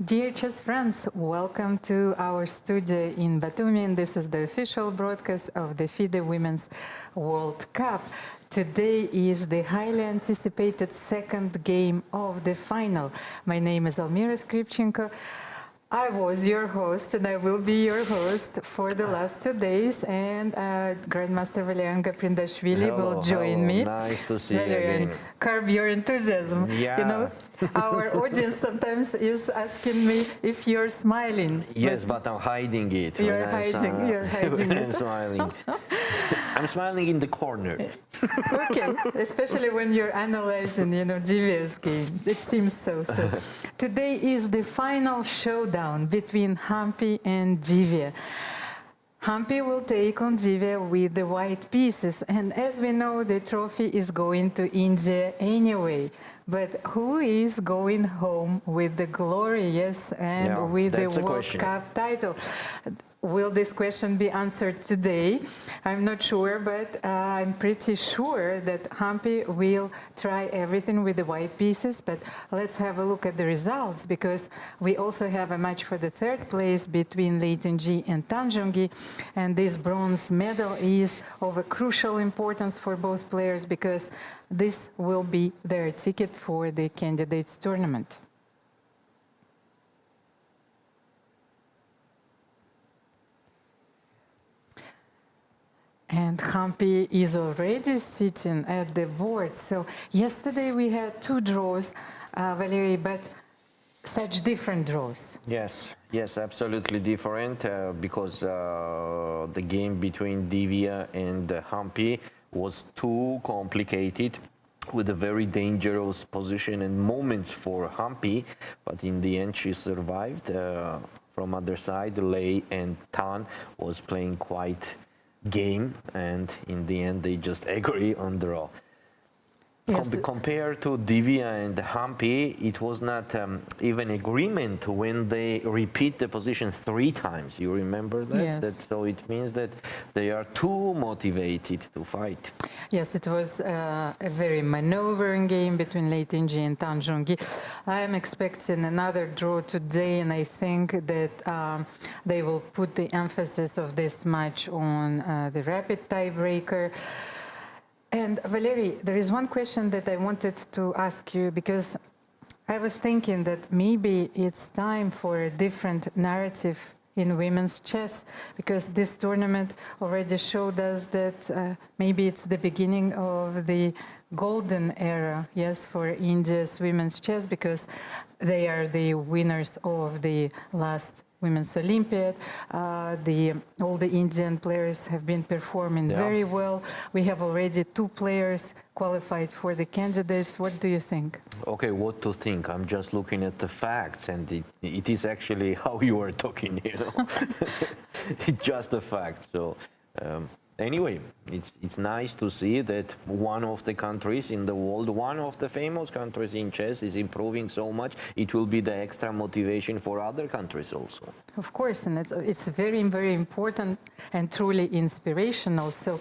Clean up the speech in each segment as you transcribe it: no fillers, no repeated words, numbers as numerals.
Dear chess friends, welcome to our studio in Batumi, and this is the official broadcast of the FIDE Women's World Cup. Today is the highly anticipated second game of the final. My name is Almira Skripchenko. I was your host, and I will be your host for the last 2 days, and Grandmaster Valerian Prindashvili will join me. Nice to see you Valerian, again. curb your enthusiasm. Yeah. You know, our audience sometimes is asking me if you're smiling. Yes, but I'm hiding it. You're hiding when it. I'm smiling. I'm smiling in the corner. Okay, especially when you're analyzing, Divya's game. It seems so. Today is the final showdown between Humpy and Divya. Humpy will take on Divya with the white pieces, and as we know, the trophy is going to India anyway. But who is going home with the glory, yes, and with the World Cup title? Will this question be answered today? I'm not sure, but I'm pretty sure that Humpy will try everything with the white pieces. But let's have a look at the results, because we also have a match for the third place between G and Tanjong. And this bronze medal is of a crucial importance for both players, because this will be their ticket for the candidates tournament. And Humpy is already sitting at the board. So yesterday we had 2 draws, Valery, but such different draws. Yes, absolutely different, because the game between Divya and Humpy was too complicated, with a very dangerous position and moments for Humpy, but in the end she survived. From other side, Lei and Tan was playing quite game, and in the end they just agree on draw. Yes. Compared to Divya and Humpy, it was not even agreement when they repeat the position 3 times. You remember that? Yes. So it means that they are too motivated to fight. Yes, it was a very maneuvering game between G and Tanjong. I am expecting another draw today, and I think that they will put the emphasis of this match on the rapid tiebreaker. And Valery, there is one question that I wanted to ask you, because I was thinking that maybe it's time for a different narrative in women's chess, because this tournament already showed us that maybe it's the beginning of the golden era, yes, for India's women's chess, because they are the winners of the last Women's Olympiad. All the Indian players have been performing very well. We have already 2 players qualified for the candidates. What do you think? Okay, what to think? I'm just looking at the facts, and it is actually how you are talking, It's just a fact. So anyway, it's nice to see that one of the countries in the world, one of the famous countries in chess, is improving so much. It will be the extra motivation for other countries also. Of course, and it's very, very important and truly inspirational. So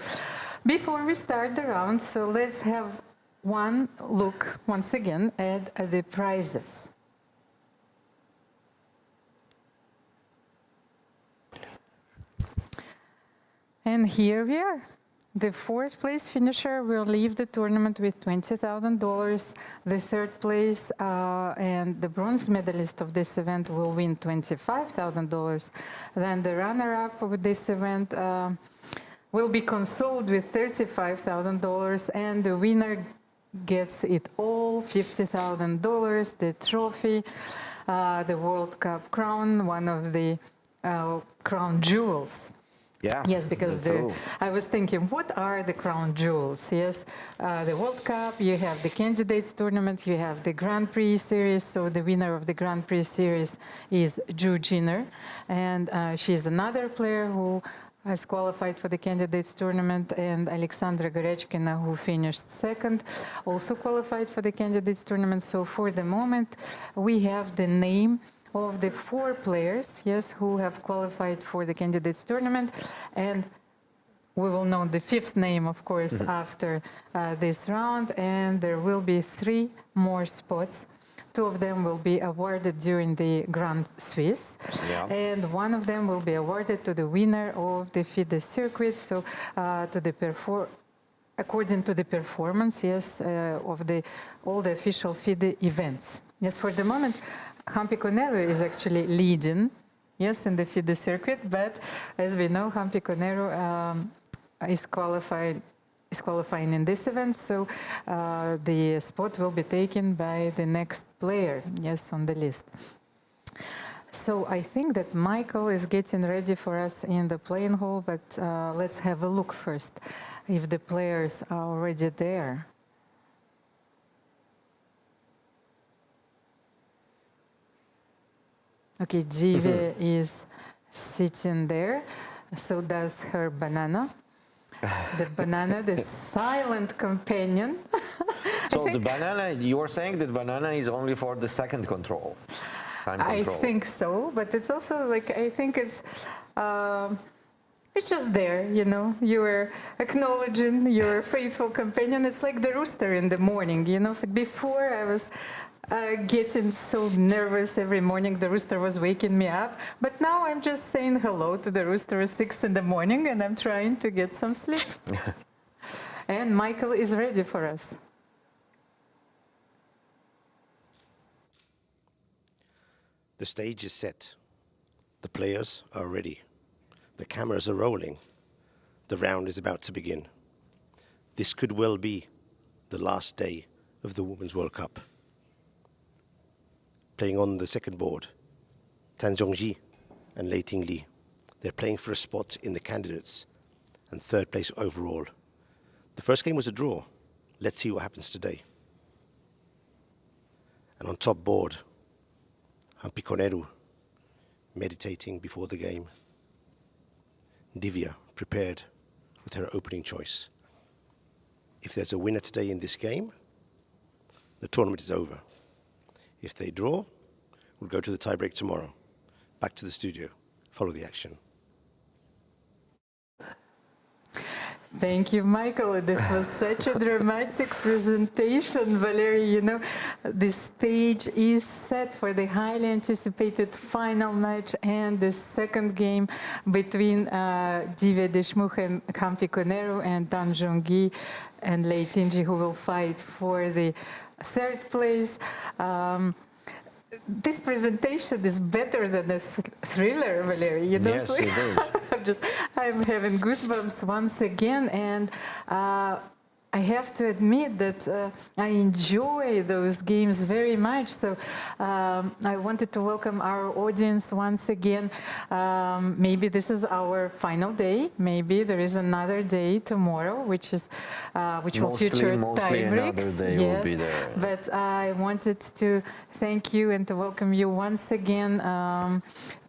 before we start the round, so let's have one look once again at the prizes. And here we are. The 4th place finisher will leave the tournament with $20,000. The 3rd place and the bronze medalist of this event will win $25,000. Then the runner-up of this event will be consoled with $35,000, and the winner gets it all, $50,000, the trophy, the World Cup crown, one of the crown jewels. Yes, because I was thinking, what are the crown jewels? Yes, the World Cup, you have the candidates tournament, you have the Grand Prix series. So the winner of the Grand Prix series is Zhu Jiner, and she's another player who has qualified for the candidates tournament, and Alexandra Gorechkina, who finished 2nd, also qualified for the candidates tournament. So for the moment, we have the name of the 4 players, yes, who have qualified for the candidates tournament, and we will know the 5th name, of course, after this round, and there will be 3 more spots Two of them will be awarded during the Grand Swiss, and one of them will be awarded to the winner of the FIDE circuit. So, according to the performance, yes, of all the official FIDE events. Yes, for the moment, Humpy Koneru is actually leading, yes, in the FIDE circuit. But as we know, Humpy Koneru is qualifying in this event, so the spot will be taken by the next player, yes, on the list. So I think that Michael is getting ready for us in the playing hall, but let's have a look first if the players are already there. Okay, Divya is sitting there, so does her banana. The banana, the silent companion. So the banana, you are saying that banana is only for the second control, time control. I think so, but it's also like, I think it's just there, you know, you are acknowledging your faithful companion. It's like the rooster in the morning, you know, it's like before I was getting so nervous every morning, the rooster was waking me up, but now I'm just saying hello to the rooster at 6 in the morning and I'm trying to get some sleep. And Michael is ready for us. The stage is set. The players are ready. The cameras are rolling. The round is about to begin. This could well be the last day of the Women's World Cup. Playing on the second board, Tanjong and Lei Ting Li. They're playing for a spot in the candidates and third place overall. The first game was a draw. Let's see what happens today. And on top board, Humpy Koneru, meditating before the game. Divya, prepared with her opening choice. If there's a winner today in this game, the tournament is over. If they draw, we'll go to the tiebreak tomorrow. Back to the studio. Follow the action. Thank you, Michael. This was such a dramatic presentation, Valerie. You know, the stage is set for the highly anticipated final match and the second game between Divya Deshmukh and Humpy Koneru and Tanjong and Lei Ting, who will fight for the third place. This presentation is better than a thriller, Valerie. You know, yes, it is. I'm having goosebumps once again, and I have to admit that I enjoy those games very much. So I wanted to welcome our audience once again. Maybe this is our final day. Maybe there is another day tomorrow, which will feature tiebreaks. Another day will be there. But I wanted to thank you and to welcome you once again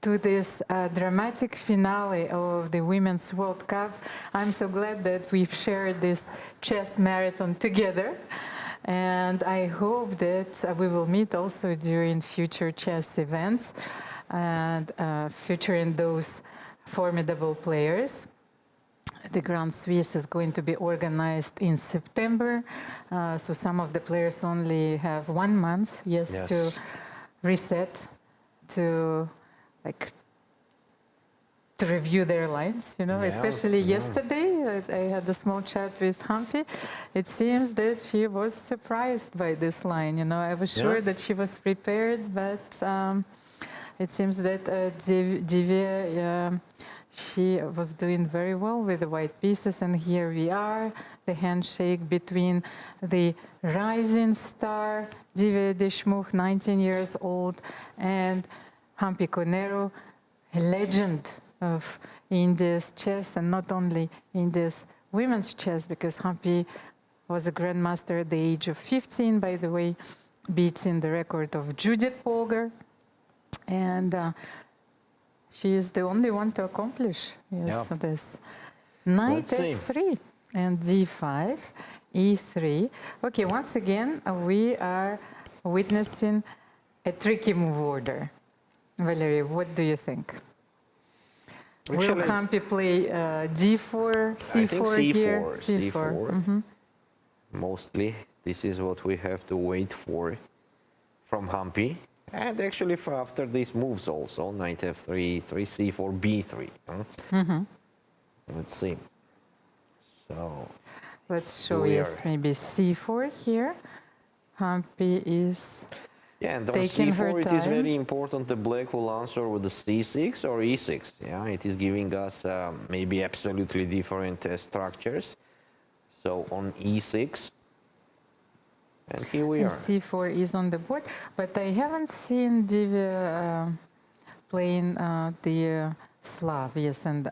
to this dramatic finale of the Women's World Cup. I'm so glad that we've shared this chess marathon together. And I hope that we will meet also during future chess events and featuring those formidable players. The Grand Swiss is going to be organized in September. So some of the players only have 1 month, yes, to reset, to review their lines, you know, especially yesterday. I had a small chat with Humpy. It seems that she was surprised by this line, you know. I was sure that she was prepared, but it seems that Divya, she was doing very well with the white pieces, and here we are, the handshake between the rising star, Divya Deshmukh, 19 years old, and Humpy Koneru, a legend of India's chess, and not only India's women's chess, because Humpy was a grandmaster at the age of 15, by the way, beating the record of Judith Polgar, and she is the only one to accomplish this. Knight f3 and d5, e3. Okay, once again, we are witnessing a tricky move order. Valerie, what do you think? Will Humpy play d4, c4 I think c4 here? c4. Mostly, this is what we have to wait for. from Humpy. And actually, after these moves also, knight f3, 3c4, b3. Huh? Let's see. So Let's show, we yes, are. maybe c4 here. Humpy is Yeah, and on taking her c4 it is time. very important the black will answer with the c6 or e6. Yeah, it is giving us maybe absolutely different structures. So on e6, and here we And are. c4 is on the board, but I haven't seen Divya playing the Slav, yes, and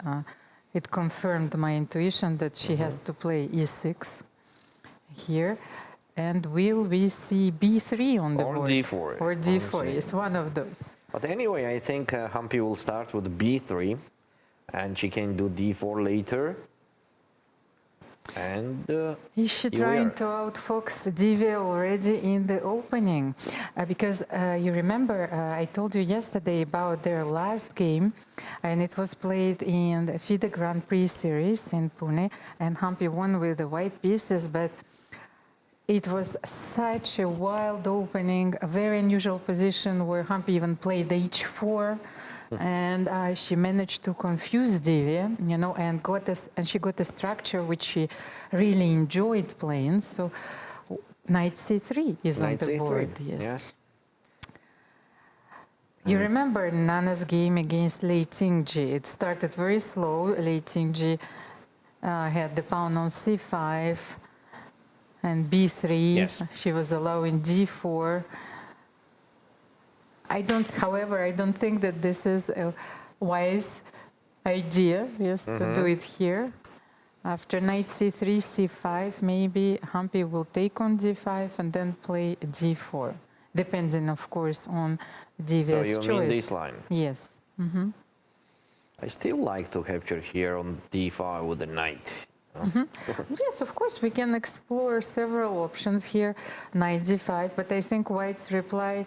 it confirmed my intuition that she has to play e6 here. And will we see b3 on the Or board? d4, Or d4, honestly. yes, one of those. But anyway, I think Humpy will start with b3, and she can do d4 later. And Is she here we trying are. to outfox Divya already in the opening? Because you remember, I told you yesterday about their last game, and it was played in the FIDE Grand Prix series in Pune, and Humpy won with the white pieces, but it was such a wild opening, a very unusual position where Humpy even played h4, and she managed to confuse Divya, you know, and she got a structure which she really enjoyed playing. So knight c3 is on Knight the c3. board. Yes. Yes. You remember Nana's game against Lei Tingji? It started very slow. Lei Tingji had the pawn on c5 and b3. Yes. She was allowing d4. However, I don't think that this is a wise idea, yes, to do it here. After knight c3, c5, maybe Humpy will take on d5 and then play d4, depending, of course, on Divya's So you choice. mean this line? Yes. I still like to capture here on d5 with the knight. Yes, of course, we can explore several options here, knight d5, but I think White's reply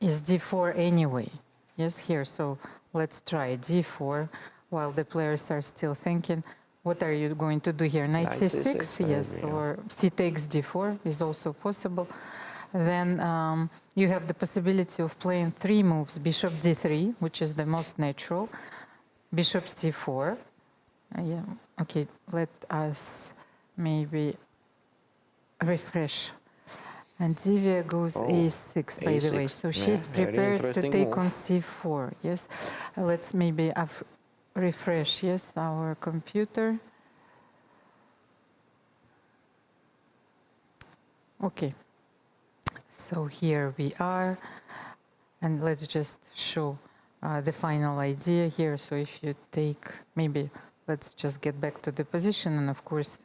is d4 anyway. Yes, here, so let's try d4 while the players are still thinking, what are you going to do here? Knight c6, yes, maybe, yeah. or c takes d4 is also possible. Then you have the possibility of playing three moves, bishop d3, which is the most natural, bishop c4. Yeah, okay, let us maybe refresh. And Divya goes a6, by the way. a6. So Yeah, she's very prepared to interesting take move. on c4. Yes, let's maybe refresh. Yes, our computer. Okay. So here we are, and let's just show the final idea here. So if you take, maybe let's just get back to the position, and of course,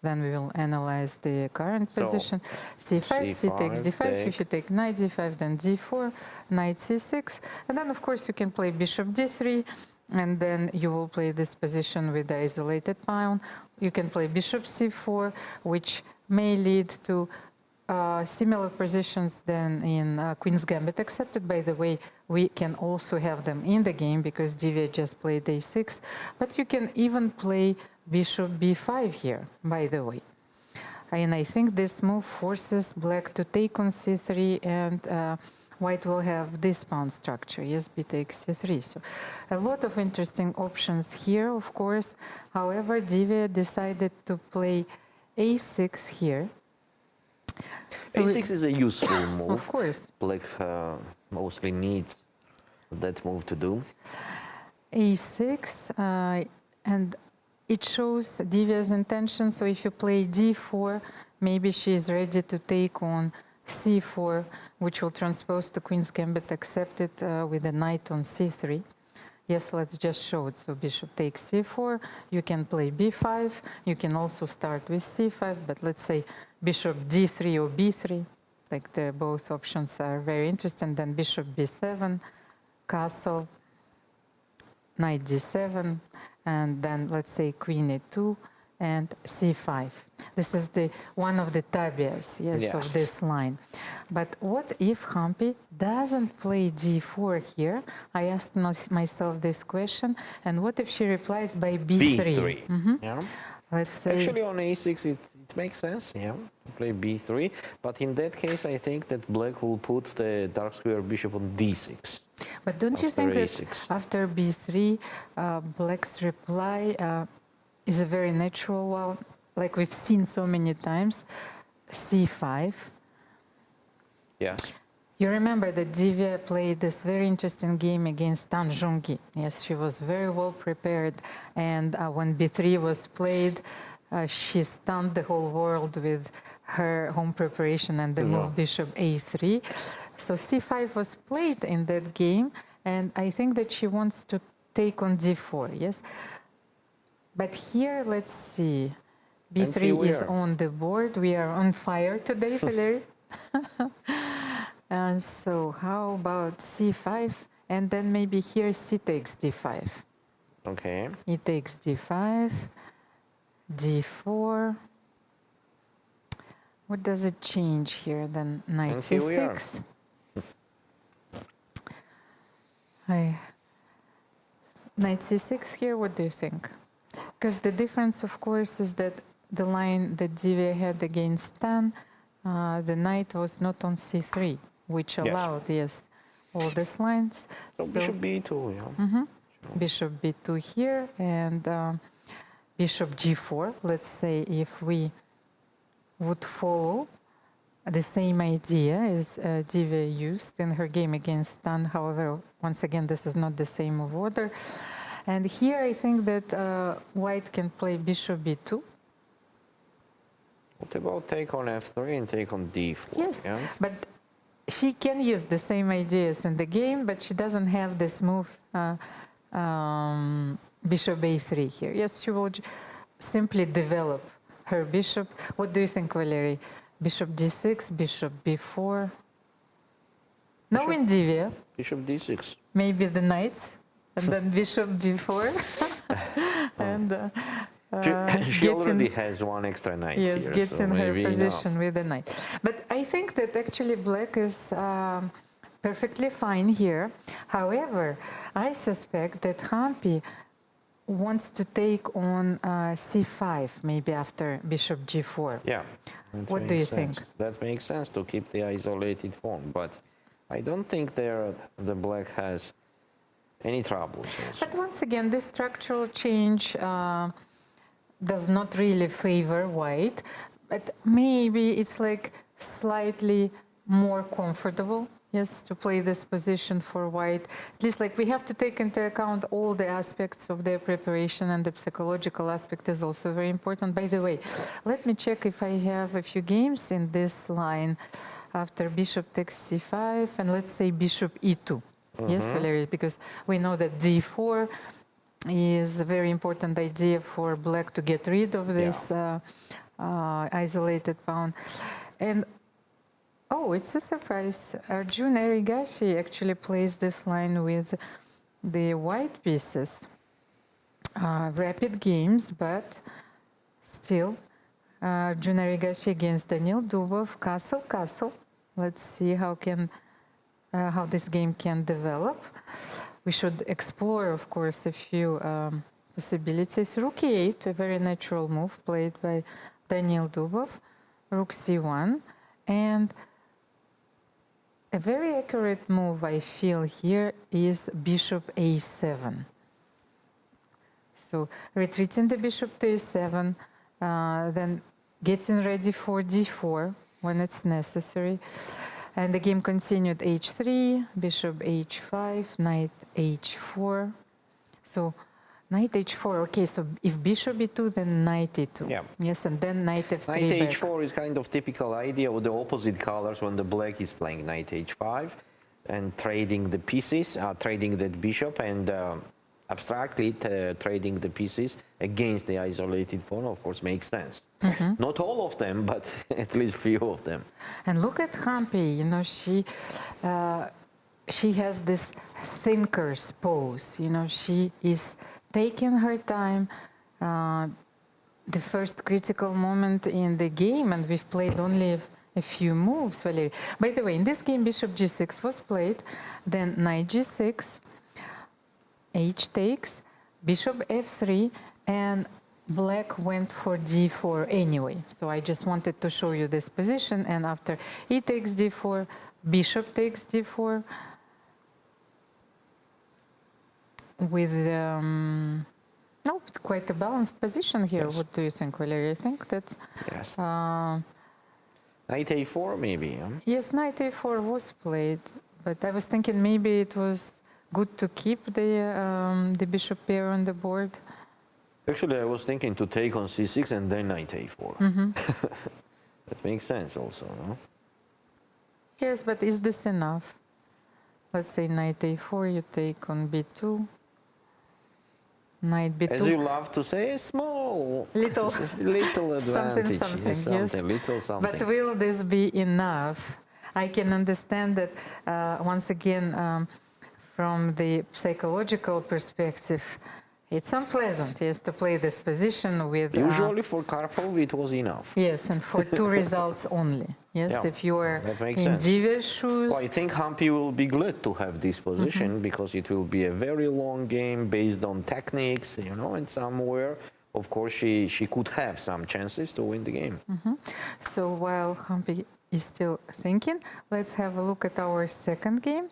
then we will analyze the current So, position. c5, c takes d5. take. If you take knight d5, then d4, knight c6, and then of course you can play bishop d3, and then you will play this position with the isolated pawn. You can play bishop c4, which may lead to similar positions than in Queen's Gambit accepted. By the way, we can also have them in the game because Divya just played a6. But you can even play bishop b5 here, by the way. And I think this move forces black to take on c3, and white will have this pawn structure. Yes, b takes c3. So a lot of interesting options here, of course. However, Divya decided to play a6 here. So a6 is a useful move. Of course. Black mostly needs that move to do. a6, and it shows Divya's intention. So if you play d4, maybe she is ready to take on c4, which will transpose to Queen's Gambit accepted with a knight on c3. Yes, let's just show it. So bishop takes c4. You can play b5. You can also start with c5, but let's say bishop d3 or b3. Like both options are very interesting. Then bishop b7, castle, knight d7, and then let's say queen a2 and c5. This is one of the tabias, yes, of this line. But what if Humpy doesn't play d4 here? I asked myself this question, and what if she replies by b3? b3. Yeah. let's say. Actually, on a6, it makes sense, yeah, to play b3. But in that case, I think that black will put the dark square bishop on d6. But don't you After think that a6. after b3, black's reply is a very natural one, like we've seen so many times, c5. Yes. You remember that Divya played this very interesting game against Tanjong. Yes, she was very well prepared. And when b3 was played, she stunned the whole world with her home preparation and the move bishop a3. So c5 was played in that game. And I think that she wants to take on d4, yes? But here, let's see. b3 is on the board. We are on fire today, Valerie. And so how about c5? And then maybe here c takes d5. Okay. E takes d5, d4. What does it change here then? Knight And here we are. c6. Knight c6 here, what do you think? Because the difference, of course, is that the line that Divya had against Tan, the knight was not on c3, which allowed, yes, all these lines. So bishop b2, yeah. Bishop b2 here, and bishop g4. Let's say if we would follow the same idea as Divya used in her game against Tan. However, once again, this is not the same move order. And here I think that white can play bishop b2. What about take on f3 and take on d4? Yes, yeah? but she can use the same ideas in the game, but she doesn't have this move bishop a3 here. Yes, she will simply develop her bishop. What do you think, Valerie? Bishop d6, bishop b4. No in Divya. Bishop d6. Maybe the knights, and then bishop b4. And she already has one extra knight yes, here. gets so in her maybe position with the knight. But I think that actually black is perfectly fine here. However, I suspect that Humpy wants to take on c5, maybe after bishop g4. Yeah. that What do you makes sense. think? That makes sense to keep the isolated pawn, but I don't think the black has any troubles. Also. But once again, this structural change does not really favor white, but maybe it's like slightly more comfortable, yes, to play this position for white. At least like we have to take into account all the aspects of their preparation, and the psychological aspect is also very important. By the way, let me check if I have a few games in this line after bishop takes c5 and let's say bishop e2. Yes, Valerie, because we know that d4 is a very important idea for black to get rid of this isolated pawn. And oh, it's a surprise. Arjun Erigashi actually plays this line with the white pieces. Rapid games, but still. Arjun Erigashi against Daniil Dubov, castle, castle. Let's see how this game can develop. We should explore, of course, a few possibilities. Rook e8, a very natural move played by Daniil Dubov. Rook c1, and a very accurate move I feel here is bishop a7. So retreating the bishop to a7, then getting ready for d4 when it's necessary. And the game continued h3, bishop h5, knight h4. So knight h4, okay, so if bishop e2, then knight e2. Yeah. Yes, and then knight f3 Knight back. h4 is kind of typical idea of the opposite colors when the black is playing knight h5 and trading the pieces, trading that bishop, and abstractly trading the pieces against the isolated pawn, of course, makes sense. Not all of them, but at least few of them. And look at Humpy, you know, she has this thinker's pose, you know, she is taking her time. The first critical moment in the game, and we've played only a few moves, Valerie. By the way, in this game, bishop g6 was played, then knight g6, h takes, bishop f3, and Black went for d4 anyway. So I just wanted to show you this position. And after e takes d4, bishop takes d4 with no, quite a balanced position here. Yes. What do you think, Valeria? I think that Yes. Knight a4 maybe. Huh? yes, knight a4 was played, but I was thinking maybe it was good to keep the bishop pair on the board. Actually, I was thinking to take on c6 and then knight a4. That makes sense also, no? Yes, but is this enough? Let's say knight a4, you take on b2. Knight b2. As you love to say, small. Little. Little advantage. something, yes, yes. Little something. But will this be enough? I can understand that once again, from the psychological perspective, it's unpleasant, yes, to play this position with... Usually for Karpov it was enough. yes, and for two results only. Yes, Yeah, if you are that makes in sense. Divya's shoes... Well, I think Humpy will be glad to have this position because it will be a very long game based on techniques, you know, and somewhere, of course, she could have some chances to win the game. So while Humpy is still thinking, let's have a look at our second game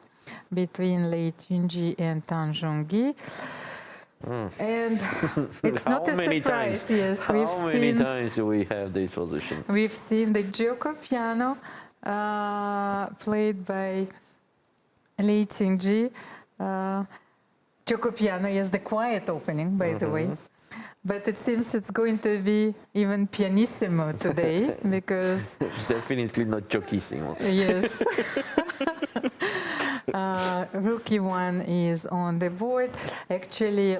between Lei Tunji and Tanjong. And it's not a surprise. Yes, How many times do we have this position? we've seen the Gioco piano played by Lei Tunji. Gioco piano is the quiet opening, by the way. But it seems it's going to be even pianissimo today because Definitely not Chokissimo. yes. Rook e1 is on the board. Actually,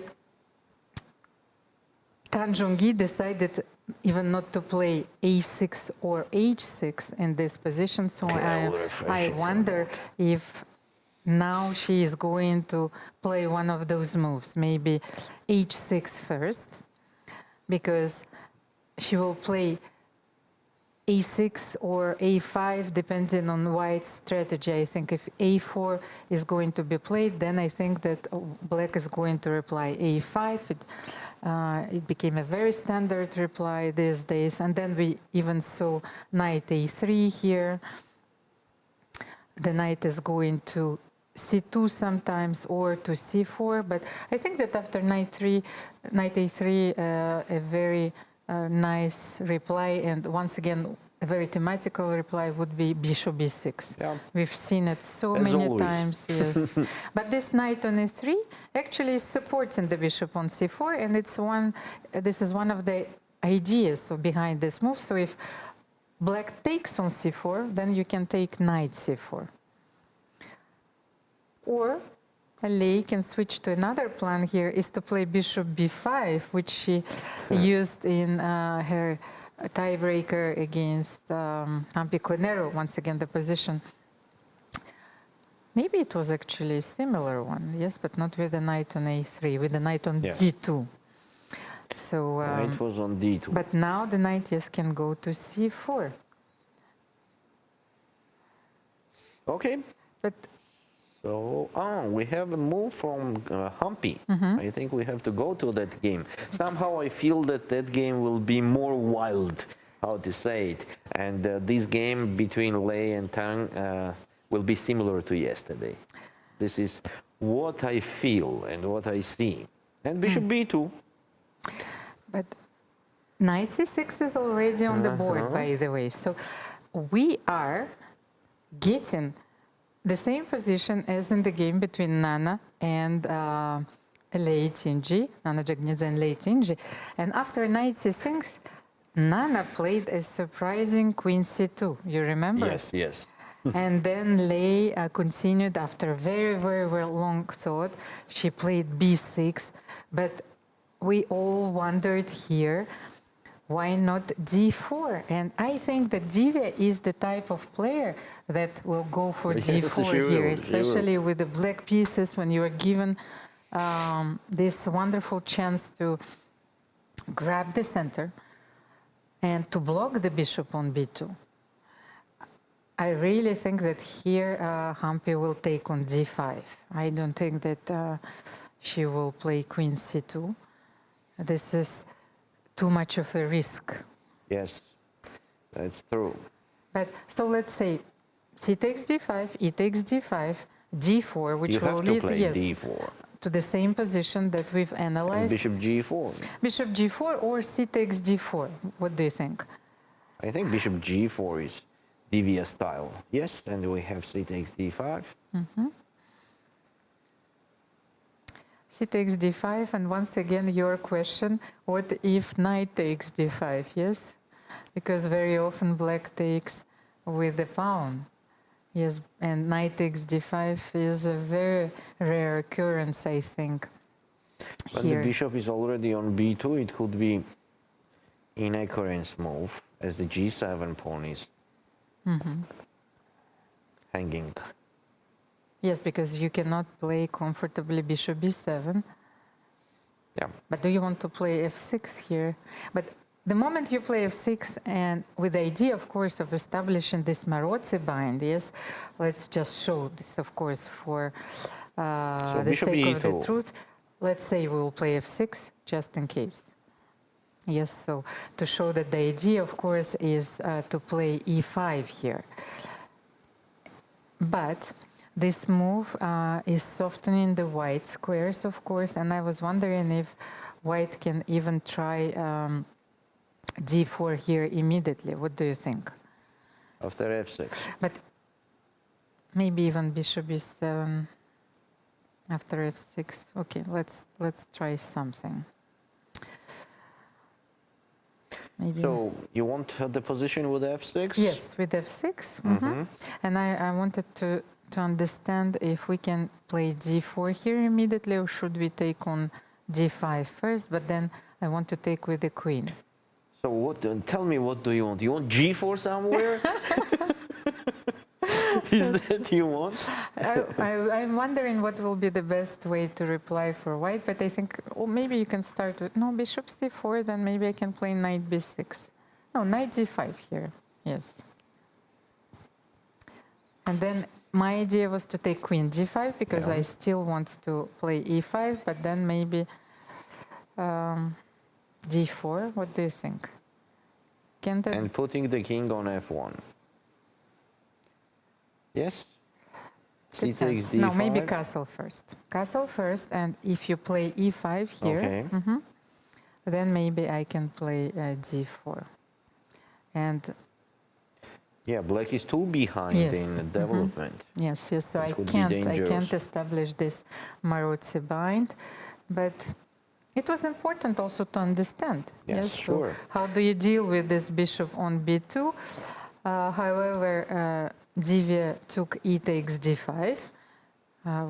Tanjong decided even not to play a6 or h6 in this position. So Okay, I will refresh I it. wonder if now she is going to play one of those moves, maybe h6 first, because she will play a6 or a5 depending on white's strategy. I think if a4 is going to be played, then I think that black is going to reply a5. It became a very standard reply these days. And then we even saw knight a3 here. The knight is going to c2 sometimes or to c4, but I think that after knight a3, a very nice reply, and once again a very thematical reply would be bishop b6. Yeah. We've seen it so As many always. times, yes. But this knight on a3 actually is supporting the bishop on c4, and this is one of the ideas behind this move. So if black takes on c4, then you can take knight c4. Or Lei can switch to another plan here, is to play bishop b5, which she used in her tiebreaker against Humpy Koneru. Once again, the position. Maybe it was actually a similar one, yes, but not with the knight on a3, with the knight on Yes. d2. So, It was on d2. but now the knight, yes, can go to c4. Okay. But So, we have a move from Humpy. I think we have to go to that game. Somehow I feel that that game will be more wild, how to say it. And this game between Lei and Tang will be similar to yesterday. This is what I feel and what I see. And bishop b2. But knight c6 is already on the board, by the way. So we are getting the same position as in the game between Nana and Lei Tunji, Nana Jagnidze and Lei Tunji. And after knight c6, Nana played a surprising queen c2. You remember? Yes, yes. And then Lei continued after very, very, very long thought. She played b6, but we all wondered here, why not d4? And I think that Divya is the type of player that will go for Yes, d4 she here, will, she will. especially with the black pieces, when you are given this wonderful chance to grab the center and to block the bishop on b2. I really think that here Humpy will take on d5. I don't think that she will play queen c2. This is too much of a risk. Yes, that's true. But so let's say c takes d5, e takes d5, d4, which You will have to lead play yes, d4 to the same position that we've and analyzed. bishop g4. Bishop g4 or c takes d4. What do you think? I think bishop g4 is Divya style. Yes, and we have c takes d5. C takes d5, and once again your question, what if knight takes d5, yes? Because very often black takes with the pawn. Yes, and knight takes d5 is a very rare occurrence, I think, When here. the bishop is already on b2, it could be inaccurate move, as the g7 pawn is hanging. Yes, because you cannot play comfortably bishop b7. Yeah. But do you want to play f6 here? But the moment you play f6, and with the idea, of course, of establishing this Marozzi bind, yes, let's just show this, of course, for the bishop sake of the e2. truth. Let's say we'll play f6, just in case. Yes, so to show that the idea, of course, is to play e5 here. But this move is softening the white squares, of course, and I was wondering if white can even try d4 here immediately. What do you think? After f6. But maybe even bishop b7 after f6. Okay, let's try something. Maybe. So you want the position with f6? Yes, with f6. And I wanted to understand if we can play d4 here immediately, or should we take on d5 first, but then I want to take with the queen. So what? Tell me, what do you want? You want g4 somewhere? Is that you want? I'm wondering what will be the best way to reply for white, but I think maybe you can start with, no, bishop c4, then maybe I can play knight b6. No, knight d5 here, yes. And then my idea was to take queen g5, because I still want to play e5, but then maybe d4. What do you think? Can that... And putting the king on f1. Yes? C takes d5. No, maybe castle first. Castle first, and if you play e5 here, Okay. then maybe I can play d4. And Yeah, black is too behind Yes. in development. yes, so It I could be can't dangerous. establish this Marozzi bind, but it was important also to understand. Yes, so sure. how do you deal with this bishop on b2? However, Divya took e takes d5,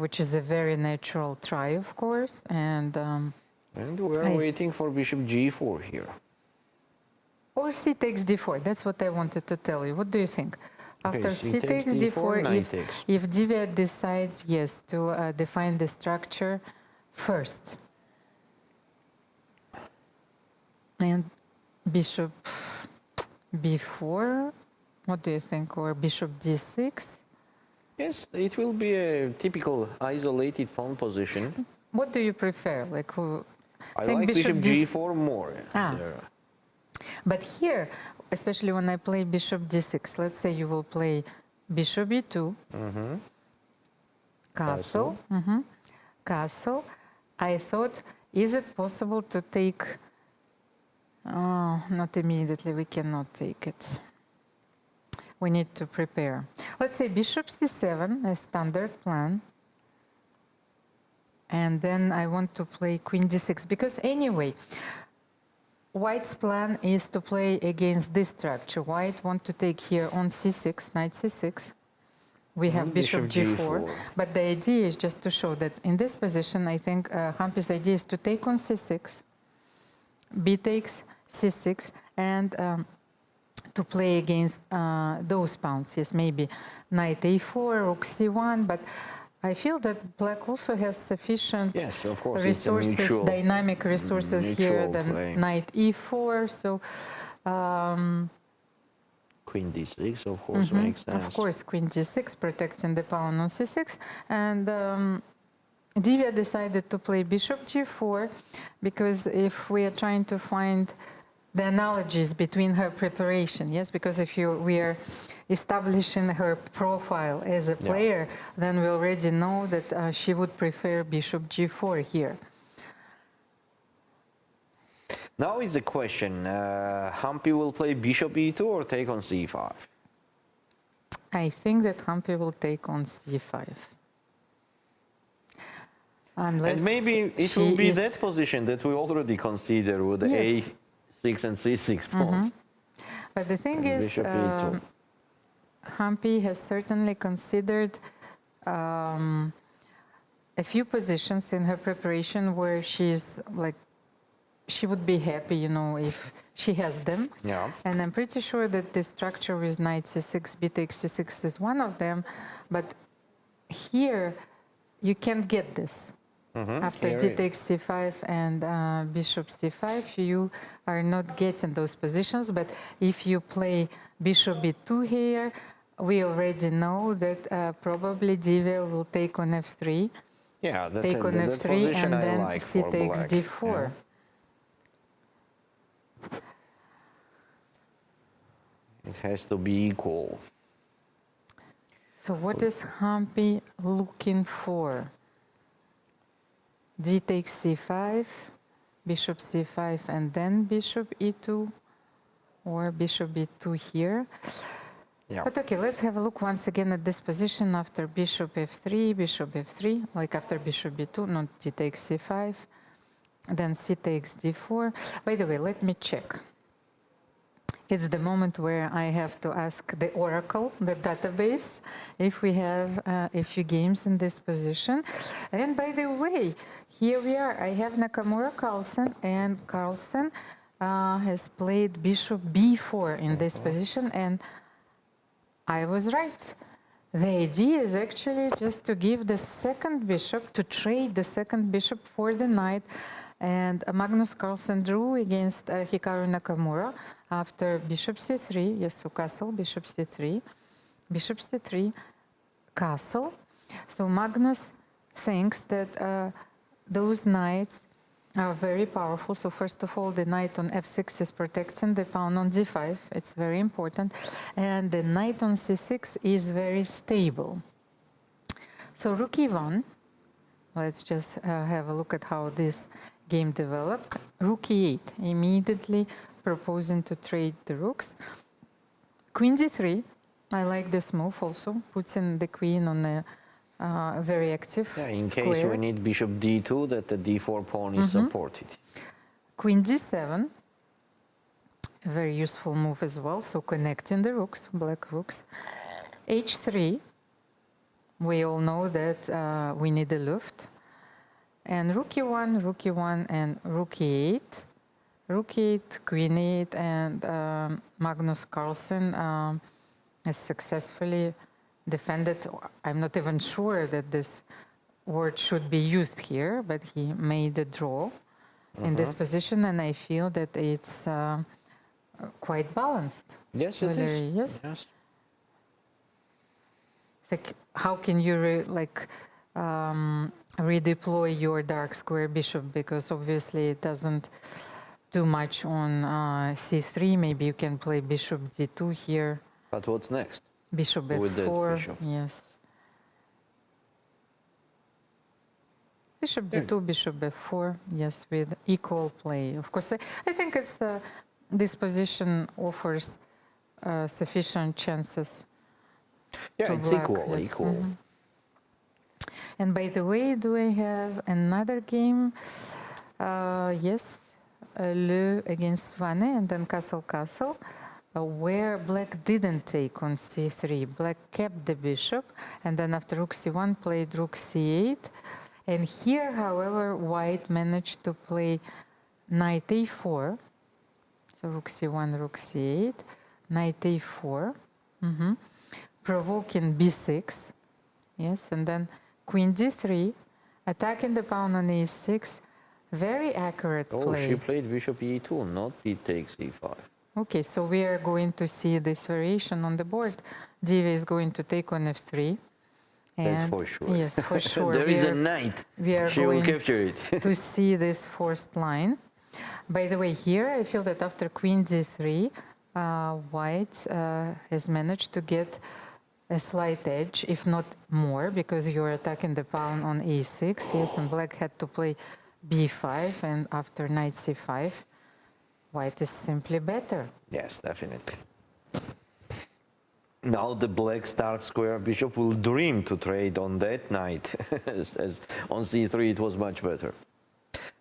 which is a very natural try, of course, and And we are waiting for bishop g4 here. or c takes d4. That's what I wanted to tell you. What do you think? After C c takes takes d4, knight takes. if Divya decides, yes, to define the structure first, and bishop b4, what do you think? Or bishop d6? Yes, it will be a typical isolated pawn position. What do you prefer? Like, I think like bishop D6 g4 more. Ah. There. But here, especially when I play bishop d6, let's say you will play bishop e2, castle, castle. I thought, is it possible to take? Oh, not immediately. We cannot take it. We need to prepare. Let's say bishop c7, a standard plan. And then I want to play queen d6, because anyway, white's plan is to play against this structure. White want to take here on c6, knight c6. We have bishop g4. But the idea is just to show that in this position, I think Humpy's idea is to take on c6, b takes c6, and to play against those pawns. Yes, maybe knight a4, rook c1, but I feel that black also has sufficient Yes, of course, resources, it's a mutual, dynamic resources here, mutual than play. knight e4. So, Queen d6, of course, makes sense. of course, queen d6, protecting the pawn on c6. And Divya decided to play bishop g4, because if we are trying to find the analogies between her preparation, yes, because if we are establishing her profile as a player, then we already know that she would prefer bishop g4 here. Now is the question, Humpy will play bishop e2 or take on c5? I think that Humpy will take on c5. Unless And maybe it will be that position that we already consider with the a6 and c6 pawns. But the thing And is, bishop e2. Humpy has certainly considered a few positions in her preparation where she's like, she would be happy, you know, if she has them. Yeah. And I'm pretty sure that the structure with knight c6, b takes c6 is one of them. But here, you can't get this. After Here d it- takes c5 and bishop c5, you are not getting those positions. But if you play bishop b2 here, we already know that probably Divya will take on f3, Yeah, that, take on that f3, position and I then like c for takes black. d4. Yeah. It has to be equal. So what is Humpy looking for? D takes c5, bishop c5, and then bishop e2, or bishop b2 here. Yeah. But okay, let's have a look once again at this position after bishop f3, like after bishop b2, not d takes c5, then c takes d4. By the way, let me check. It's the moment where I have to ask the oracle, the database, if we have a few games in this position. And by the way, here we are. I have Nakamura Carlsen, and Carlsen has played bishop b4 in this position, and I was right. The idea is actually just to give the second bishop, to trade the second bishop for the knight. And Magnus Carlsen drew against Hikaru Nakamura after bishop c3, yes, so castle, bishop c3, castle. So Magnus thinks that those knights are very powerful. So first of all, the knight on f6 is protecting the pawn on d5. It's very important. And the knight on c6 is very stable. So rook e1. Let's just have a look at how this game developed. Rook e8, immediately proposing to trade the rooks. Queen d3, I like this move also, putting the queen on a very active Yeah, in square. case we need bishop d2, that the d4 pawn is supported. Queen d7, a very useful move as well, so connecting the rooks, black rooks. h3, we all know that we need a luft. And rook e1, and rook e8. Rook e8, queen e8, and Magnus Carlsen has successfully defended. I'm not even sure that this word should be used here, but he made a draw in this position, and I feel that it's quite balanced. Yes, it Valery, is. yes? Yes. It's like, how can you redeploy your dark square bishop, because obviously it doesn't do much on c3. Maybe you can play bishop d2 here. But what's next? Bishop With that f4, bishop. yes. Bishop d2, bishop f4, yes, with equal play. Of course, I think it's this position offers sufficient chances. Yeah, to it's black, equal, yes. equal. And by the way, do I have another game? Yes, Le against Svane, and then castle, where black didn't take on c3. Black kept the bishop, and then after rook c1 played rook c8. And here, however, white managed to play knight a4. So rook c1, rook c8, knight a4, provoking b6. Yes, and then queen d3, attacking the pawn on e6. Very accurate Oh, play. she played bishop e2, not d takes e5. Okay, so we are going to see this variation on the board. Divya is going to take on f3. That's for sure. Yes, for sure. There is a knight. we are She will going capture it. to see this forced line. By the way, here I feel that after queen d3, white has managed to get a slight edge, if not more, because you're attacking the pawn on a6. Yes, and black had to play b5, and after knight c5, white is simply better. Yes, definitely. Now the black Stark square bishop will dream to trade on that knight. as on c3 it was much better.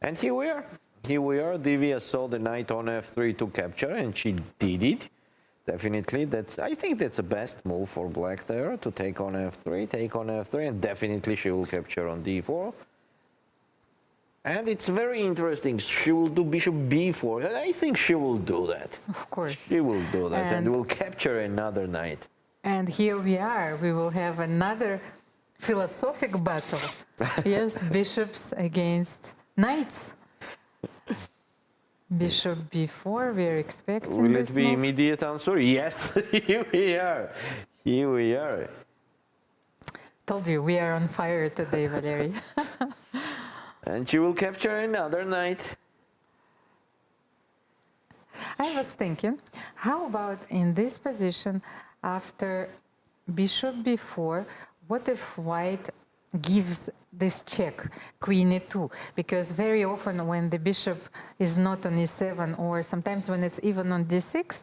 And here we are. Here we are. Divya saw the knight on f3 to capture, and she did it. Definitely, I think that's the best move for black there, to take on f3, and definitely she will capture on d4. And it's very interesting. She will do bishop b4, and I think she will do that. Of course. She will do that, and will capture another knight. And here we are. We will have another philosophic battle. Yes, bishops against knights. Bishop b4, we are expecting Will this it be move. immediate answer? Yes, here we are. Here we are. Told you, we are on fire today, Valery. And she will capture another knight. I was thinking, how about in this position, after bishop b4, what if white gives this check, queen e2? Because very often when the bishop is not on e7, or sometimes when it's even on d6,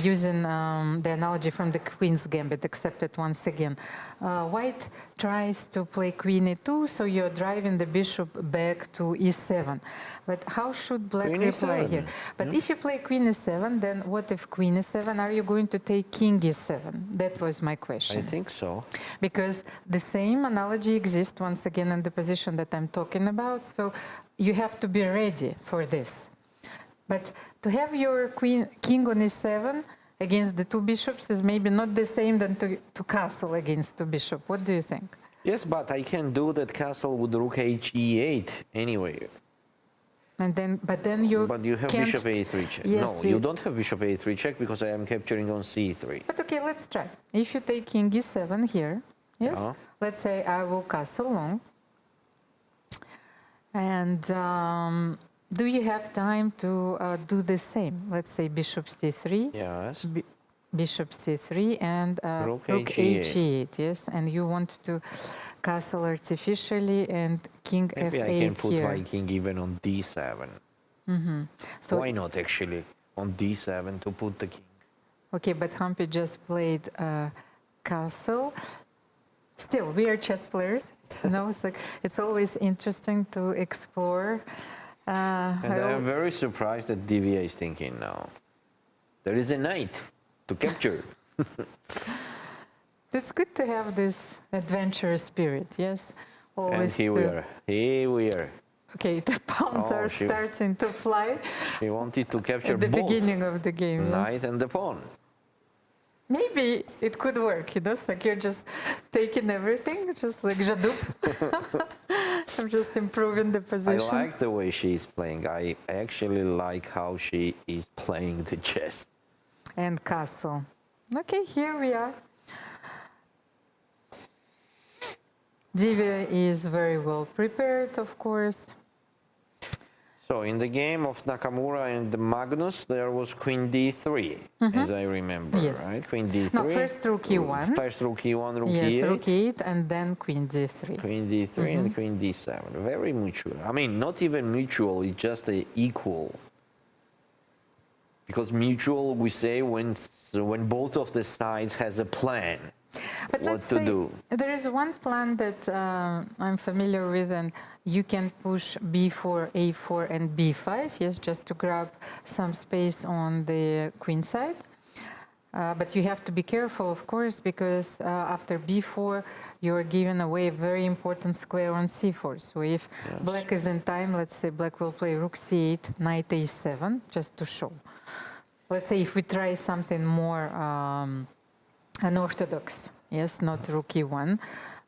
using the analogy from the queen's gambit, accepted once again, white tries to play queen e2, so you're driving the bishop back to e7. But how should black Queen reply e7. here? But if you play queen e7, then what if queen e7? Are you going to take king e7? That was my question. I think so. Because the same analogy exists once again in the position that I'm talking about. So you have to be ready for this. But to have your king on e7 against the two bishops is maybe not the same than to castle against two bishops. What do you think? Yes, but I can do that castle with rook h e8 anyway. And then, but you have can't, bishop a3 check. Yes, no, you don't have bishop a3 check because I am capturing on c3. But okay, let's try. If you take king e7 here, yes, let's say I will castle long. And do you have time to do the same? Let's say bishop c3. Yes. Bishop c3 and Rook rook h8. h8, yes. And you want to castle artificially and king Maybe f8 I can put here. my king even on d7. So why not actually on d7 to put the king? okay, but Humpy just played castle. Still, we are chess players. You know, it's like it's always interesting to explore. And I am very surprised that Divya is thinking now. There is a knight to capture. It's good to have this adventurous spirit, yes. And Always here we are. Here we are. Okay, the pawns are starting to fly She wanted to capture at the both beginning of the game. knight Yes. and the pawn. Maybe it could work, you know, it's like you're just taking everything, just like Jadou. I'm just improving the I position. like the way she is playing. I actually like how she is playing the chess. And castle. Okay, here we are. Divya is very well prepared, of course. So in the game of Nakamura and Magnus, there was queen d3, as I remember, Yes. right? Queen d3. No, first rook e1. First rook e1, rook Yes, e8. rook e8 and then queen d3. Queen d3 and queen d7. Very mutual. I mean, not even mutual, it's just equal. Because mutual, we say when both of the sides has a plan. But what let's to say do. there is one plan that I'm familiar with, and you can push b4, a4, and b5, yes, just to grab some space on the queen side. But you have to be careful, of course, because after b4, you're giving away a very important square on c4. So if black is in time, let's say black will play rook c8, knight a7, just to show. Let's say if we try something more unorthodox, yes, not rook e1,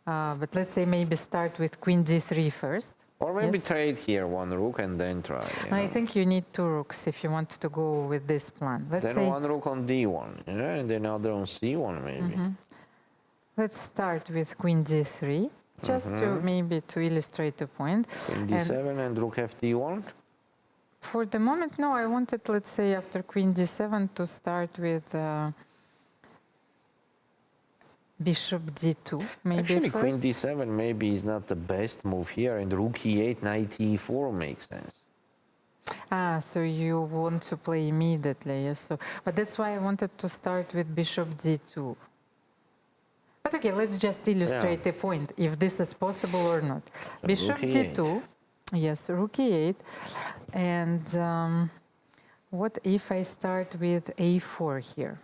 but let's say maybe start with queen d3 first. Or maybe trade here one rook and then try. I think you need two rooks if you want to go with this plan. Let's then say, one rook on d1, and then another on c1 maybe. let's start with queen d3, just to maybe to illustrate the point. Queen d7 and rook f d1. For the moment, no. I wanted, let's say, after Queen D7 to start with Bishop D2, maybe Actually, first. Queen D7 maybe is not the best move here, and Rook E8, Knight E4 makes sense. Ah, so you want to play immediately, yes. So, but that's why I wanted to start with Bishop D2. But okay, let's just illustrate the point, if this is possible or not. So Bishop Rook E8. D2, yes, Rook E8. And what if I start with A4 here?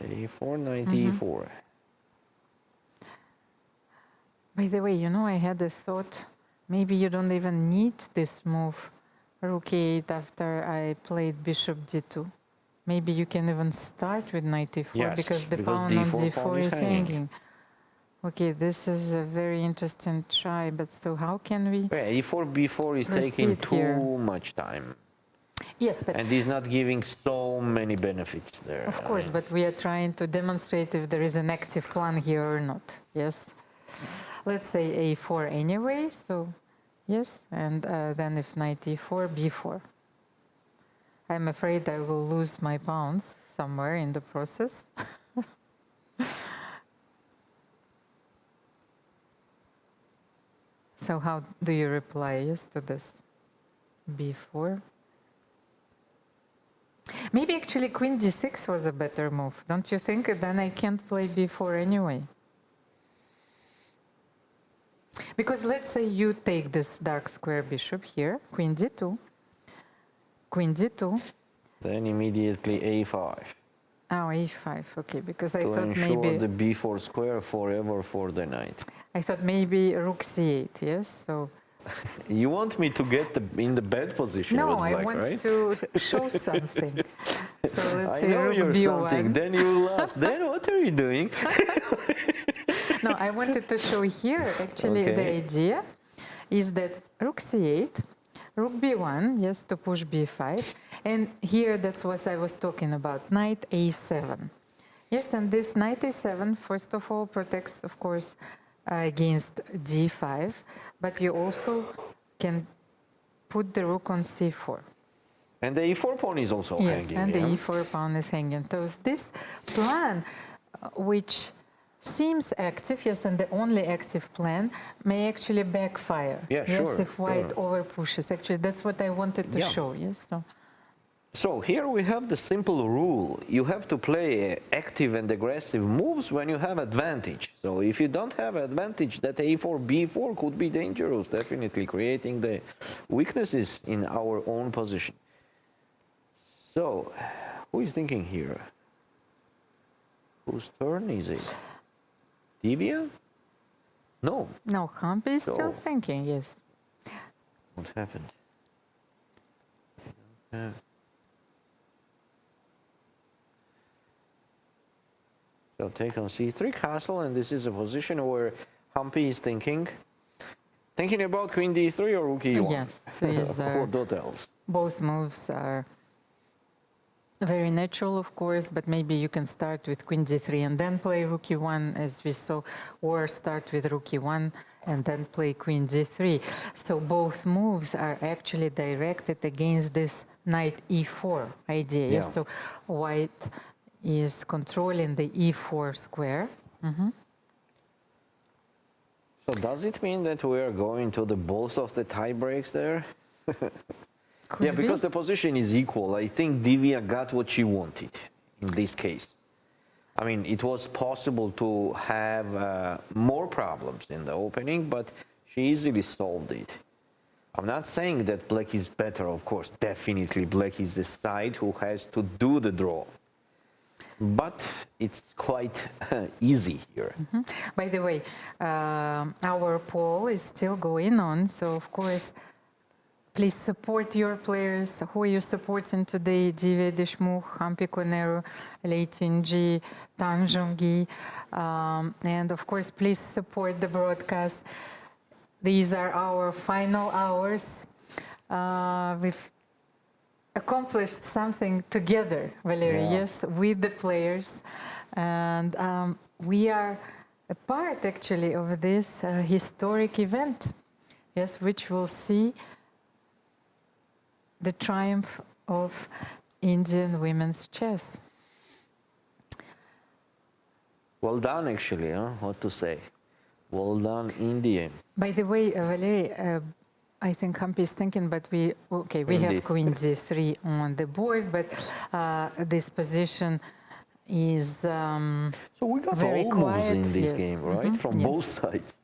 A4, Knight E4. By the way, you know, I had a thought, maybe you don't even need this move, Rook E8, after I played Bishop D2. Maybe you can even start with Knight E4, Yes, because the because pawn on D4 D4 is hanging. Okay, this is a very interesting try, but so how can we? Yeah, E4, B4 is taking Proceed here. too much time. Yes, but And he's not giving so many benefits there. of course, but we are trying to demonstrate if there is an active plan here or not. Yes. Let's say A4 anyway, so yes, and then if Knight E4, B4. I'm afraid I will lose my pawns somewhere in the process. So how do you reply yes to this? B4. Maybe actually Queen D6 was a better move, don't you think? Then I can't play B4 anyway. Because let's say you take this dark square bishop here, Queen D2, Queen D2. Then immediately A5. Oh, A5, okay, because I To thought ensure maybe the B4 square forever for the knight. I thought maybe Rook C8, yes? So You want me to get in the bad position no, with I black, want right? to show something. So let's I say know Rook you're B1. something, then you lost. Then what are you doing? No, I wanted to show here, actually, the Okay. idea is that Rook C8, Rook B1, yes, to push B5, and here that's what I was talking about, Knight A7. Yes, and this Knight A7, first of all, protects, of course, against D5, but you also can put the Rook on C4. And the E4 pawn is also Yes, hanging. and the yeah? E4 pawn is hanging. So this plan, which seems active, yes, and the only active plan, may actually backfire. Yeah, yes, sure, if white sure. overpushes. Actually, that's what I wanted to Yeah. show. Yes. So here we have the simple rule. You have to play active and aggressive moves when you have advantage. So if you don't have advantage, that A4, B4 could be dangerous, definitely creating the weaknesses in our own position. So, who is thinking here? Whose turn is it? Divya? No. No, Humpy is still So- thinking. Yes. What happened? I don't have. So take on C3 castle, and this is a position where Humpy is thinking about Queen D3 or Rook E1. Yes, these are What else? both moves are very natural, of course, but maybe you can start with Queen D3 and then play Rook E1, as we saw, or start with Rook E1 and then play Queen D3. So both moves are actually directed against this Knight E4 idea. Yes, Yeah. so white is controlling the E4 square. So does it mean that we are going to the both of the tie breaks there? Could Yeah, be. because the position is equal. I think Divya got what she wanted in this case. I mean, it was possible to have more problems in the opening, but she easily solved it. I'm not saying that black is better, of course. Definitely black is the side who has to do the draw. But it's quite easy here. By the way, our poll is still going on, so of course, please support your players. Who are you supporting today? Divya, Deshmukh, Humpy, Koneru, Leitinji, Tanjong, and of course, please support the broadcast. These are our final hours. We've accomplished something together, Valery, Yeah. yes, with the players. And we are a part, actually, of this historic event, yes, which we'll see the triumph of Indian women's chess. Well done, actually, huh? What to say? Well done, India. By the way, Valery, I think Humpy is thinking, but we Queen have D3. queen d3 on the board, but this position is So we got very all moves quiet. in this Yes. game, right? From Yes. both sides.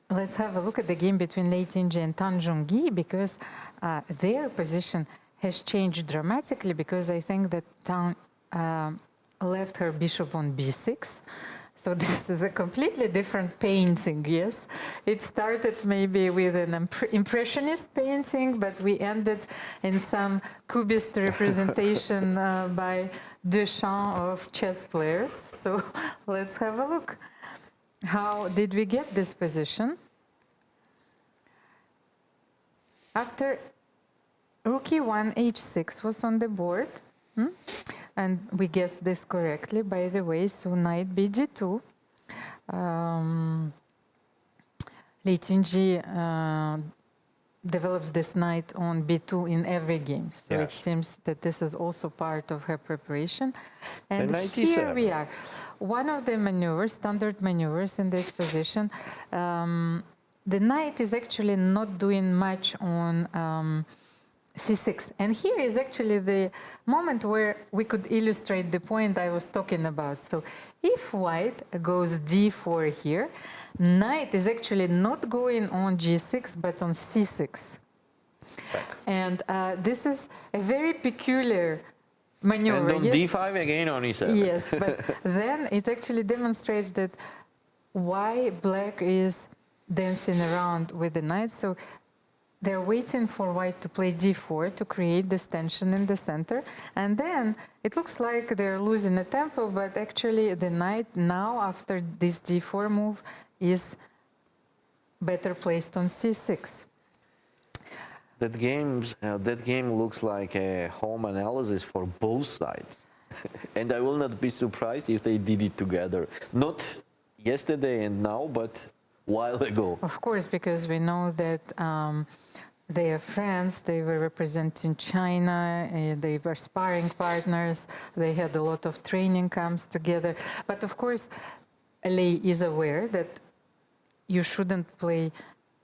Let's have a look at the game between Lei Tinji and Tanjong because their position has changed dramatically because I think that Tang left her bishop on b6. So this is a completely different painting, yes. It started maybe with an impressionist painting, but we ended in some cubist representation by Duchamp of chess players. So let's have a look. How did we get this position? After rook e1, h6 was on the board, and we guessed this correctly, by the way, so knight bd2. Lei Tinji develops this knight on b2 in every game, so it Yes. seems that this is also part of her preparation. And knight here e7. we are. One of the maneuvers, standard maneuvers in this position, the knight is actually not doing much on c6. And here is actually the moment where we could illustrate the point I was talking about. So if white goes d4 here, knight is actually not going on g6, but on c6. And this is a very peculiar maneuver. And on yes? d5 again on e7. Yes, but then it actually demonstrates that why black is dancing around with the knight. So they're waiting for white to play d4 to create this tension in the center. And then it looks like they're losing a tempo, but actually the knight now, after this d4 move, is better placed on c6. That game looks like a home analysis for both sides. And I will not be surprised if they did it together. Not yesterday and now, but a while ago. Of course, because we know that they are friends, they were representing China, they were sparring partners, they had a lot of training camps together. But of course, Lei is aware that you shouldn't play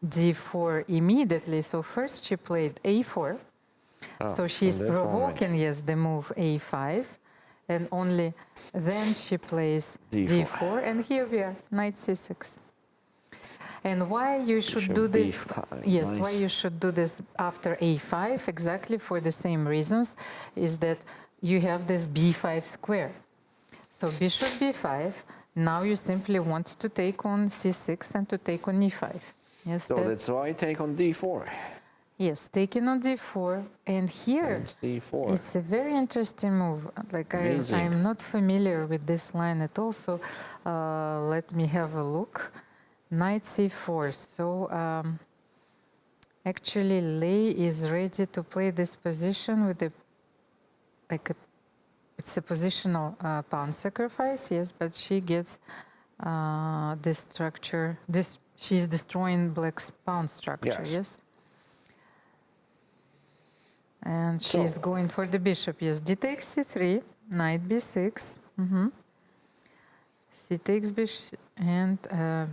d4 immediately. So first she played a4. So she's in that provoking, yes, the move a5. And only then she plays d4. And here we are, knight c6. And why you should Bishop do this? b5, Yes, nice. why you should do this after a5? Exactly for the same reasons. Is that you have this b5 square. So bishop b5. Now you simply want to take on c6 and to take on e5. Yes. So that's why I take on d4 yes, taking on d4, and here and c4. it's a very interesting move. Like Amazing. I'm not familiar with this line at all. So let me have a look. Knight c4. So actually, Lei is ready to play this position with it's a positional pawn sacrifice, yes, but she gets this structure. She's destroying black's pawn structure, yes. And she's So- going for the bishop, yes. D takes c3, knight b6. C takes bishop and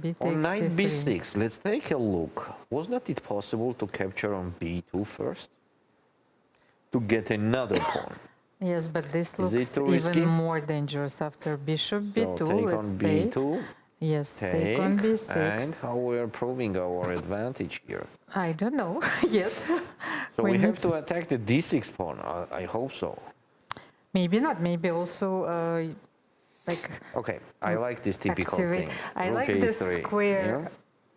b takes On knight c3. b6, let's take a look. Was not it possible to capture on b2 first? To get another pawn? Yes, but this Is looks it too risky? even more dangerous after bishop b2. So take let's on say. b2, Yes, take on b6. and how we are proving our advantage here. I don't know yet. So we have need- to attack the d6 pawn. I hope so. Maybe not. Maybe also like Okay, I like this typical activate. thing. I Rook like the a3, square.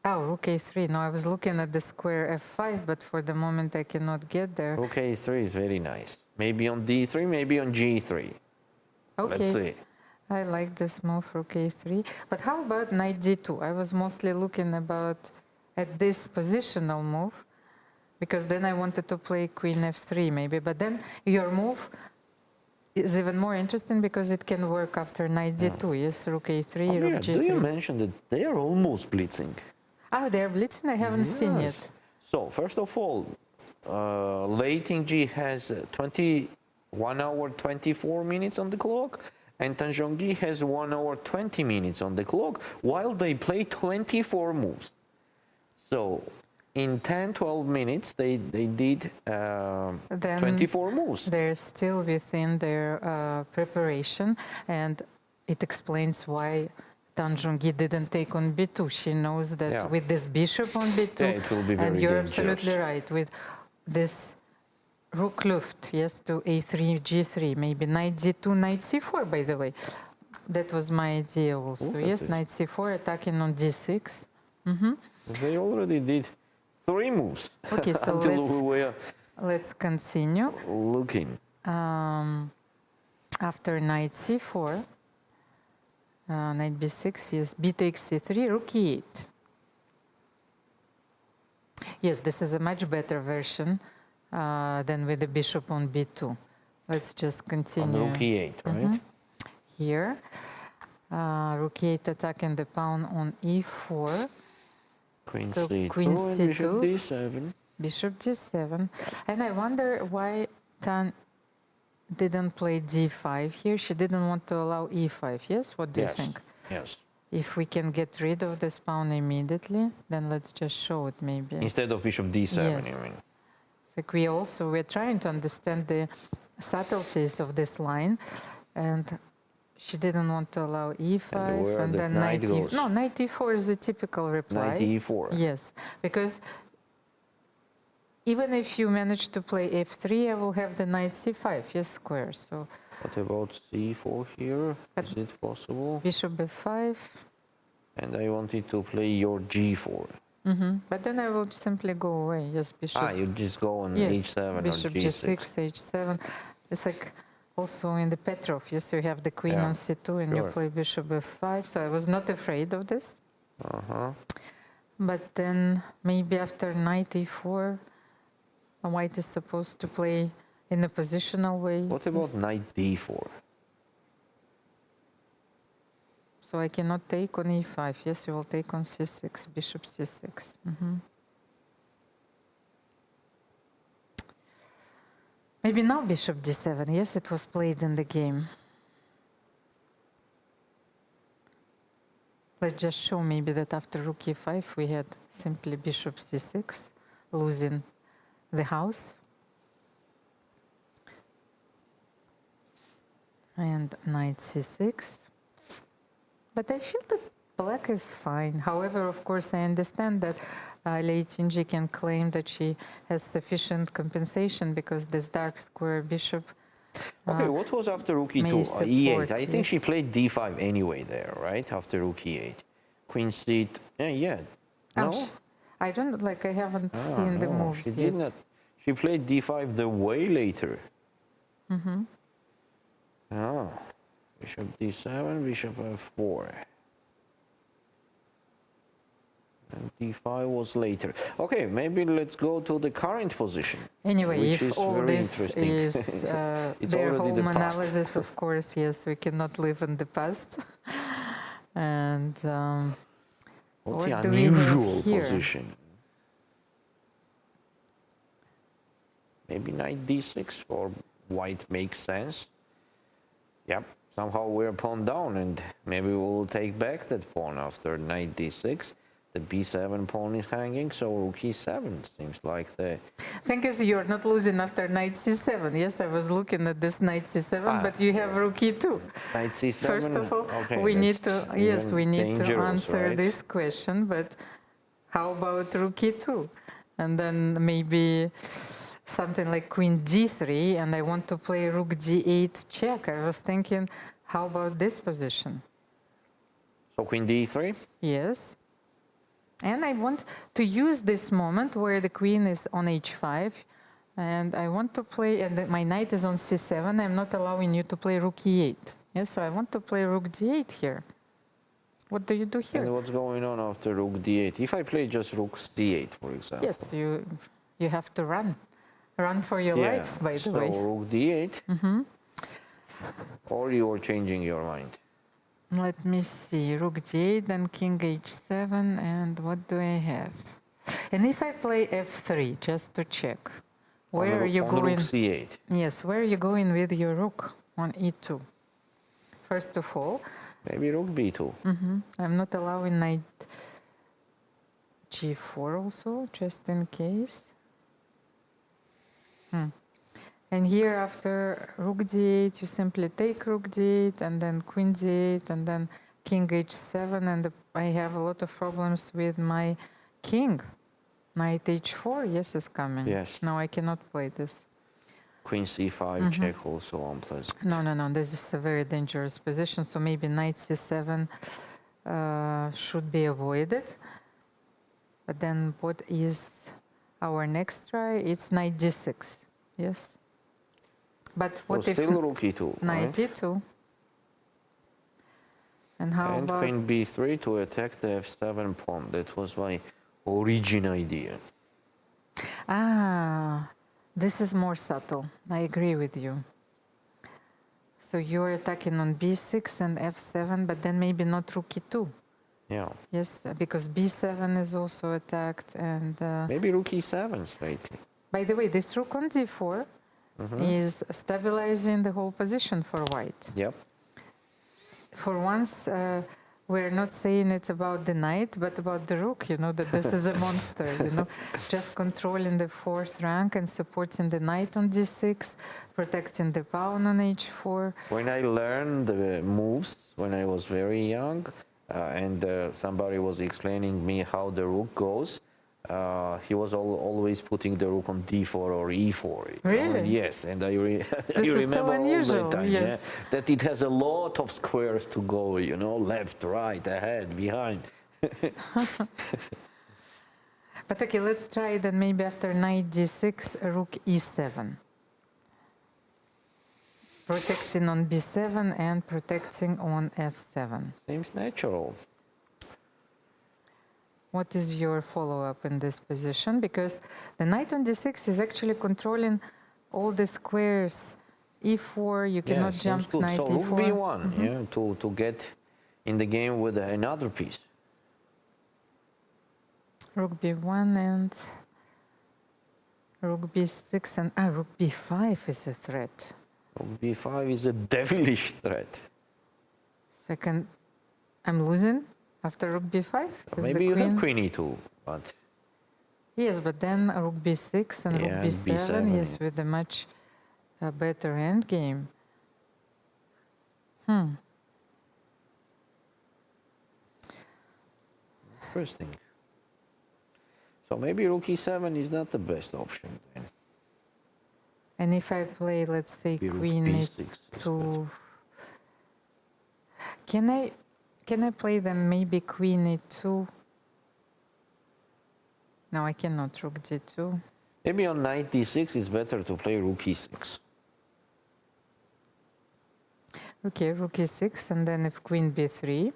yeah? Oh, rook a3. No, I was looking at the square f5, but for the moment I cannot get there. Rook a3 is very nice. Maybe on d3, maybe on g3. Okay. Let's see. I like this move, rook a3. But how about knight d2? I was mostly looking at this positional move, because then I wanted to play queen f3 maybe. But then your move is even more interesting because it can work after knight d2. Yes, rook a3, Oh, rook yeah, g3. do you mention that they are almost blitzing? Oh, they're blitzing? I haven't seen yet. Yes. So, first of all, late Ingji has 1 hour 24 minutes on the clock, and Tanjong has 1 hour 20 minutes on the clock, while they play 24 moves. So in 10-12 minutes, they did Then 24 moves. they're still within their preparation, and it explains why Tanjong didn't take on b2. She knows that Yeah. with this bishop on b2, Yeah, it will be and very you're dangerous. absolutely right, with this rook luft, yes, to a3, g3, maybe knight d2, knight c4, by the way. That was my idea also. Look at Yes, this. knight c4, attacking on d6. They already did 3 moves Okay, so until we were let's continue. looking. After knight c4, knight b6, yes, b takes c3, rook e8. Yes, this is a much better version than with the bishop on b2. Let's just On continue rook e8, right? here. Rook e8 attacking the pawn on e4, Queen So c2 queen and bishop c2. d7. bishop d7. And I wonder why Tan didn't play d5 here. She didn't want to allow e5, yes? What do you Yes, think? yes. If we can get rid of this pawn immediately, then let's just show it maybe. Instead of bishop d7, Yes. you mean? So we're trying to understand the subtleties of this line, and she didn't want to allow e5, where and the then knight knight goes? no, knight e4 is a typical reply. Knight e4. Yes, because even if you manage to play f3, I will have the knight c5, yes, square. So What about c4 here? But- Is it possible? bishop b5. And I wanted to play your g4. But then I will simply go away. Yes, bishop. You just go on Yes, h7 bishop or g6. g6, h7. It's like also in the Petrov. Yes, you have the queen Yeah, on c2, and you sure. play bishop f5. So I was not afraid of this. Uh-huh. But then maybe after knight e4, white is supposed to play in a positional way. What about knight d4? So I cannot take on e5. Yes, you will take on c6, bishop c6. Maybe now bishop d7. Yes, it was played in the game. Let's just show maybe that after rook e5 we had simply bishop c6, losing the house. And knight c6. But I feel that black is fine. However, of course, I understand that Lei Tinji can claim that she has sufficient compensation because this dark square bishop. Okay, what was after rook e2? may support, e8. I think she yes. played d5 anyway there, right? After rook e8. Queen c. Yeah. No? I don't like. I haven't seen the no, moves she yet. did not. She played d5 the way later. Oh. Bishop d7, bishop f4. And d5 was later. Okay, maybe let's go to the current position. Anyway, which if is all very this interesting. is It's their already the home past. analysis, of course, yes, we cannot live in the past. And What's what the do we have unusual here? position? Maybe knight d6 for white makes sense. Yep, somehow we're pawn down, and maybe we'll take back that pawn after knight d6. The b7 pawn is hanging, so rook e7 seems like the... Thing is, you're not losing after knight c7. Yes, I was looking at this knight c7, but you have rook e2. Knight c7. First of all, okay, we need to that's yes, even we need to dangerous, answer right? this question. But how about rook e2, and then maybe something like queen d3, and I want to play rook d8 check. I was thinking, how about this position? So queen d3? Yes. And I want to use this moment where the queen is on h5, and I want to play, and my knight is on c7. I'm not allowing you to play rook e8. Yes, so I want to play rook d8 here. What do you do here? And what's going on after rook d8? If I play just rook c8, for example. Yes, you have to run for your life, by the way. So rook d8, or you are changing your mind? Let me see, rook d8, then king h7, and what do I have? And if I play f3, just to check, Where are you on going? rook c8. Yes, where are you going with your rook on e2? First of all, Maybe rook b2. I'm not allowing knight g4 also, just in case. And here after rook d8, you simply take rook d8 and then queen d8 and then king h7, and I have a lot of problems with my king. Knight h4, yes, is coming. Yes. No, I cannot play this. Queen c5 check also unpleasant. No, this is a very dangerous position, so maybe knight c7 should be avoided. But then what is our next try? It's knight d6, yes. But what So if still rook e2, knight right? e2? And how And about queen b3 to attack the f7 pawn. That was my origin idea. this is more subtle. I agree with you. So you're attacking on b6 and f7, but then maybe not rook e2. Yeah. Yes, because b7 is also attacked, and Maybe rook e7 straightly. by the way, this rook on d4 is stabilizing the whole position for white. Yep. For once, we're not saying it about the knight, but about the rook, you know, that this is a monster, you know, just controlling the fourth rank and supporting the knight on d6, protecting the pawn on h4. When I learned the moves when I was very young, and somebody was explaining me how the rook goes, he was always putting the rook on d4 or e4. you know? Really? Yes, and I This remember is so all unusual, the time, yes. yeah, that it has a lot of squares to go, you know, left, right, ahead, behind. But okay, let's try then maybe after knight d6, rook e7. Protecting on b7 and protecting on f7. Seems natural. What is your follow-up in this position? Because the knight on d6 is actually controlling all the squares. e4, you cannot Seems jump good. knight So e4. rook b1, yeah, to get in the game with another piece. Rook b1 and rook b6 and rook b5 is a threat. Rook b5 is a devilish threat. Second, I'm losing after rook b5. Is Maybe the you have queen- queen e2, but Yes, but then rook b6 and rook Yeah, b7, b7. yes, with a much better endgame. interesting. So maybe rook e7 is not the best option then. And if I play, let's say, Maybe rook queen b6 is e2, can I play then maybe queen e2? No, I cannot. Rook d2. Maybe on knight d6 it's better to play rook e6. Okay, rook e6, and then if queen b3.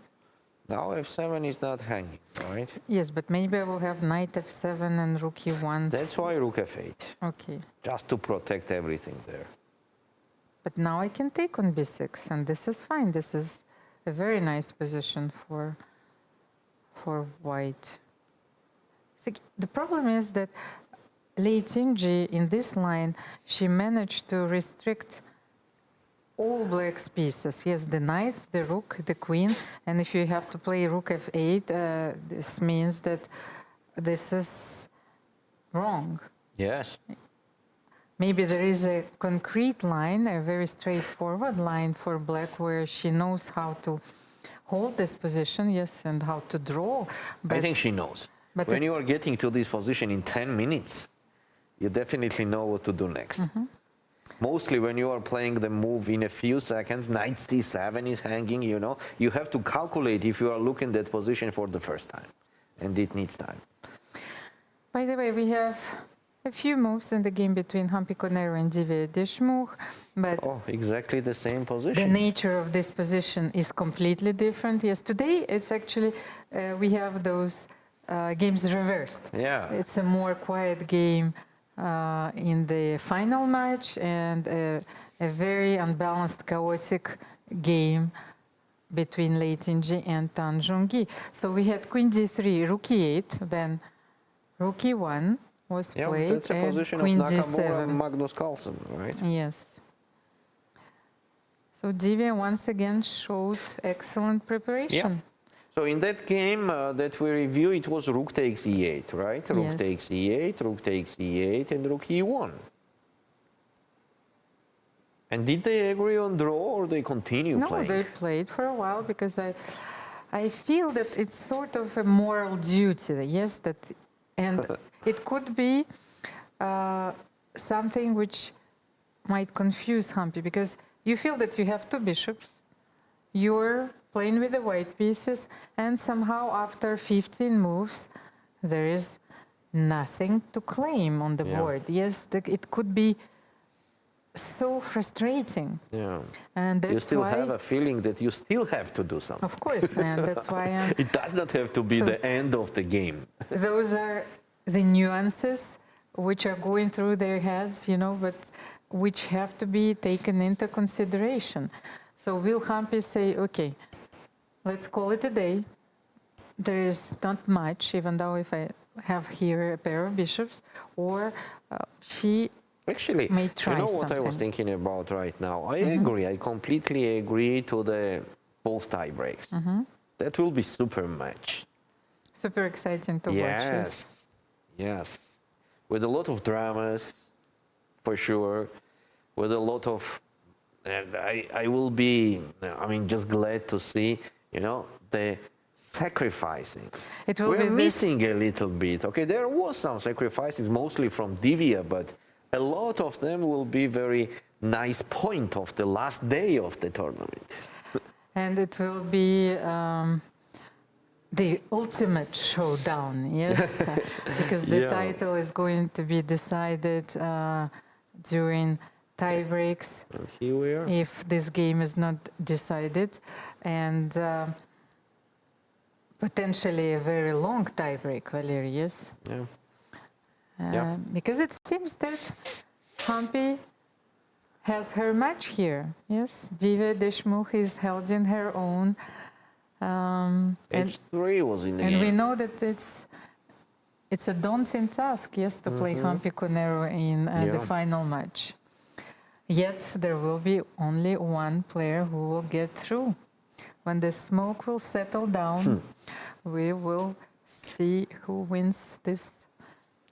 Now f7 is not hanging, right? Yes, but maybe I will have knight f7 and rook e1. That's why rook f8, Okay, just to protect everything there. but now I can take on b6, and this is fine. This is a very nice position for white. So the problem is that Lei Tinji in this line, she managed to restrict all black's pieces. Yes, the knights, the rook, the queen, and if you have to play rook f8, this means that this is wrong. Yes. Maybe there is a concrete line, a very straightforward line for black where she knows how to hold this position, yes, and how to draw. I think she knows. but When it- you are getting to this position in 10 minutes, you definitely know what to do next. Mostly when you are playing the move in a few seconds, knight c7 is hanging, you know, you have to calculate if you are looking that position for the first time. And it needs time. By the way, we have a few moves in the game between Humpy, Koneru and Divya Deshmukh, but Oh, exactly the same the position. nature of this position is completely different. Yes, today it's actually, we have those games reversed. Yeah. It's a more quiet game in the final match and a very unbalanced, chaotic game between Lei Tinji and Tanjong. So we had queen d3, rook e8, then rook e1, was Yeah, played, that's a and position of Queen Nakamura and D7. Magnus Carlsen, right? Yes. So Divya once again showed excellent preparation. So in that game that we review, it was rook takes e8, right? Rook Yes. takes e8, rook takes e8, and rook e1. And did they agree on draw or they continue No, playing? they played for a while because I feel that it's sort of a moral duty, yes, that, and it could be something which might confuse Humpy because you feel that you have two bishops, you're playing with the white pieces, and somehow after 15 moves, there is nothing to claim on the Yeah. board. Yes, it could be so frustrating. Yeah. And that's You still why, have a feeling that you still have to do something. of course, and that's why I'm It does not have to be So- the end of the game. those are the nuances which are going through their heads, but which have to be taken into consideration. So will Humpy say, okay, let's call it a day. There is not much, even though if I have here a pair of bishops, or she Actually, may try you know what I was something. thinking about right now? I agree. I completely agree to the both tie breaks. That will be super match. Super exciting to watch. Yes. Yes. With a lot of dramas, for sure. With a lot of, and I will be, just glad to see, the sacrificing. It will We're be this- missing a little bit. Okay, there was some sacrifices, mostly from Divya, but a lot of them will be very nice point of the last day of the tournament. And it will be the ultimate showdown, yes? Because the Yeah. title is going to be decided during tie breaks And here we are. if this game is not decided. And potentially a very long tie break, Valery, yes? Yeah. Yeah. Because it seems that Humpy has her match here, yes? Divya Deshmukh is held in her own. And H3 was in the we game. know that it's a daunting task, yes, to play Humpy Koneru in the Yeah. final match. Yet there will be only one player who will get through. When the smoke will settle down, we will see who wins this.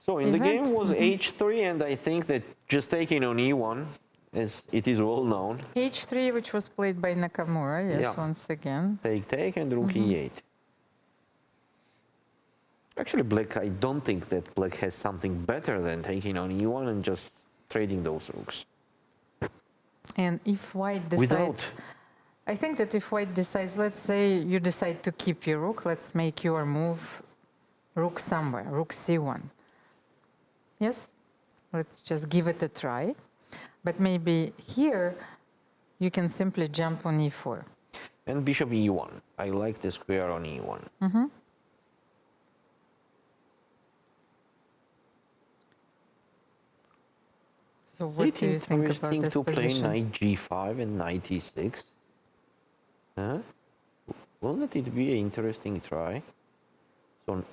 So in the event. game was H3, and I think that just taking on E1, as it is well known, H3, which was played by Nakamura, yes, Yeah. once again. take, and rook E8. Actually, Black, I don't think that Black has something better than taking on E1 and just trading those rooks. And if White decides, Without, I think that if White decides, let's say you decide to keep your rook, let's make your move rook somewhere, rook C1. Yes? Let's just give it a try. But maybe here you can simply jump on E4. and bishop E1. I like the square on E1. So what Is do you it think about interesting this to play position? knight G5 and knight E6? Huh? Wouldn't it be an interesting try? So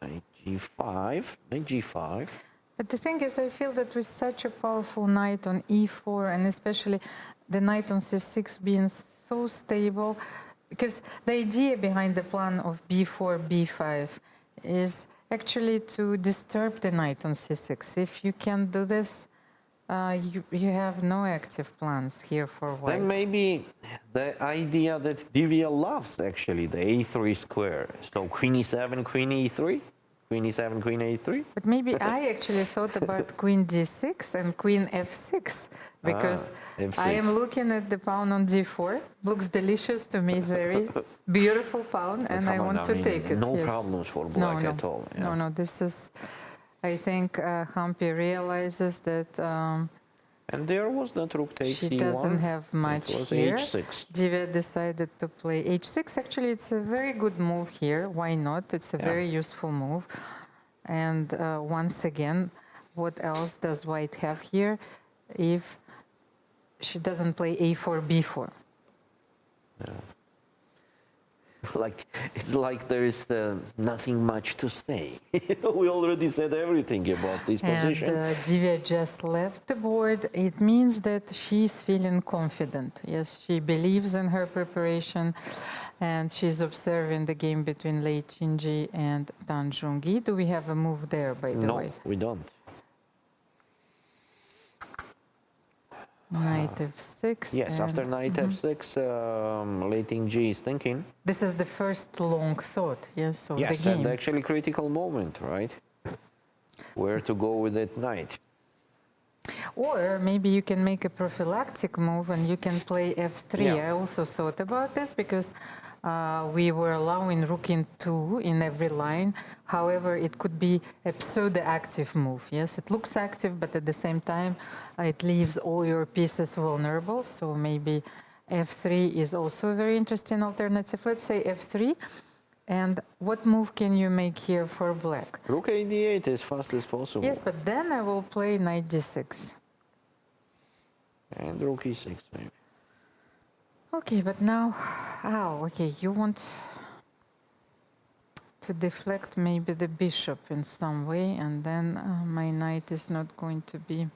knight G5. But the thing is, I feel that with such a powerful knight on E4, and especially the knight on C6 being so stable, because the idea behind the plan of B4, B5 is actually to disturb the knight on C6. If you can do this, you have no active plans here for white. Then maybe the idea that Divya loves actually the A3 square. So queen E7, queen E3, queen E7, queen A3. But maybe I actually thought about queen D6 and queen F6 because F6. I am looking at the pawn on D4. Looks delicious to me, very beautiful pawn, and I Come on, want to mean, take it. No yes. problems for black at all. Yeah. No, this is. I think Humpy realizes that And there was not rook takes she E1. doesn't have much It was here. H6. Divya decided to play H6. Actually, it's a very good move here. Why not? It's a very useful move. And once again, what else does white have here if she doesn't play A4, B4? like it's like there is nothing much to say. We already said everything about this position. And Divya just left the board. It means that she's feeling confident. Yes, she believes in her preparation, and she's observing the game between Lei Qingji and Tanjong. Do we have a move there, by the way? No, we don't. Knight f6. Yes, after knight f6, Lei Qingji is thinking. This is the first long thought, yes, of Yes, the game. and actually critical moment, right? Where to go with that knight. Or maybe you can make a prophylactic move and you can play f3. Yeah. I also thought about this because we were allowing rook in 2 in every line. However, it could be a pseudo-active move. Yes, it looks active, but at the same time, it leaves all your pieces vulnerable. So maybe f3 is also a very interesting alternative. Let's say f3. And what move can you make here for black? Rook a8 as fast as possible. Yes, but then I will play knight d6. And rook e6 maybe. Okay, but now, okay, you want to deflect maybe the bishop in some way, and then my knight is not going to be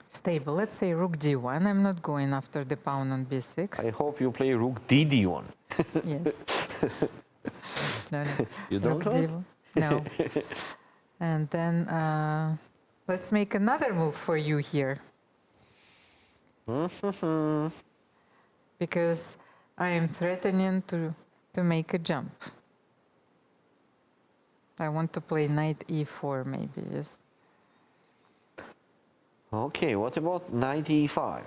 stable. Let's say rook d1. I'm not going after the pawn on b6. I hope you play rook dd1. Yes. No. You don't Rook want? d1. No. And then let's make another move for you here. Because I am threatening to make a jump. I want to play knight e4 maybe, yes. Okay, what about knight e5?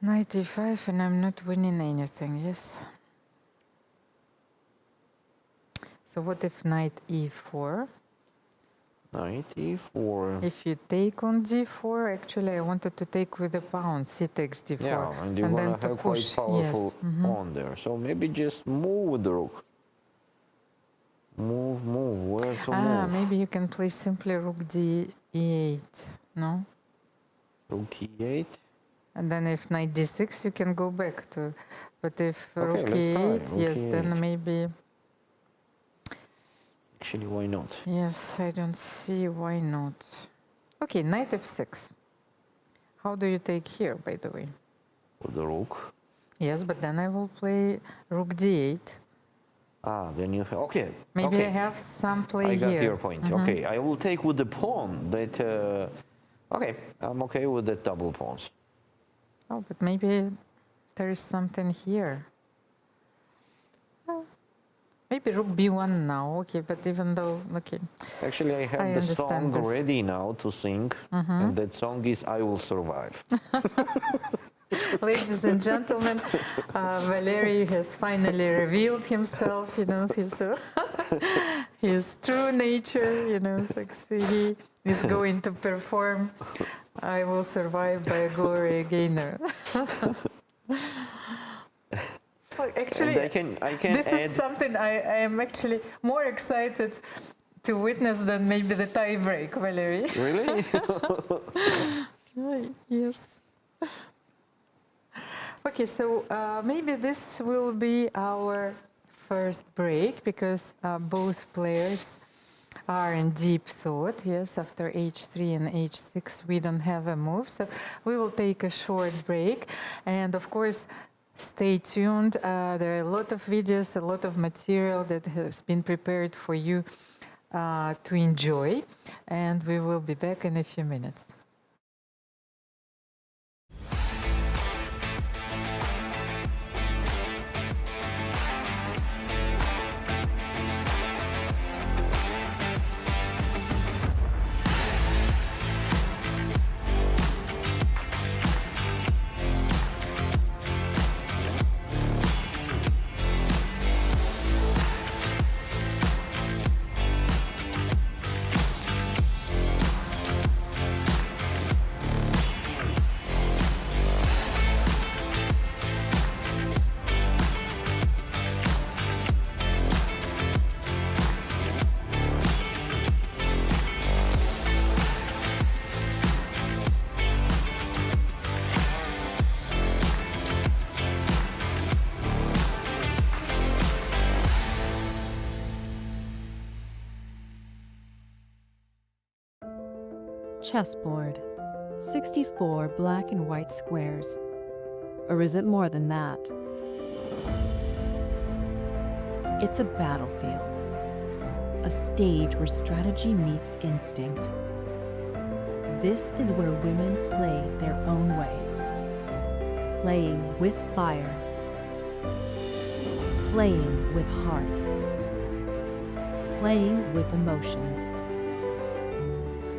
Knight e5 and I'm not winning anything, yes. So what if knight e4? Knight e4. If you take on d4, actually I wanted to take with the pawn, c takes d4. Yeah, and you're then gonna to have push. quite powerful Yes. pawn there. So maybe just move with the rook. Move, where to move? Maybe you can play simply rook e8, no? Rook e8. And then if knight d6, you can go back to, but if rook let's try e8, rook yes, e8. then maybe, Actually, why not? yes, I don't see why not. Okay, knight f6. How do you take here, by the way? With the rook. Yes, but then I will play rook d8. Then you have, okay. Maybe okay. I have some play I got here. your point. Okay, I will take with the pawn that, okay, I'm okay with the double pawns. Oh, but maybe there is something here. Maybe rook b1 now, okay, but even though, okay. Actually, I have I the song understand this. ready now to sing, and that song is I Will Survive. Ladies and gentlemen, Valery has finally revealed himself, his true nature, it's like, so he is going to perform I Will Survive by Gloria Gaynor. Well, actually, And I can this add, is something I am actually more excited to witness than maybe the tie break, Valery. really? Yes. Okay, so maybe this will be our first break because both players are in deep thought. Yes, after h3 and h6, we don't have a move. So we will take a short break. And of course, stay tuned. There are a lot of videos, a lot of material that has been prepared for you to enjoy. And we will be back in a few minutes. Chessboard. 64 black and white squares. Or is it more than that? It's a battlefield. A stage where strategy meets instinct. This is where women play their own way. Playing with fire. Playing with heart. Playing with emotions.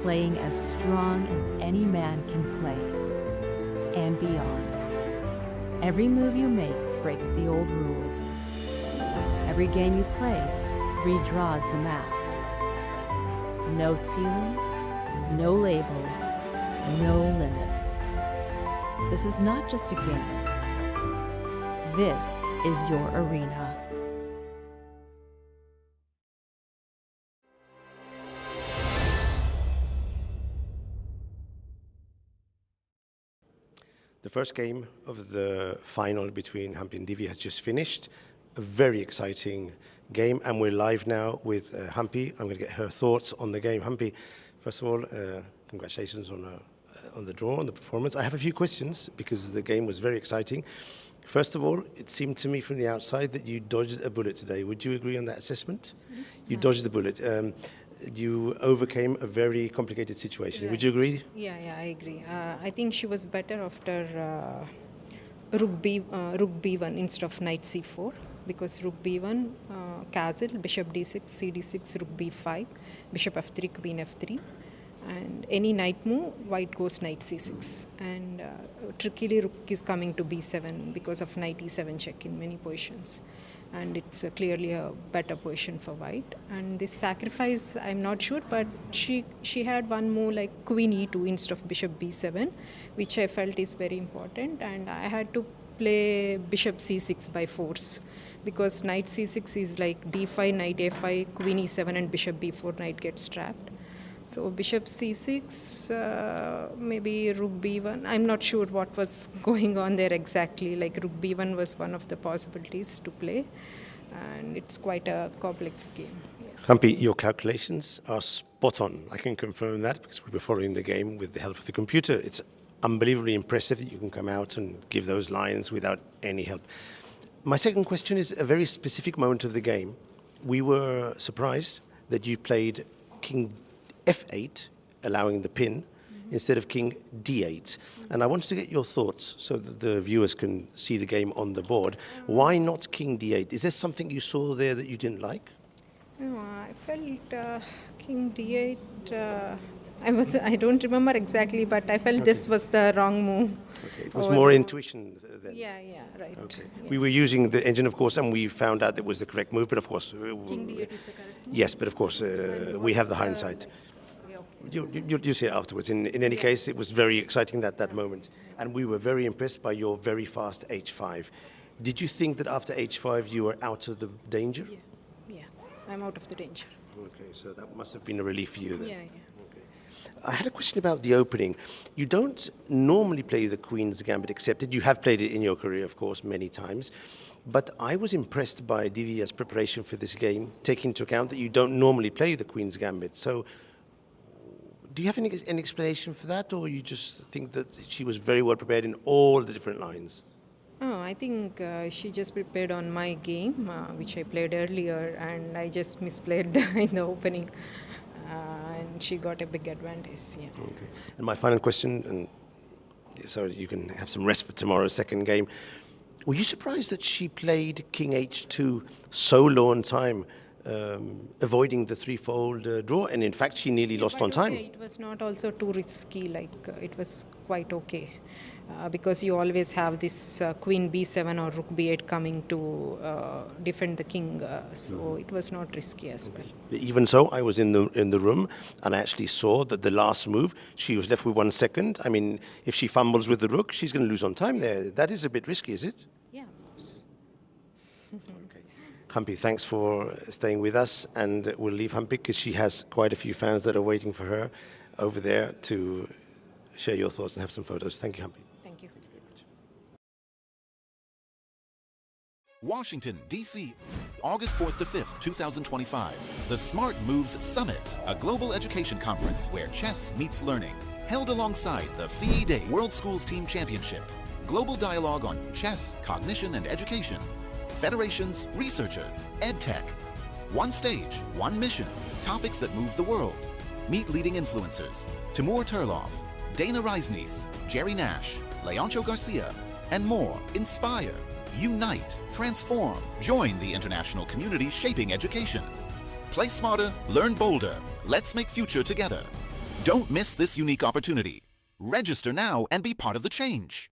Playing as strong as any man can play. And beyond. Every move you make breaks the old rules. Every game you play redraws the map. No ceilings, no labels, no limits. This is not just a game. This is your arena. The first game of the final between Humpy and Divya has just finished. A very exciting game, and we're live now with Humpy. I'm going to get her thoughts on the game. Humpy, first of all, congratulations on the draw, on the performance. I have a few questions because the game was very exciting. First of all, it seemed to me from the outside that you dodged a bullet today. Would you agree on that assessment? You dodged the bullet. You overcame a very complicated situation. Right. Would you agree? Yeah, I agree. I think she was better after rook b1 instead of knight c4, because rook b1, castle, bishop d6, cd6, rook b5, bishop f3, queen f3, and any knight move, white goes knight c6, and trickily rook is coming to b7 because of knight e7 check in many positions, and it's clearly a better position for white. And this sacrifice, I'm not sure, but she had one move like queen e2 instead of bishop b7, which I felt is very important, and I had to play bishop c6 by force, because knight c6 is like d5, knight a5, queen e7, and bishop b4, knight gets trapped. So bishop c6, maybe rook b1. I'm not sure what was going on there exactly. Like rook b1 was one of the possibilities to play, and it's quite a complex game. Humpy, your calculations are spot on. I can confirm that because we were following the game with the help of the computer. It's unbelievably impressive that you can come out and give those lines without any help. My second question is a very specific moment of the game. We were surprised that you played king f8, allowing the pin, instead of king d8. And I wanted to get your thoughts so that the viewers can see the game on the board. Why not king d8? Is there something you saw there that you didn't like? No, I felt king d8. I don't remember exactly, but I felt this was the wrong move. Okay. It was more intuition then. Yeah, right. Okay. Yeah. We were using the engine, of course, and we found out it was the correct move, but of course... King d8 is the correct move? Yes, but of course, we have the hindsight. Yeah, okay. You'll see it afterwards. In any case, it was very exciting that moment. And we were very impressed by your very fast h5. Did you think that after h5 you were out of the danger? Yeah, I'm out of the danger. Okay, so that must have been a relief for you then. Yeah. Okay. I had a question about the opening. You don't normally play the Queen's Gambit accepted. You have played it in your career, of course, many times. But I was impressed by Divya's preparation for this game, taking into account that you don't normally play the Queen's Gambit. So do you have any explanation for that, or you just think that she was very well prepared in all the different lines? Oh, I think she just prepared on my game, which I played earlier, and I just misplayed in the opening, and she got a big advantage. Yeah. Okay. And my final question, and so you can have some rest for tomorrow's second game. Were you surprised that she played King H2 so low on time, avoiding the threefold draw? And in fact, she nearly lost on time. It was not also too risky. Like it was quite okay. Because you always have this queen b7 or rook b8 coming to defend the king, so it was not risky as well. Even so, I was in the room, and I actually saw that the last move, she was left with 1 second. I mean, if she fumbles with the rook, she's going to lose on time there. That is a bit risky, is it? Yeah, of course. Okay. Humpy, thanks for staying with us, and we'll leave Humpy because she has quite a few fans that are waiting for her over there to share your thoughts and have some photos. Thank you, Humpy. Thank you. Washington, D.C. August 4th to 5th, 2025. The Smart Moves Summit, a global education conference where chess meets learning. Held alongside the FIDE World Schools Team Championship. Global dialogue on chess, cognition, and education. Federations, researchers, EdTech. One stage, one mission. Topics that move the world. Meet leading influencers. Timur Turlov, Dana Reisnies, Jerry Nash, Leoncho Garcia, and more. Inspire, unite, transform. Join the international community shaping education. Play smarter, learn bolder. Let's make future together. Don't miss this unique opportunity. Register now and be part of the change.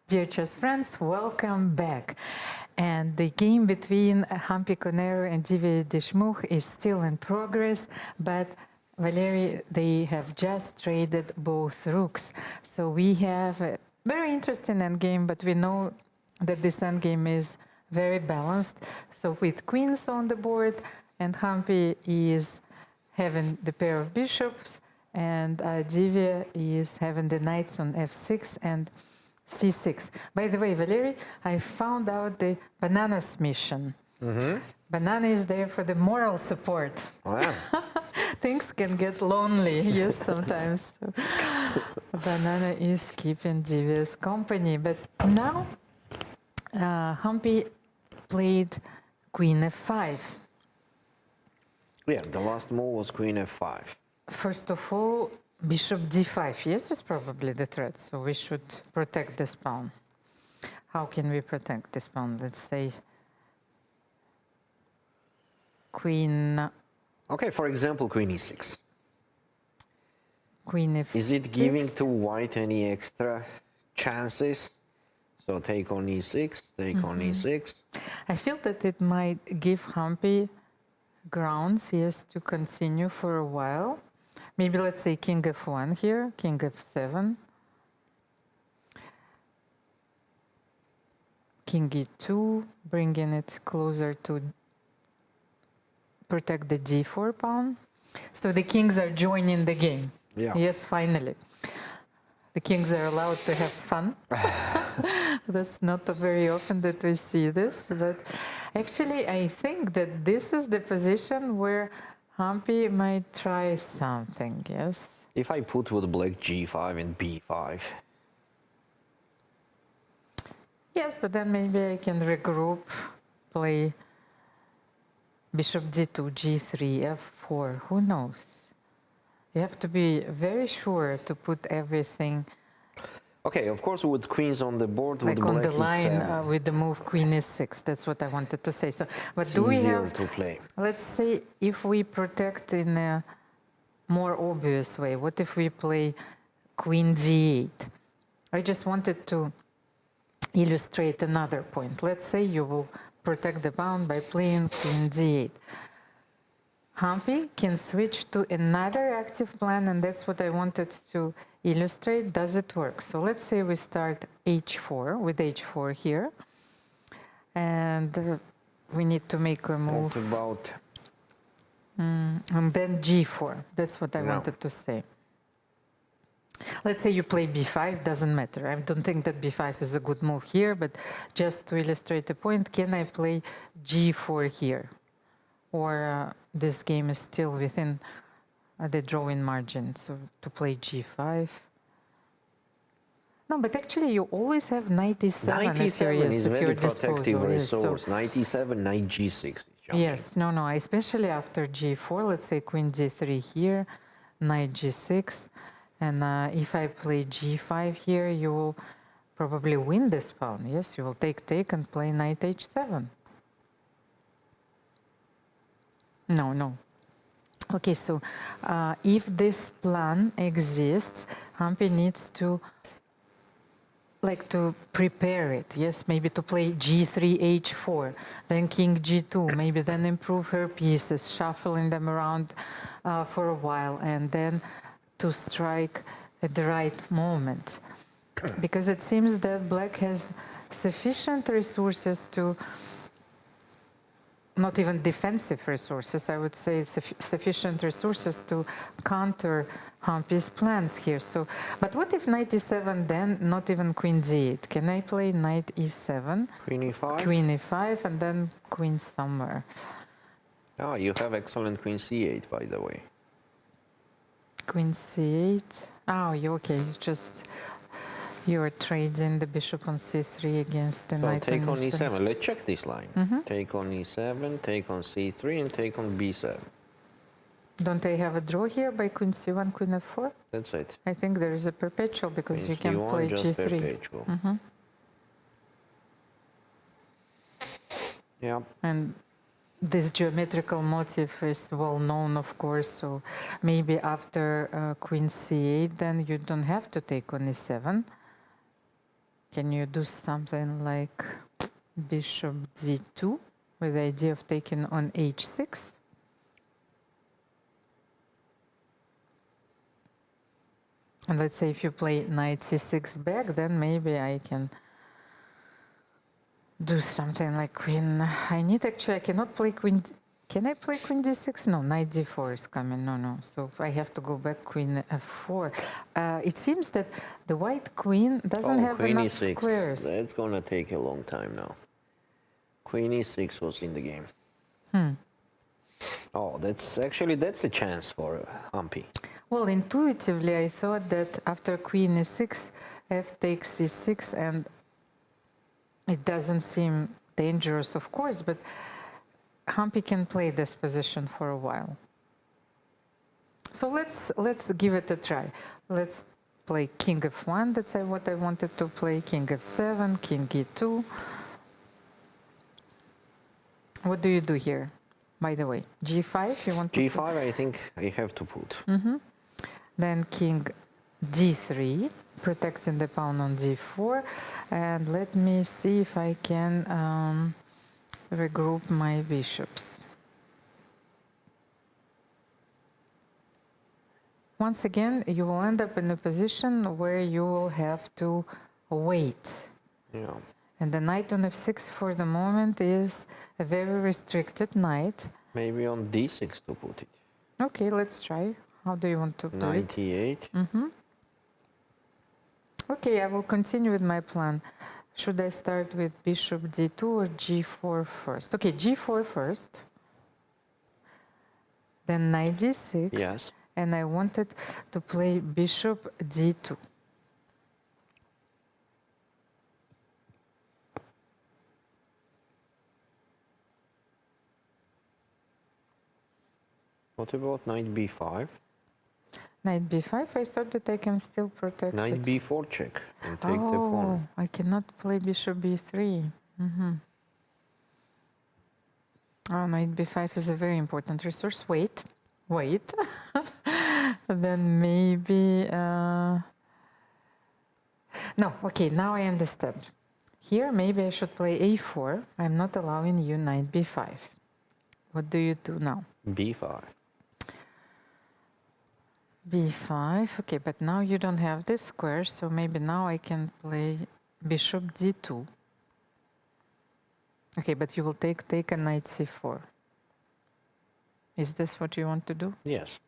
Dear chess friends, welcome back. And the game between Humpy, Koneru and Divya Deshmukh is still in progress, but Valery, they have just traded both rooks. So we have a very interesting endgame, but we know that this endgame is very balanced. So with queens on the board, and Humpy is having the pair of bishops, and Divya is having the knights on f6 and c6. By the way, Valery, I found out the bananas mission. Banana is there for the moral support. Oh, yeah. Things can get lonely, yes, sometimes. So, banana is keeping Divya's company. But now, Humpy played queen f5. Yeah, the last move was queen f5. First of all, bishop d5. Yes, it's probably the threat, so we should protect this pawn. How can we protect this pawn? Let's say queen... Okay, for example, queen e6. Queen f6. Is it giving to white any extra chances? So take on e6, take on e6. I feel that it might give Humpy grounds, yes, to continue for a while. Maybe let's say king f1 here, king f7. King e2, bringing it closer to protect the d4 pawn. So the kings are joining the game. Yeah. Yes, finally. The kings are allowed to have fun. That's not very often that we see this, but actually I think that this is the position where Humpy might try something, yes? If I put with black g5 and b5. Yes, but then maybe I can regroup, play bishop d2, g3, f4, who knows? You have to be very sure to put everything Okay, of course, with queens on the board, with like on black the line e7, with the move queen is6. That's what I wanted to say. So, but it's do we easier have, to play. let's say, if we protect in a more obvious way, what if we play queen d8? I just wanted to illustrate another point. Let's say you will protect the pawn by playing queen d8. Humpy can switch to another active plan, and that's what I wanted to illustrate. Does it work? So let's say we start h4 with h4 here, and we need to make a move. What about And then g4. That's what I wanted to say. Let's say you play b5, doesn't matter. I don't think that b5 is a good move here, but just to illustrate the point, can I play g4 here? Or this game is still within the drawing margin, so to play g5. No, but actually you always have knight e7 97 is very protective yes, resource. Knight e7, knight g6 is jumping. yes, no, especially after g4, let's say queen g3 here, knight g6, and if I play g5 here, you will probably win this pawn. Yes, you will take and play knight h7. No. Okay, so if this plan exists, Humpy needs to prepare it. Yes, maybe to play g3, h4, then king g2, maybe then improve her pieces, shuffling them around for a while, and then to strike at the right moment. Because it seems that black has sufficient resources to, not even defensive resources, I would say sufficient resources to counter Humpy's plans here. So, but what if knight e7 then, not even queen d8? Can I play knight e7? Queen e5? Queen e5 and then queen somewhere. Oh, you have excellent queen c8, by the way. Queen c8. Oh, okay, you're trading the bishop on c3 against the knight take on e7. e7. Let's check this line. Take on e7, take on c3, and take on b7. Don't I have a draw here by queen c1, queen f4? That's it. I think there is a perpetual because Queen you can c1, play just g3. perpetual. Yeah. And this geometrical motif is well known, of course, so maybe after queen c8, then you don't have to take on e7. Can you do something like bishop d2 with the idea of taking on h6? And let's say if you play knight c6 back, then maybe I can do something like queen. I cannot play queen. Can I play queen d6? No, knight d4 is coming. No. So I have to go back queen f4. It seems that the white queen doesn't have queen enough e6. squares. That's gonna take a long time now. Queen e6 was in the game. Oh, that's a chance for Humpy. Well, intuitively, I thought that after queen e6, f takes c6, and it doesn't seem dangerous, of course, but Humpy can play this position for a while. So let's give it a try. Let's play king f1. That's what I wanted to play. King f7, king e2. What do you do here, by the way? g5, you want to g5, I think I have to put. Then king d3, protecting the pawn on d4. And let me see if I can regroup my bishops. Once again, you will end up in a position where you will have to wait. Yeah. And the knight on f6 for the moment is a very restricted knight. Maybe on d6 to put it. Okay, let's try. How do you want to do it? 98. Okay, I will continue with my plan. Should I start with bishop d2 or g4 first? Okay, g4 first. Then knight d6. Yes. And I wanted to play bishop d2. What about knight b5? Knight b5, I thought that I can still protect Knight it. b4 check and take the pawn. I cannot play bishop b3. Oh, knight b5 is a very important resource. Wait. Then maybe... No, okay, now I understand. Here, maybe I should play a4. I'm not allowing you knight b5. What do you do now? b5. b5, okay, but now you don't have this square, so maybe now I can play bishop d2. Okay, but you will take a knight c4. Is this what you want to do? Yes.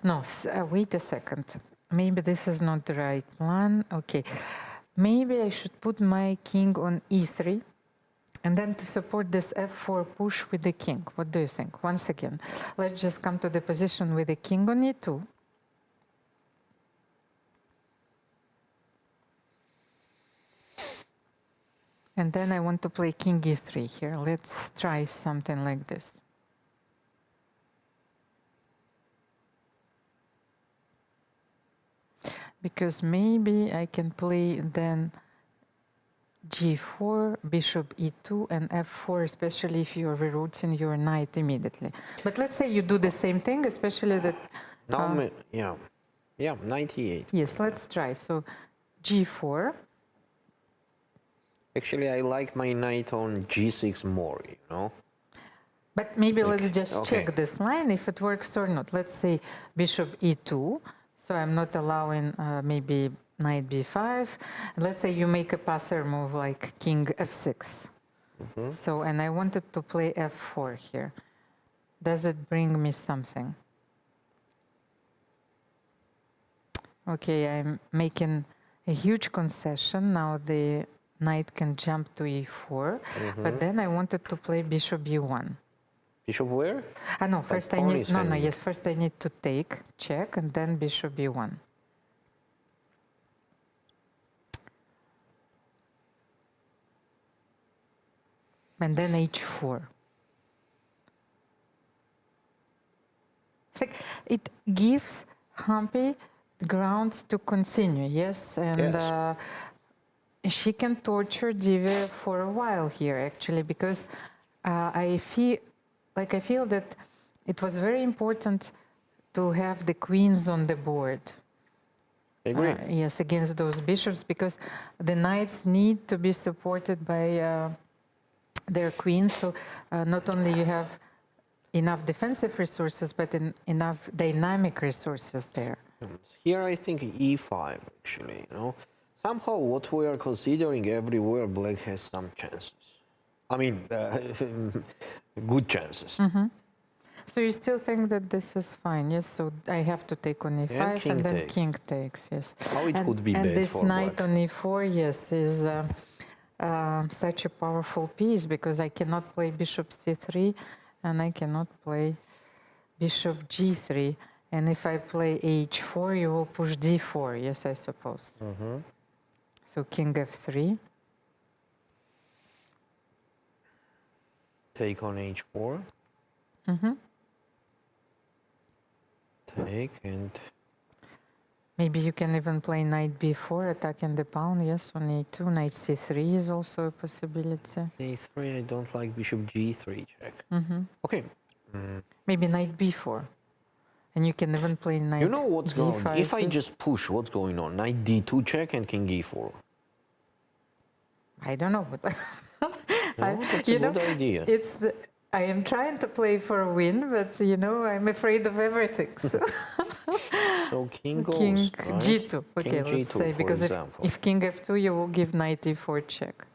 No, wait a second. Maybe this is not the right plan. Okay, maybe I should put my king on e3 and then to support this f4 push with the king. What do you think? Once again, let's just come to the position with the king on e2. And then I want to play king e3 here. Let's try something like this. Because maybe I can play then g4, bishop e2, and f4, especially if you're rerouting your knight immediately. But let's say you do the same thing, especially that... Now, yeah, 98. Yes, let's try. So g4. Actually, I like my knight on g6 more, you know? But maybe let's just okay. check this line, if it works or not. Let's say bishop e2. So I'm not allowing maybe knight b5. Let's say you make a passer move like king f6. So, and I wanted to play f4 here. Does it bring me something? Okay, I'm making a huge concession. Now the knight can jump to e4. But then I wanted to play bishop e1. Bishop where? No, first I need, yes, first I need to take, check, and then bishop e1. And then h4. It's like it gives Humpy ground to continue, yes? And Yes. She can torture Divya for a while here, actually, because I feel that it was very important to have the queens on the board. Agree. Yes, against those bishops, because the knights need to be supported by their queens. So not only you have enough defensive resources, but enough dynamic resources there. Here I think e5 actually, Somehow what we are considering everywhere, black has some chances. I mean, good chances. So you still think that this is fine, yes? So I have to take on e5 king and then takes. king takes, yes. How it could be and bad this for knight black? on e4, yes, is such a powerful piece, because I cannot play bishop c3 and I cannot play bishop g3. And if I play h4, you will push d4, yes, I suppose. So king f3. Take on h4. Take and Maybe you can even play knight b4, attacking the pawn, yes, on e2. Knight c3 is also a possibility. c3. I don't like bishop g3 check. Okay. Maybe knight b4. And you can even play knight You know what's going g5. on? If I yes. just push, what's going on? Knight d2 check and king e4. I don't know, but That's a good idea. I am trying to play for a win, but I'm afraid of everything. So So king goes, king right? g2. Okay, King let's g2, say, for because example. if king f2, you will give knight e4 check.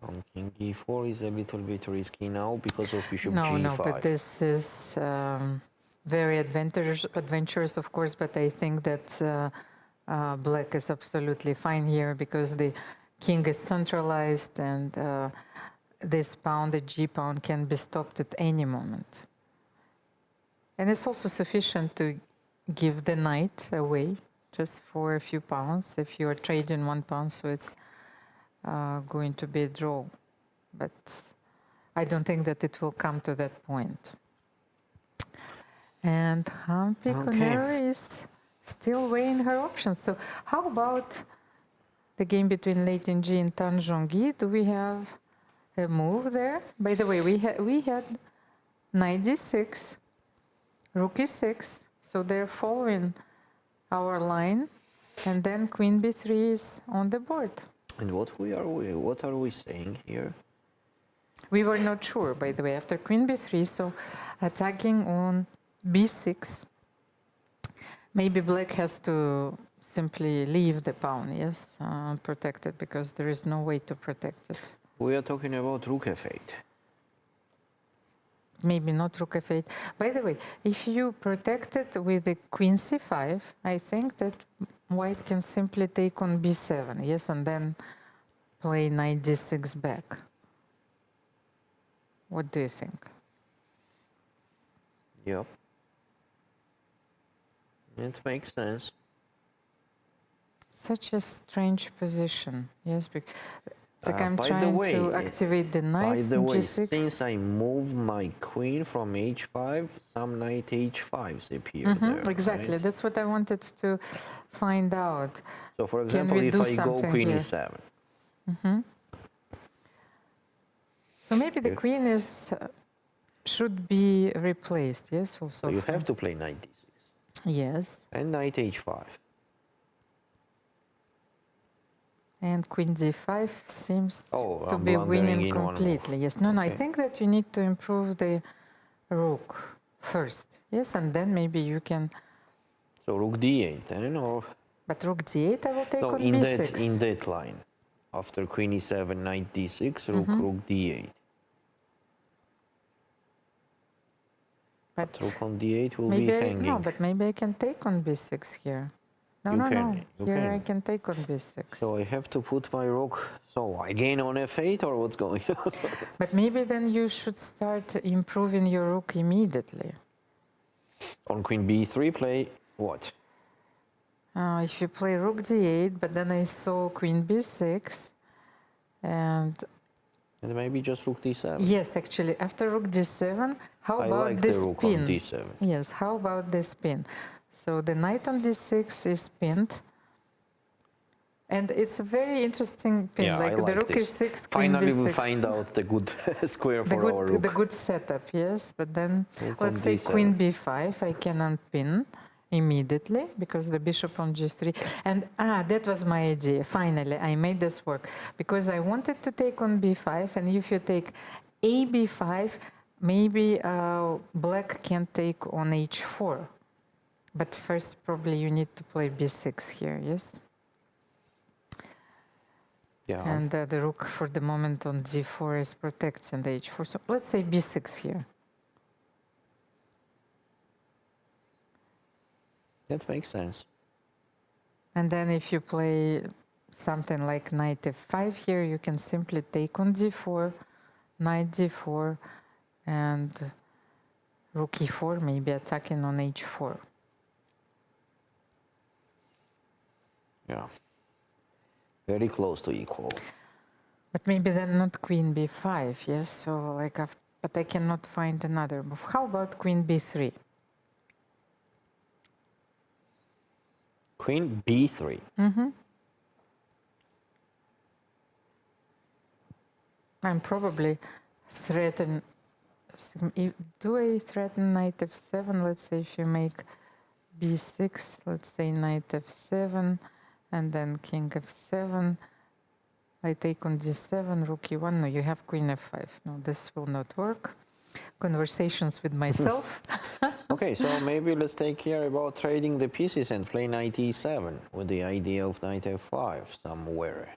On king e4 is a little bit risky now because of bishop No, g5. no, but this is very adventurous, of course, but I think that black is absolutely fine here, because the king is centralized, and this pawn, the g pawn, can be stopped at any moment. And it's also sufficient to give the knight away just for a few pounds if you are trading 1 pound, so it's going to be a draw. But I don't think that it will come to that point. And Humpy Koneru is still weighing her options. So how about the game between Late in G and Tanjong E? Do we have a move there? By the way, we had knight d6, rook e6, so they're following our line, and then queen b3 is on the board. And what are we saying here? We were not sure, by the way, after queen b3, so attacking on b6. Maybe black has to simply leave the pawn, yes, protected, because there is no way to protect it. We are talking about rook f8. Maybe not rook f8. By the way, if you protect it with the queen c5, I think that white can simply take on b7, yes, and then play knight d6 back. What do you think? Yep. It makes sense. Such a strange position, yes, because I'm by the trying way, to activate the knight By the way, g6. since I moved my queen from h5, some knight h5s appear there. Exactly, right? that's what I wanted to find out. So, for Can example, we if do I go something queen here? e7, So maybe the queen should be replaced, yes, also. so you have to play knight d6 Yes, and knight h5. and queen d5 seems Oh, to I'm be blundering winning in one more. completely. Yes, no, I Okay. think that you need to improve the rook first. Yes, and then maybe you can. So rook d8, then, or But rook d8, I will take no, on in b6. that line, after queen e7, knight d6, rook d8. But Rook on d8 will be maybe hanging. no, but maybe I can take on b6 here. No, You no, can, no. you Here can. I can take on b6. So I have to put my rook. So I gain on f8, or what's going on? But maybe then you should start improving your rook immediately. On queen b3, play what? If you play rook d8, but then I saw queen b6, and And maybe just rook d7. yes, actually, after rook d7, how I about like this the rook pin? on d7. Yes, how about this pin? So the knight on d6 is pinned, and it's a very interesting pin. Yeah, like I the like rook this. e6, queen Finally, b6. we find out the good square the for our good, rook. the good setup, yes. But then Rook on let's say d7. queen b5, I can unpin, immediately because the bishop on g3. And that was my idea. Finally, I made this work because I wanted to take on b5. And if you take a b5, maybe black can take on h4. But first, probably you need to play b6 here, yes? Yeah. And the rook for the moment on d4 is protecting the h4. So let's say b6 here. That makes sense. And then if you play something like knight f5 here, you can simply take on d4, knight d4, and rook e4, maybe attacking on h4. Yeah. Very close to equal. But maybe then not queen b5, yes? So like, but I cannot find another move. How about queen b3? Queen b3. I'm probably threaten. Do I threaten knight f7? Let's say if you make b6, let's say knight f7, and then king f7. I take on d7, rook e1. No, you have queen f5. No, this will not work. Conversations with myself. Okay, so maybe let's take care about trading the pieces and play knight e7 with the idea of knight f5 somewhere.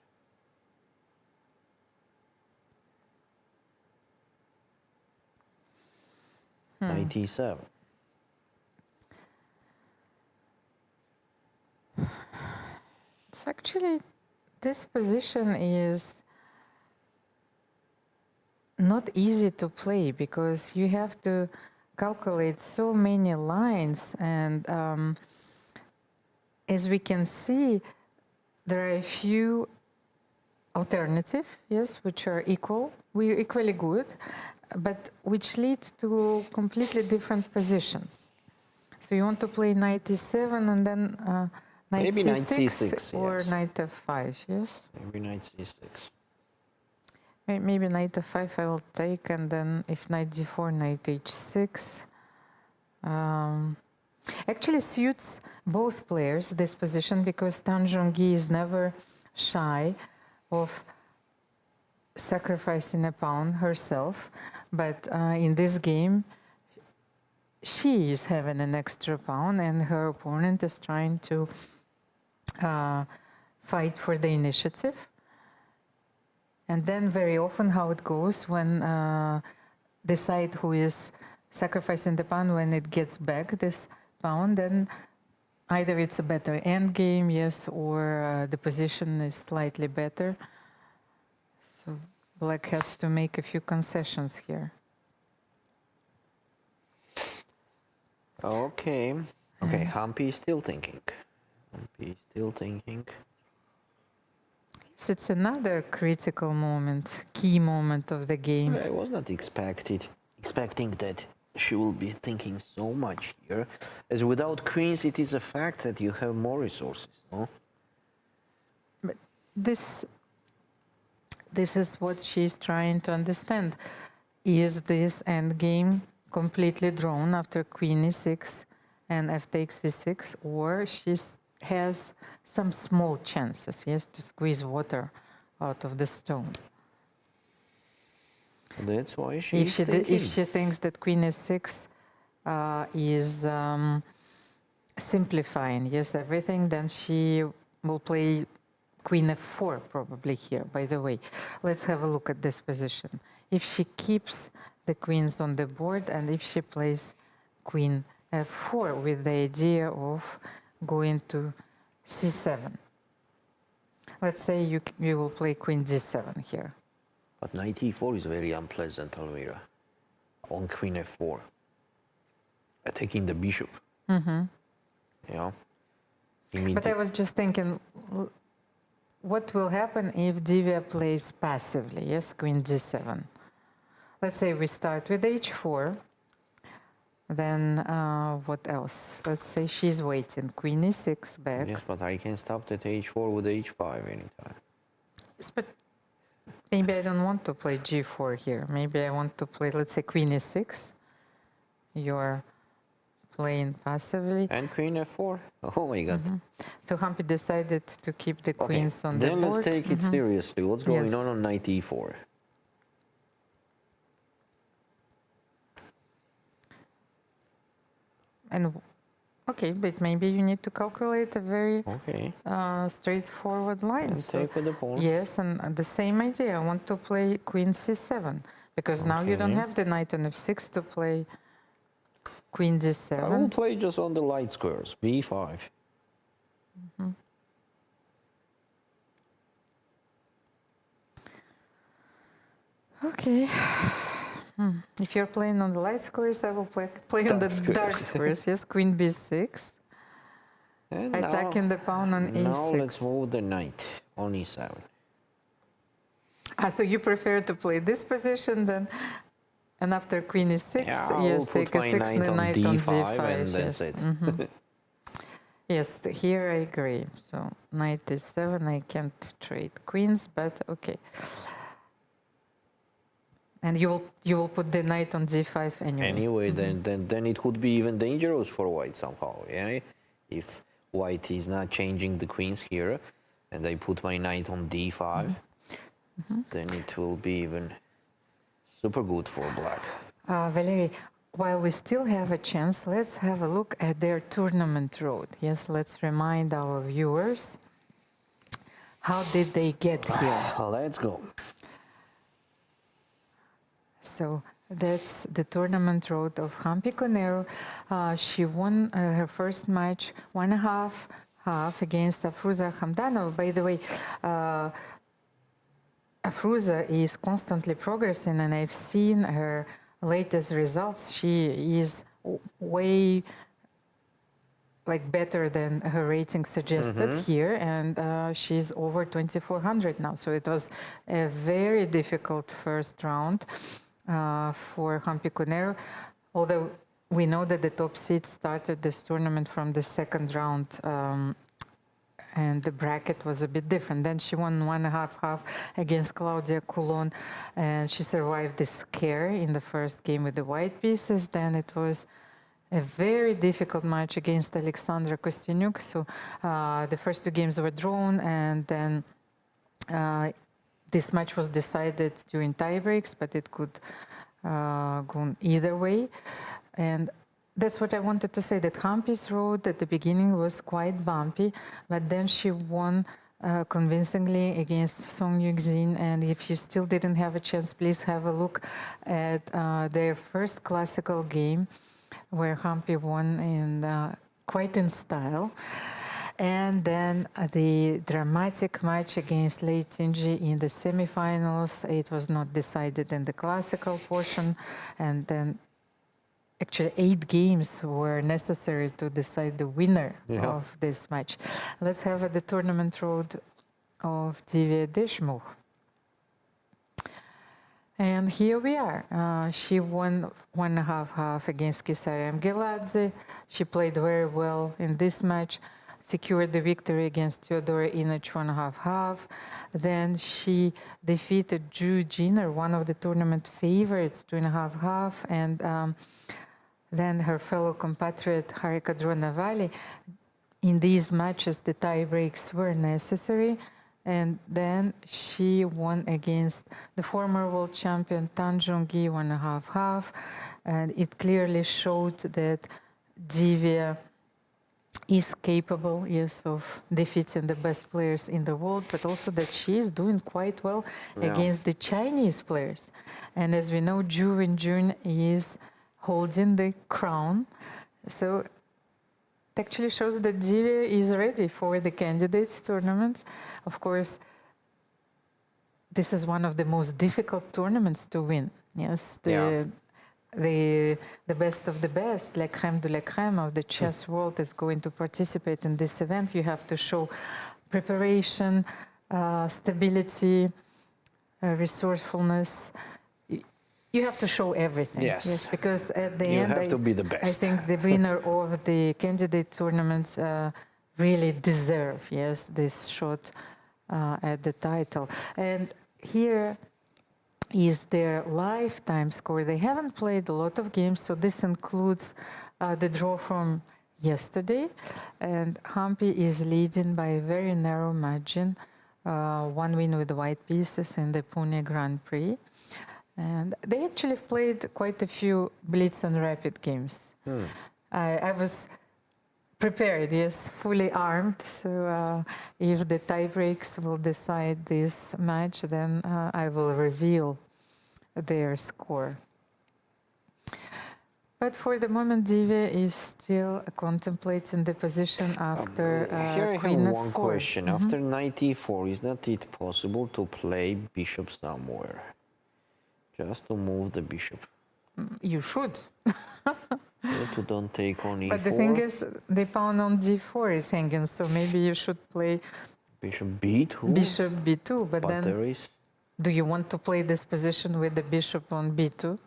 Knight e7. It's actually, this position is not easy to play because you have to calculate so many lines, and as we can see, there are a few alternatives, yes, which are equally good, but which lead to completely different positions. So you want to play knight e7 and then knight Maybe c6, knight c6, or yes. knight f5, yes? Maybe knight c6. Maybe knight f5 I will take, and then if knight d4, knight h6. Actually suits both players, this position, because Tanjong is never shy of sacrificing a pawn herself. But in this game, she is having an extra pawn, and her opponent is trying to fight for the initiative. And then very often how it goes when the side who is sacrificing the pawn, when it gets back this pawn, then either it's a better endgame, yes, or the position is slightly better. So black has to make a few concessions here. Okay. Okay, Humpy is still thinking. Humpy is still thinking. So it's another critical moment, key moment of the game. I was not expecting that she will be thinking so much here. As without queens, it is a fact that you have more resources, no? But this is what she's trying to understand. Is this endgame completely drawn after queen e6 and f takes e6, or she has some small chances, yes, to squeeze water out of the stone? That's why she's thinking. If she thinks that queen e6 is simplifying, yes, everything, then she will play queen f4 probably here. By the way, let's have a look at this position. If she keeps the queens on the board, and if she plays queen f4 with the idea of going to c7. Let's say you will play queen d7 here. But knight e4 is very unpleasant, Almira. On queen f4. Attacking the bishop. Yeah. But I was just thinking, what will happen if Divya plays passively? Yes, queen d7. Let's say we start with h4. Then what else? Let's say she's waiting. Queen e6 back. Yes, but I can stop that h4 with h5 anytime. Yes, but maybe I don't want to play g4 here. Maybe I want to play, let's say, queen e6. You're playing passively. And queen f4. Oh my god. So Humpy decided to keep the Okay, queens on the then board. let's take it seriously. What's going Yes. on knight e4? And okay, but maybe you need to calculate a very Okay, straightforward line. and So, take with the pawn. yes, and the same idea. I want to play queen c7 because now you don't Okay. have the knight on f6 to play queen I will d7. play just on the light squares, b5. Okay. If you're playing on the light squares, I will play on the Dark squares. dark squares. Yes, queen b6. And Attacking the pawn on now a6. let's move the knight on e7. So you prefer to play this position then, and after queen e6, Yeah, I yes, will put take a my 6 and knight the on knight on d5, d5. and that's yes. it. Yes, here I agree. So knight e7, I can't trade queens, but okay. And you will put the knight on d5 anyway. Anyway, then it could be even dangerous for white somehow, yeah? If white is not changing the queens here, and I put my knight on d5, then it will be even super good for black. Valerie, while we still have a chance, let's have a look at their tournament road. Yes, let's remind our viewers. How did they get here? Let's go. So that's the tournament road of Humpy Koneru. She won her first match 1.5 against Afruza Hamdanova. By the way, Afruza is constantly progressing, and I've seen her latest results. She is way better than her rating suggested here, and she's over 2400 now. So it was a very difficult first round for Humpy Koneru, although we know that the top seed started this tournament from the second round, and the bracket was a bit different. Then she won 1.5 against Claudia Coulon, and she survived the scare in the first game with the white pieces. Then it was a very difficult match against Alexandra Kostyanyuk. So the first 2 games were drawn, and then this match was decided during tie breaks, but it could go either way. And that's what I wanted to say, that Humpy's road at the beginning was quite bumpy, but then she won convincingly against Song Yuxin. And if you still didn't have a chance, please have a look at their first classical game, where Humpy won quite in style. And then the dramatic match against Lei Tinji in the semifinals. It was not decided in the classical portion, and then actually 8 games were necessary to decide the winner of this match. Let's have the tournament road of Divya Deshmukh. And here we are. She won 1.5 against Kisariam Geladze. She played very well in this match, secured the victory against Theodora Inac 1.5. Then she defeated Zhu Jiner, one of the tournament favorites, 2.5. And then her fellow compatriot Harika Dronavali. In these matches, the tie breaks were necessary. And then she won against the former world champion Tanjong 1.5. And it clearly showed that Divya is capable, yes, of defeating the best players in the world, but also that she is doing quite well against the Chinese players. And as we know, Zhu Wenjun is holding the crown. So it actually shows that Divya is ready for the candidates tournament. Of course, this is one of the most difficult tournaments to win. Yes, the best of the best, la crème de la crème of the chess world is going to participate in this event. You have to show preparation, stability, resourcefulness. You have to show everything. Yes, because at the you end, have to be the best. I think the winner of the candidate tournament really deserve, this shot at the title. And here, is their lifetime score. They haven't played a lot of games, so this includes the draw from yesterday. And Humpy is leading by a very narrow margin, one win with white pieces in the Pune Grand Prix. And they actually have played quite a few blitz and rapid games. I was prepared, yes, fully armed. So if the tie breaks will decide this match, then I will reveal their score. But for the moment, Divya is still contemplating the position after Here I Queen have F4. one question. After knight e4, is not it possible to play bishop somewhere? Just to move the bishop. You should. To don't take on e4. But the thing is, the pawn on d4 is hanging, so maybe you should play Bishop b2. bishop b2. But then, there is... do you want to play this position with the bishop on b2?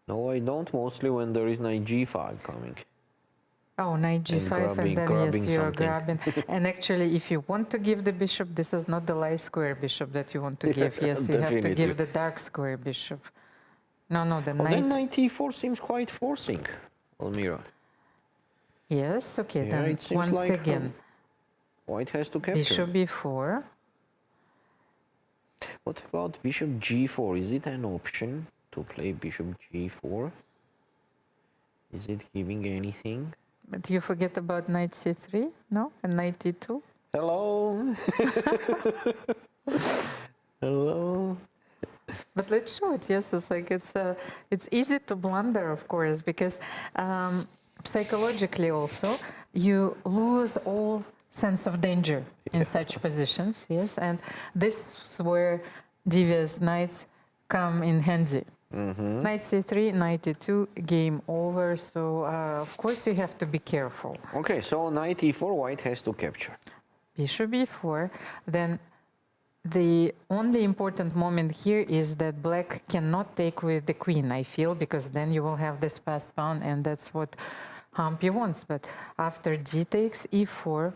No, I don't. Mostly when there is knight g5 coming. Oh, knight g5, and then grabbing yes, you're something. grabbing. And actually, if you want to give the bishop, this is not the light square bishop that you want to give. Yes, you have to Definitely. give the dark square bishop. No, the Oh, knight. then knight e4 seems quite forcing, Almira. Yes, okay, Yeah, then it seems once like again, white has to capture. bishop b4. What about bishop g4? Is it an option to play bishop g4? Is it giving anything? But you forget about knight c3, no? And knight e2. Hello? Hello? But let's show it. Yes, it's like it's easy to blunder, of course, because psychologically also you lose all sense of danger in such positions. Yes, and this is where Divya's knights come in handy. Knight c3, knight e2, game over. So of course you have to be careful. Okay, so knight e4, white has to capture. Bishop b4, then. The only important moment here is that black cannot take with the queen, I feel, because then you will have this passed pawn, and that's what Humpy wants. But after d takes e4,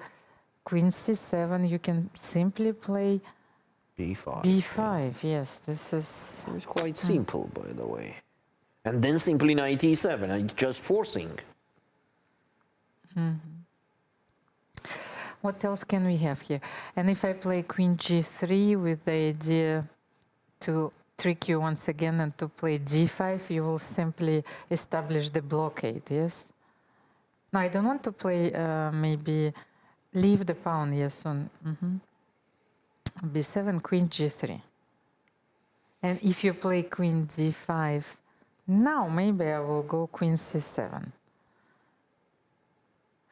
queen c7, you can simply play b5. b5. Yes, this is... It's quite simple, by the way. And then simply knight e7, it's just forcing. What else can we have here? And if I play queen g3 with the idea to trick you once again and to play d5, you will simply establish the blockade, yes? No, I don't want to play, maybe leave the pawn, yes, on b7, queen g3. And if you play queen d5, now maybe I will go queen c7.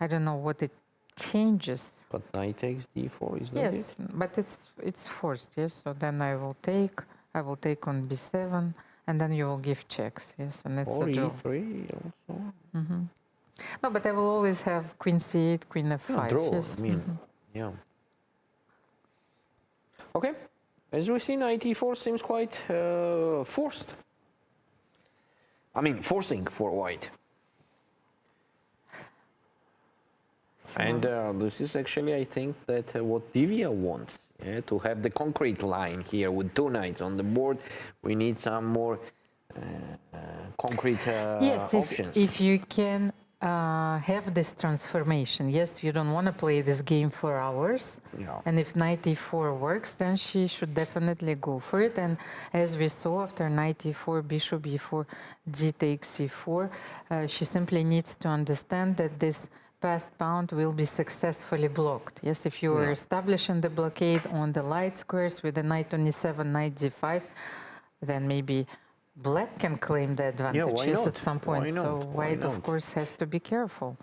I don't know what it changes. But knight takes d4, is that Yes, it? but it's forced, yes. So then I will take on b7, and then you will give checks, yes, and it's Or a draw. e3 also. No, but I will always have queen c8, queen f5. Draw, yes. I mean, yeah. Okay, as we see, knight e4 seems quite forced. I mean, forcing for white. And this is actually, I think, that what Divya wants, to have the concrete line here with two knights on the board. We need some more concrete Yes, options. if you can have this transformation. Yes, you don't want to play this game for hours. Yeah. And if knight e4 works, then she should definitely go for it. And as we saw, after knight e4, bishop e4, d takes e4, she simply needs to understand that this passed pawn will be successfully blocked. Yes, if you are establishing the blockade on the light squares with the knight on e7, knight d5, then maybe black can claim the advantage why yes, not? at some point. Why not? So Why white, of not? course, has to be careful.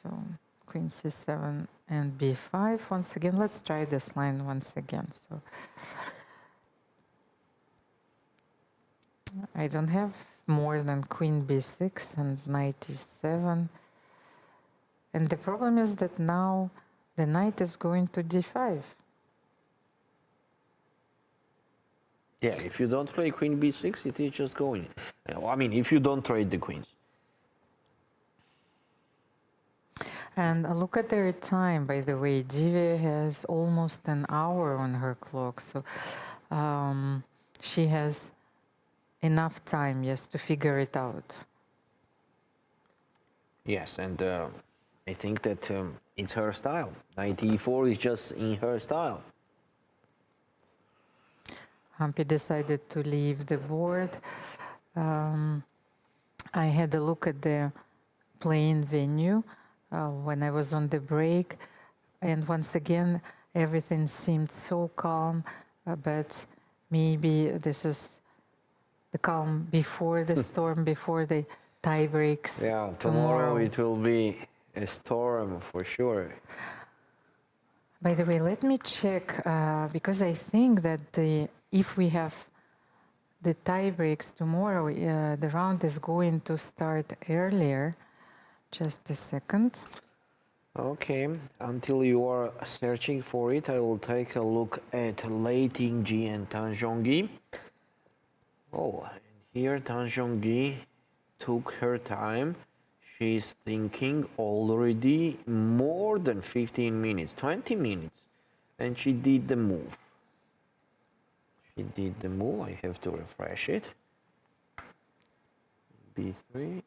So queen c7 and b5. Once again, let's try this line once again. So I don't have more than queen b6 and knight e7. And the problem is that now the knight is going to d5. Yeah, if you don't play queen b6, it is just going. I mean, if you don't trade the queens. And look at their time, by the way. Divya has almost an hour on her clock, so she has enough time, yes, to figure it out. Yes, and I think that it's her style. Knight e4 is just in her style. Humpy decided to leave the board. I had a look at the playing venue when I was on the break, and once again, everything seemed so calm, but maybe this is the calm before the storm, before the tie breaks. Yeah, tomorrow it will be a storm for sure. By the way, let me check, because I think that if we have the tie breaks tomorrow, the round is going to start earlier. Just a second. Okay, until you are searching for it, I will take a look at late G and Tanjong. Oh, and here Tanjong took her time. She's thinking already more than 15 minutes, 20 minutes, and she did the move. She did the move. I have to refresh it. B3.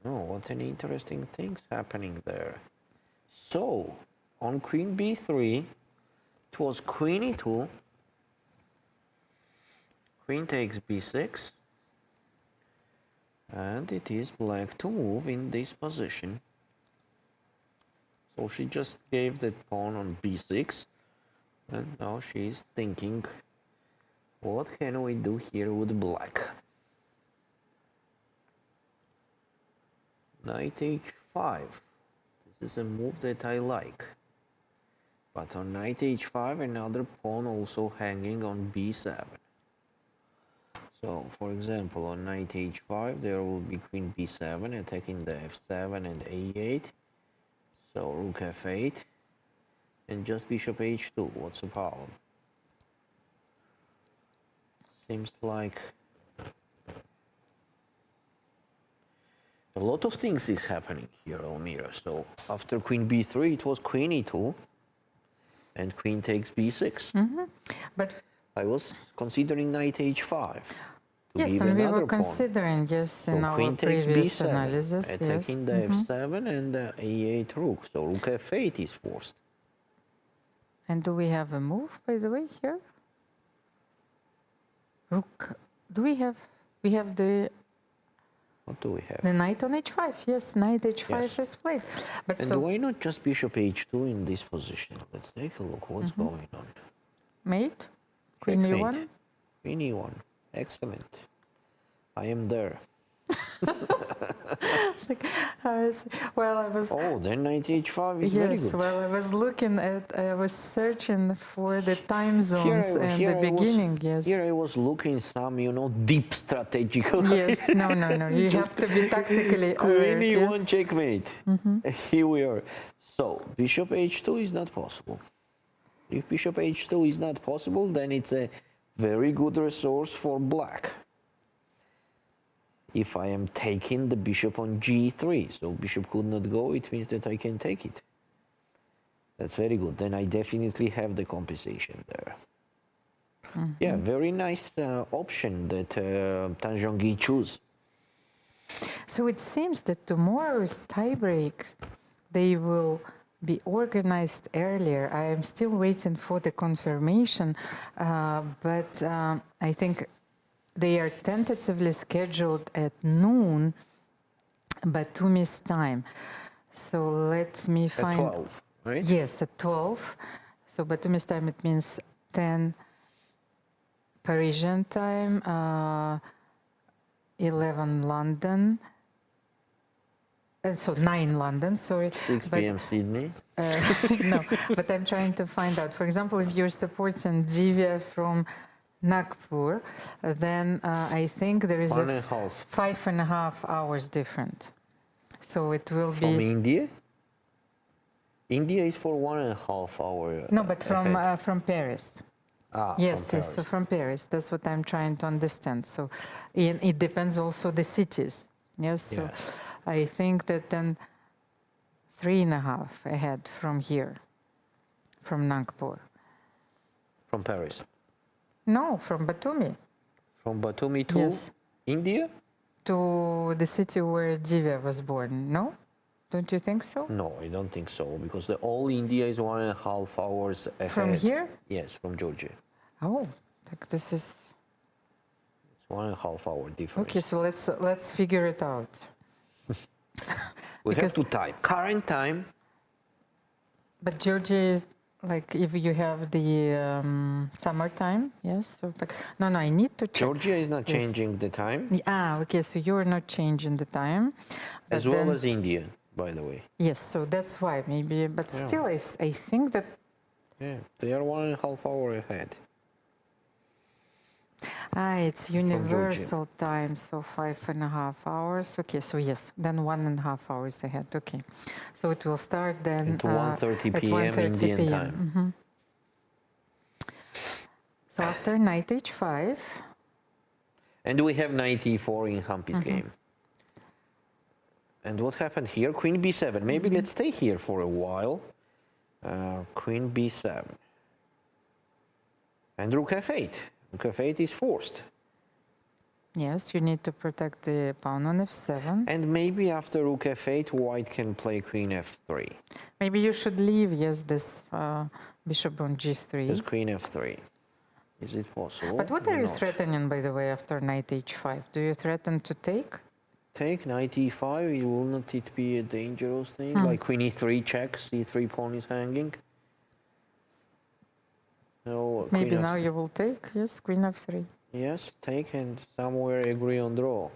Oh, what an interesting things happening there. So, on Queen B3, it was Queen E2. Queen takes B6. And it is black to move in this position. So she just gave that pawn on B6. And now she is thinking, what can we do here with black? Knight H5. This is a move that I like. But on Knight H5, another pawn also hanging on B7. So, for example, on Knight H5, there will be Queen B7 attacking the F7 and A8. So, Rook F8 and just Bishop H2. What's the problem? Seems like a lot of things is happening here, Elmira. So, after Queen B3, it was Queen E2 and Queen takes B6. But I was considering Knight H5. yes, and we were considering, yes, in our previous analysis, attacking the F7 and the A8 rook. So Rook F8 is forced. And do we have a move, by the way, here? Rook. Do we have? We have the. What do we have? The knight on H5. Yes, knight H5 Yes. is played. But And so why not just Bishop H2 in this position? Let's take a look. What's going on? mate, Queen Checkmate. E1. Queen E1. Excellent. I am there. Well, I was. Oh, then Knight H5 is very Yes, good. well, I was looking at, I was searching for the time zones and the beginning, yes. Here I was looking some, deep strategical. Yes, no, you have to be tactically alert, Queen yes. E1 checkmate. Here we are. So, Bishop H2 is not possible. If Bishop H2 is not possible, then it's a very good resource for black. If I am taking the bishop on G3, so bishop could not go, it means that I can take it. That's very good. Then I definitely have the compensation there. Yeah, very nice option that Tanjong choose. So it seems that tomorrow's tie breaks, they will be organized earlier. I am still waiting for the confirmation, but I think they are tentatively scheduled at noon, Batumi's time. So let me find. At 12, right? Yes, at 12. So Batumi's time, it means 10 Parisian time, 11 London. So 9 London, sorry. 6 But, p.m. Sydney. no, but I'm trying to find out. For example, if you're supporting Divya from Nagpur, then I think there is 5.5 hours different. So it will be. From India? India is for 1.5 hour. No, but ahead. from Paris. Yes, Yes, so from Paris. That's what I'm trying to understand. So it depends also the cities. Yes, so Yes. I think that then 3.5 ahead from here, from Nagpur. From Paris. No, from Batumi From Batumi to Yes. India? to the city where Divya was born. No? Don't you think so? No, I don't think so, because the all India is 1.5 hours ahead. From here? Yes, from Georgia. Oh, like this is... It's 1.5 hour difference. Okay, so let's figure it out. We because- have to type current time. But Georgia is like if you have the summertime, yes? So like, no, I need to check. Georgia is not Yes. changing the time, Okay, so you're not changing the time. as but well then- as India, by the way. Yes, so that's why maybe, but Yeah. still I think that, Yeah, they are 1.5 hour ahead. it's universal time, so 5.5 hours. Okay, so yes, then 1.5 hours ahead, okay. So it will start then At 1:30 at p.m. 1:30 Indian p.m. time. Mhm. So after knight h5, And we have knight e4 in Humpy's game. And what happened here? Queen b7. Maybe let's stay here for a while. Queen b7. And rook f8. Rook f8 is forced. yes, you need to protect the pawn on f7. And maybe after rook f8, white can play queen f3. Maybe you should leave, yes, this bishop on g3. Just queen f3. Is it possible? But what are or you not? threatening, by the way, after knight h5? Do you threaten to take? Take knight e5. It will not it be a dangerous thing? Like queen e3 check, c3 pawn is hanging. No, Maybe queen now f- you will take, yes, queen f3. Yes, take and somewhere agree on draw.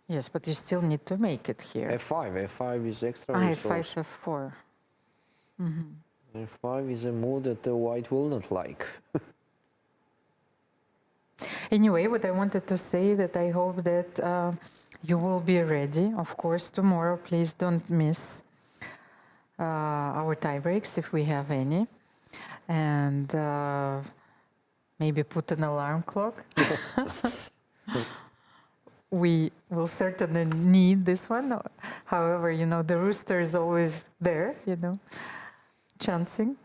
Yes, but you still need to make it here. f5. f5 is extra f5, resource. f4. f5 is a move that the white will not like. Anyway, what I wanted to say that I hope that you will be ready, of course, tomorrow. Please don't miss our tie breaks if we have any. And maybe put an alarm clock. We will certainly need this one. However, you know, the rooster is always there, you know, chancing.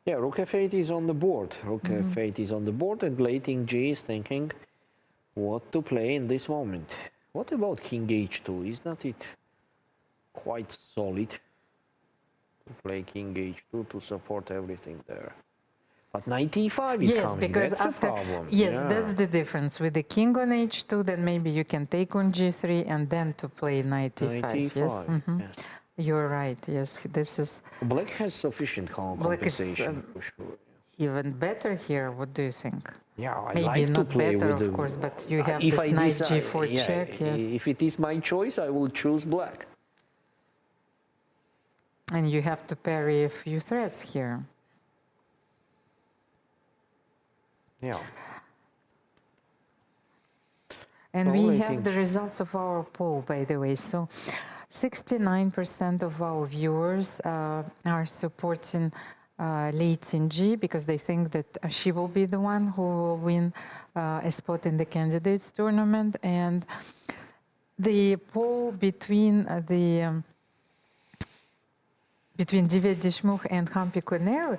Yeah, rook f8 is on the board. Rook f8 is on the board, and late King G is thinking what to play in this moment. What about king h2? Is not it quite solid to play king h2 to support everything there? But knight e5 is Yes, coming. because That's after a problem. yes, Yeah. that's the difference with the king on h2. Then maybe you can take on g3 and then to play knight e5. Knight e5. Yes, Yes. you're right. Yes, this is Black has sufficient Black is, compensation for sure. even better here. What do you think? Yeah, I Maybe like to not play better, with of the, course, but you have if this I knight decide- g4 yeah, check. Yes, If it is my choice, I will choose black. and you have to parry a few threats here. Yeah. And Well, we I have think- the results of our poll, by the way. So 69% of our viewers are supporting Lei Qingji because they think that she will be the one who will win a spot in the candidates tournament. And the poll between between Divya Deshmukh and Humpy Koneru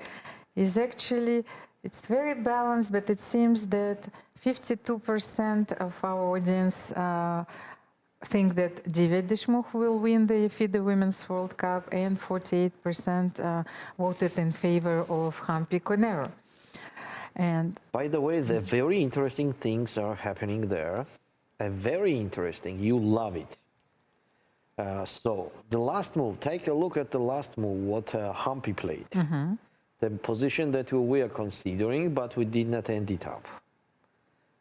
is actually, it's very balanced, but it seems that 52% of our audience think that Divya Deshmukh will win the FIDE Women's World Cup, and 48% voted in favor of Humpy Koneru. And By the way, the very interesting things are happening there. Very interesting. You love it. So the last move. Take a look at the last move. What Humpy played. The position that we are considering, but we did not end it up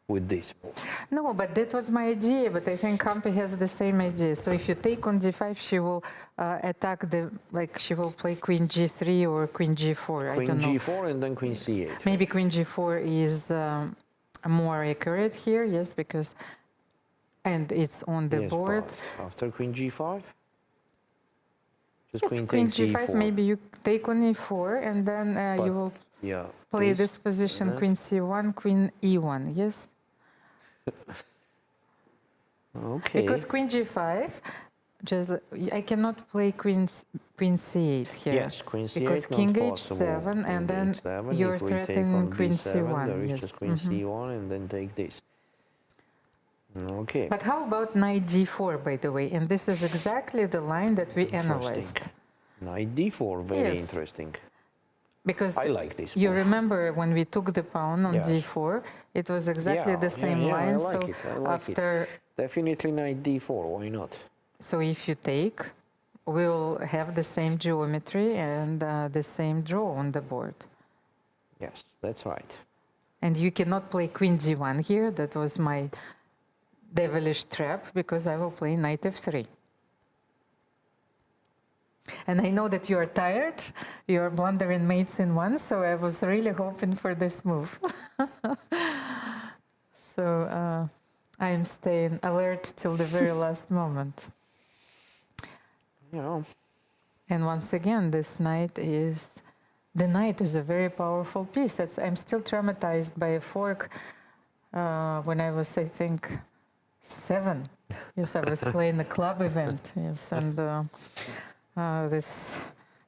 with this move. no, but that was my idea, but I think Humpy has the same idea. So if you take on d5, she will attack she will play queen g3 or queen g4. I Queen don't know. g4 and then queen c8. Maybe queen g4 is more accurate here, yes, because, and it's on the Yes, board. but after queen g5. Just Yes, queen queen takes g5, e4. maybe you take on e4, and then you But, will yeah, play this position, that. queen c1, queen e1, yes? Okay. Because queen g5 just I cannot play queen c8 here. Yes, queen c8 because not king possible. h7 and then h7, you're if we take threatening on queen b7, c1. there is Yes. just queen c1 and then take this. Okay. But how about knight d4, by the way? And this is exactly the line that we analyzed. Knight d4, very Yes. interesting. Because I like this you move. remember when we took the pawn on Yes. d4, it was exactly the same line. I like So it. I like after, it. Definitely knight d4. Why not? so if you take, we'll have the same geometry and the same draw on the board. Yes, that's right. And you cannot play queen d1 here. That was my devilish trap, because I will play knight f3. And I know that you are tired. You are blundering mates in one, so I was really hoping for this move. So I am staying alert till the very last moment. Yeah. And once again, this knight is, the knight is a very powerful piece. I'm still traumatized by a fork when I was, I think, 7. Yes, I was playing a club event. Yes, and this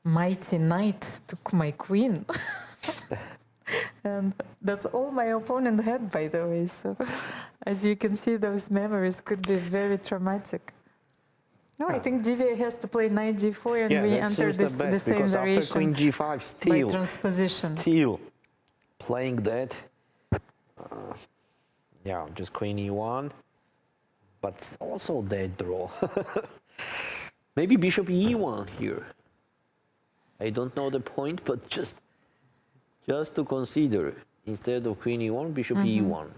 mighty knight took my queen. And that's all my opponent had, by the way. So as you can see, those memories could be very traumatic. No, I think Divya has to play knight g4 and we that enter seems this, the the best, same because after variation queen g5, by still transposition. playing that. Yeah, just queen e1, but also dead draw. Maybe bishop e1 here. I don't know the point, but just to consider, instead of queen e1, bishop e1.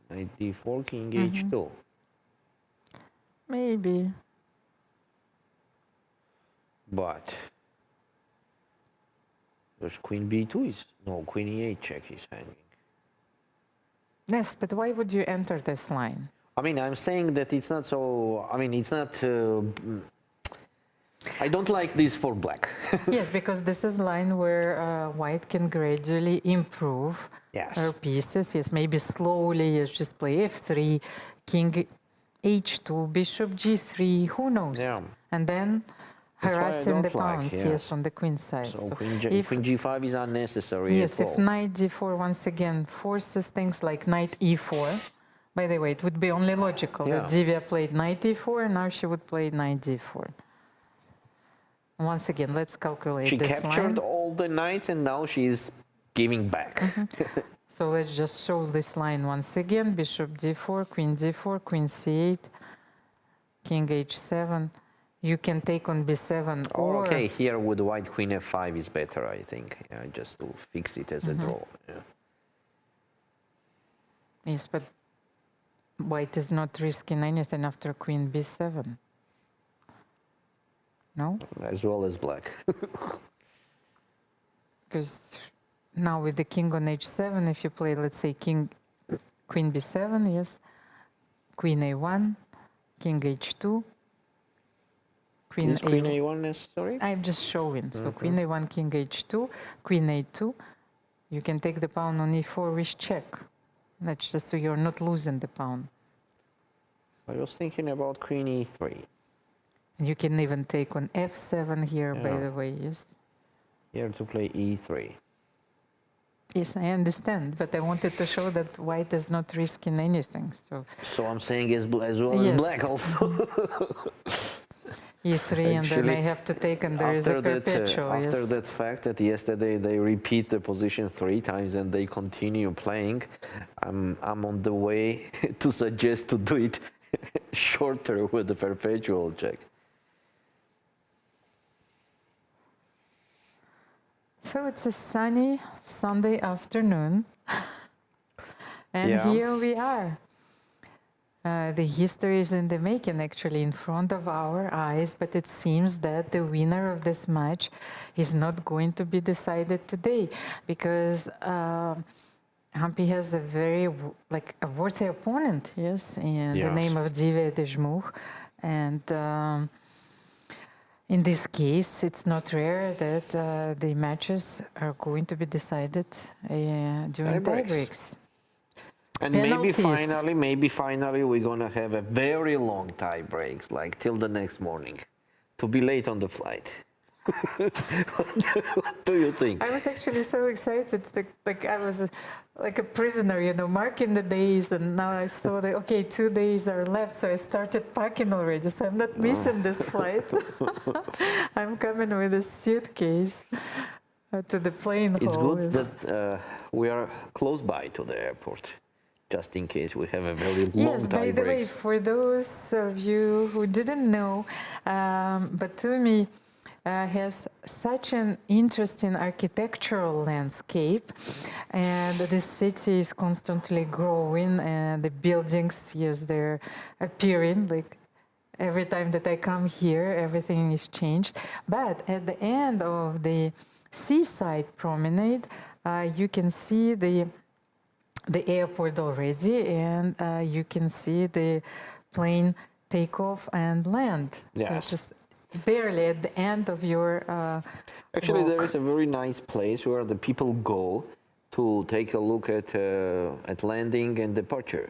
Knight d4, king h2. Maybe. But there's queen b2 is, no, queen e8 check is hanging. Yes, but why would you enter this line? I mean, I'm saying that it's not so, I mean, it's not, I don't like this for black. Yes, because this is line where white can gradually improve Yes. her pieces. Yes, maybe slowly, yes, just play f3, king h2, bishop g3, who knows? Yeah. And then That's why I harassing the don't like, pawns, yes. yes, on the queen side. So So queen if, g5 is unnecessary yes, at all. if knight d4 once again forces things like knight e4, by the way, it would be only logical that Yeah. Divya played knight e4 and now she would play knight d4. Once again, let's calculate She this captured line. all the knights and now she's giving back. So let's just show this line once again. Bishop d4, queen d4, queen c8, king h7. You can take on b7 or... Okay, here with white queen f5 is better, I think. Yeah, just to fix it as a draw. Yeah. Yes, but white is not risking anything after queen b7. No? As well as black. Because now with the king on h7, if you play, let's say, queen b7, yes, queen a1, king h2, Is queen a1 necessary? I'm just showing. So queen a1, king h2, queen a2. You can take the pawn on e4 with check. That's just so you're not losing the pawn. I was thinking about queen e3. And you can even take on f7 here, by Yeah. the way, yes. Here to play e3. Yes, I understand, but I wanted to show that white is not risking anything. So So I'm saying as well as Yes. black also. e3, and then I Actually, have to take, and there is a perpetual. after Yes. that fact that yesterday they repeat the position 3 times and they continue playing, I'm on the way to suggest to do it shorter with the perpetual check. So it's a sunny Sunday afternoon, and Yeah. here we are. The history is in the making, actually, in front of our eyes, but it seems that the winner of this match is not going to be decided today, because Humpy has a very a worthy opponent, yes, in the Yes. name of Divya Deshmukh, and In this case, it's not rare that the matches are going to be decided during Tie-breaks. tie-breaks. And Penalties. maybe finally, we're gonna have a very long tie breaks, like till the next morning, to be late on the flight. What do you think? I was actually so excited, like I was like a prisoner, you know, marking the days, and now I saw that, okay, 2 days are left, so I started packing already, so I'm not missing this flight. I'm coming with a suitcase to the plane It's hall. good that we are close by to the airport, just in case we have a very long Yes, tie by the way, breaks. for those of you who didn't know, Batumi has such an interesting architectural landscape, and the city is constantly growing, and the buildings, yes, they're appearing. Like every time that I come here, everything is changed. But at the end of the seaside promenade, you can see the airport already, and you can see the plane takeoff and land. Yes. So just barely at the end of your Actually, walk. there is a very nice place where the people go to take a look at landing and departure,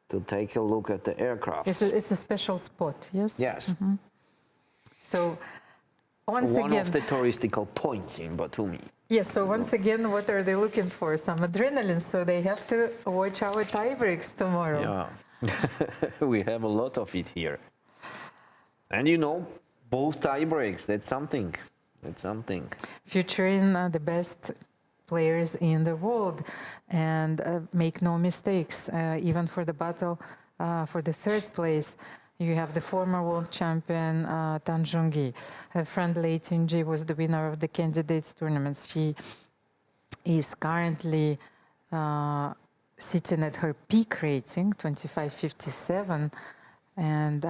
to take a look at the aircraft. It's a special spot, yes? Yes, So once one again, of the touristical points in Batumi. yes, so once again, what are they looking for? Some adrenaline, so they have to watch our tie breaks tomorrow. Yeah, we have a lot of it here. And you know, both tie breaks, that's something. That's something. Featuring the best players in the world, and make no mistakes, even for the battle for the third place, you have the former world champion Tanjong. Her friend Lei Tinji was the winner of the candidates tournaments. She is currently sitting at her peak rating, 25.57, and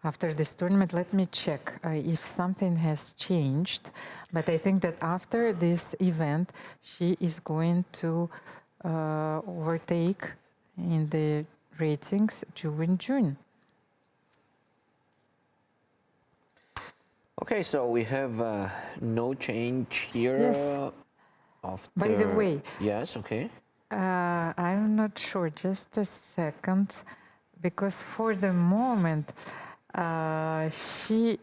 after this tournament, let me check if something has changed. But I think that after this event, she is going to overtake in the ratings June. Okay, so we have no change here. Yes. After... By the way, yes, okay. I'm not sure, just a second, because for the moment, she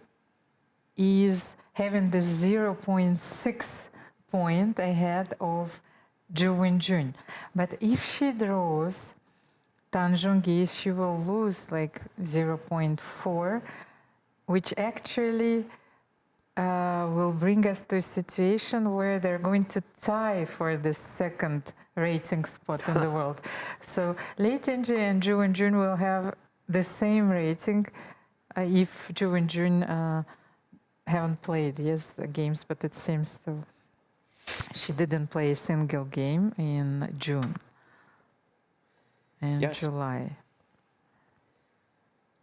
is having the 0.6 point ahead of June. But if she draws Tanjong, she will lose like 0.4, which actually will bring us to a situation where they're going to tie for the second rating spot in the world. So Lei Tinji and June will have the same rating if June haven't played games, but it seems so. She didn't play a single game in June and July.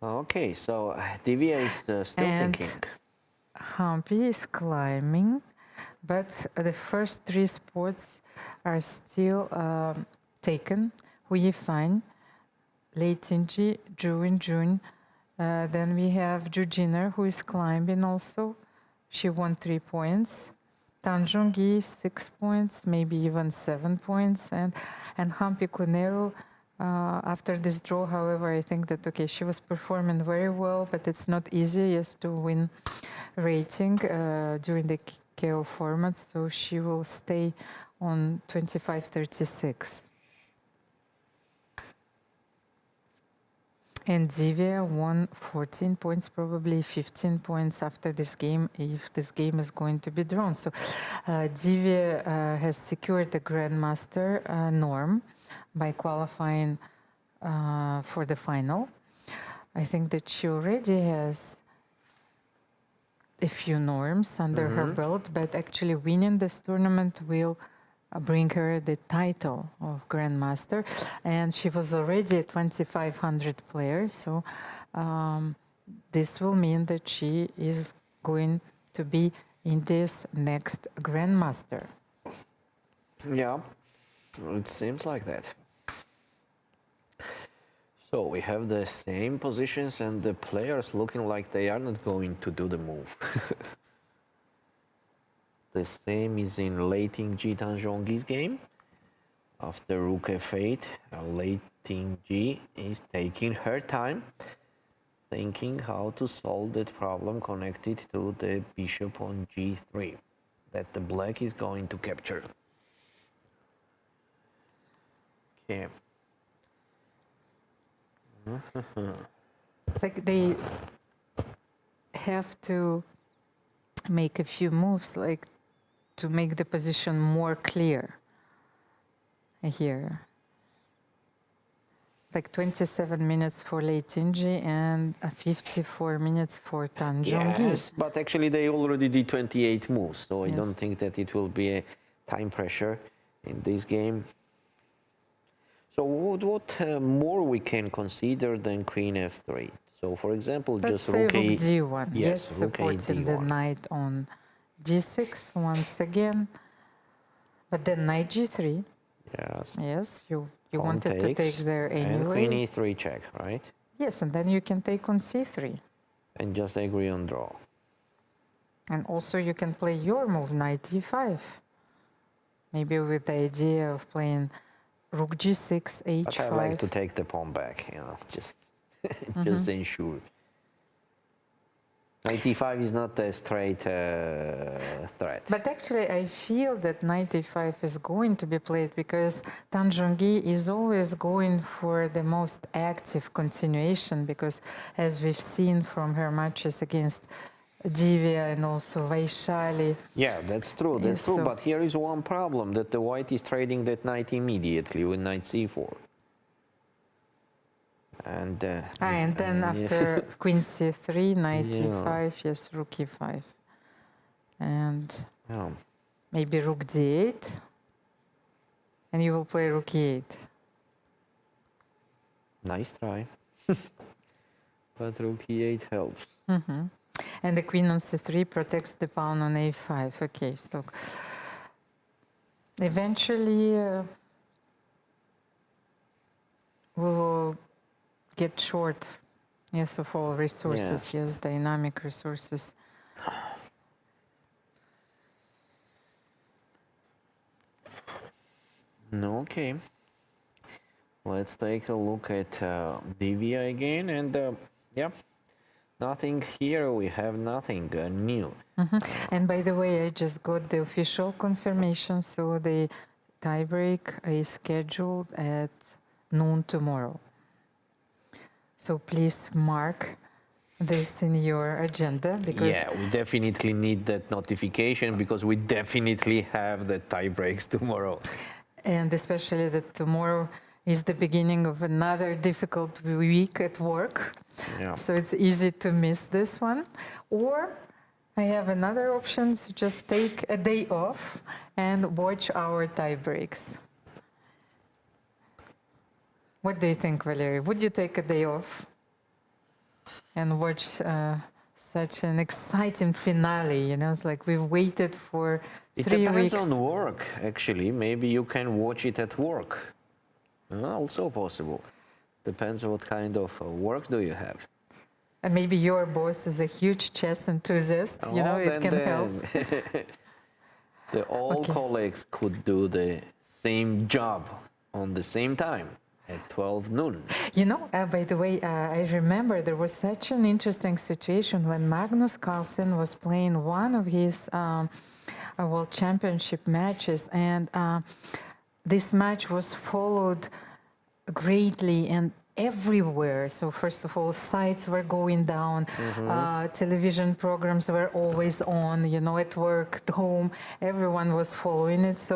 Okay, so Divya is still And thinking. Humpy is climbing, but the first 3 spots are still taken. Hui Fan, Lei Tinji, June. Then we have Jujiner, who is climbing also. She won 3 points. Tanjong 6 points, maybe even 7 points. And Humpy Koneru, after this draw, however, I think that, okay, she was performing very well, but it's not easy to win rating during the KO format, so she will stay on 25.36. And Divya won 14 points, probably 15 points after this game, if this game is going to be drawn. So Divya has secured the Grandmaster norm by qualifying for the final. I think that she already has a few norms under her belt, but actually winning this tournament will bring her the title of Grandmaster, and she was already a 2500 player, so this will mean that she is going to be India's next Grandmaster. Yeah, it seems like that. So we have the same positions and the players looking like they are not going to do the move. The same is in late G Tanjong's game. After rook f8, late G is taking her time, thinking how to solve that problem connected to the bishop on g3 that the black is going to capture. Okay. It's like they have to make a few moves, like to make the position more clear here. Like 27 minutes for Lei Tinji and 54 minutes for Tanjong. Yes, but actually they already did 28 moves, so I Yes. don't think that it will be a time pressure in this game. So what more we can consider than Queen f3? So for example, Let's just say rook a... rook d1. Yes, Yes, rook a supporting the d1. knight on g6 once again. But then knight g3. Yes. Yes, you Pawn wanted to take takes, there and Queen anyway. e3 check, right? Yes, and then you can take on c3. And just agree on draw. And also you can play your move, knight e5. Maybe with the idea of playing rook g6, h5. But I like to take the pawn back, just just ensure. Knight e5 is not a straight threat. But actually, I feel that knight e5 is going to be played because Tanjong is always going for the most active continuation, because as we've seen from her matches against Divya and also Vaishali. Yeah, that's true, that's Yes, true. so- But here is one problem, that the white is trading that knight immediately with knight c4. And And then yeah. after queen c3, knight Yeah. e5, yes, rook e5. And Yeah. maybe rook d8. And you will play rook e8. Nice try. But rook e8 helps. And the queen on c3 protects the pawn on a5. Okay, so eventually we will get short, yes, of all resources, yes, dynamic resources. Okay. Let's take a look at Divya again, and yeah, nothing here. We have nothing new. And by the way, I just got the official confirmation, so the tiebreak is scheduled at noon tomorrow. So please mark this in your agenda, because Yeah, we definitely need that notification because we definitely have the tie breaks tomorrow. and especially that tomorrow is the beginning of another difficult week at work. Yeah. So it's easy to miss this one. Or I have another option, to just take a day off and watch our tie breaks. What do you think, Valerie? Would you take a day off and watch such an exciting finale? You know, it's like we've waited for It 3 depends weeks. on work, actually. Maybe you can watch it at work. Also possible. Depends what kind of work do you have. And maybe your boss is a huge chess enthusiast. You know, it can help. All Okay. colleagues could do the same job on the same time at 12 noon. You know, by the way, I remember there was such an interesting situation when Magnus Carlsen was playing one of his World Championship matches, and this match was followed greatly and everywhere. So first of all, sites were going down, television programs were always on, you know, at work, at home, everyone was following it. So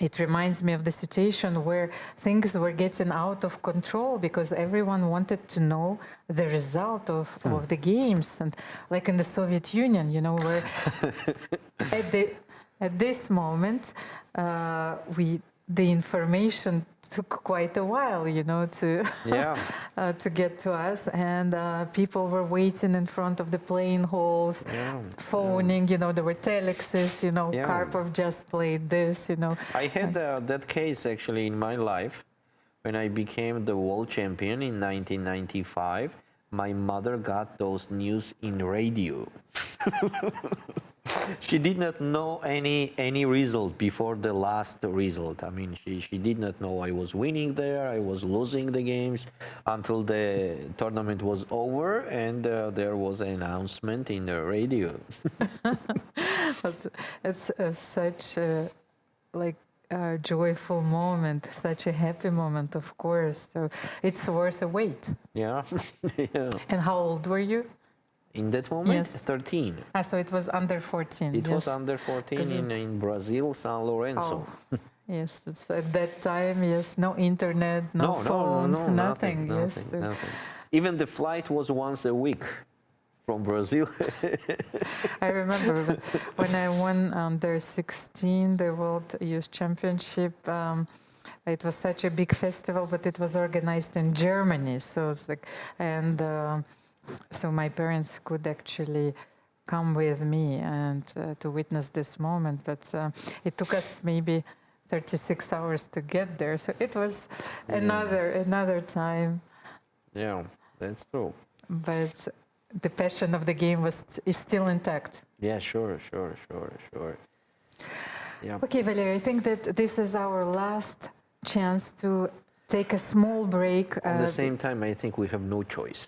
it reminds me of the situation where things were getting out of control because everyone wanted to know the result of the games. And like in the Soviet Union, you know, where at this moment, the information took quite a while, you know, to Yeah. to get to us, and people were waiting in front of the playing halls, phoning. You know, there were telexes. You know, Yeah. Karpov just played this. You know, I had that case actually in my life when I became the world champion in 1995, my mother got those news in radio. She did not know any result before the last result. I mean, she did not know I was winning there, I was losing the games until the tournament was over, and there was an announcement in the radio. But it's such a, like a joyful moment, such a happy moment, of course. So it's worth a wait. Yeah, yeah. And how old were you? In that moment, Yes. 13. So it was under 14. It was yes. under 14 'Cause in Brazil, San Lorenzo. Oh, yes, it's at that time, yes, no internet, no phones, nothing. Yes. nothing. Even the flight was once a week from Brazil. I remember when I won under 16 the World Youth Championship. It was such a big festival, but it was organized in Germany. So it's like, and so my parents could actually come with me and to witness this moment. But it took us maybe 36 hours to get there. So it was another time. Yeah, that's true. But the passion of the game is still intact. Yeah, sure. Yeah. Okay, Valeria, I think that this is our last chance to take a small break. At the same time, I think we have no choice.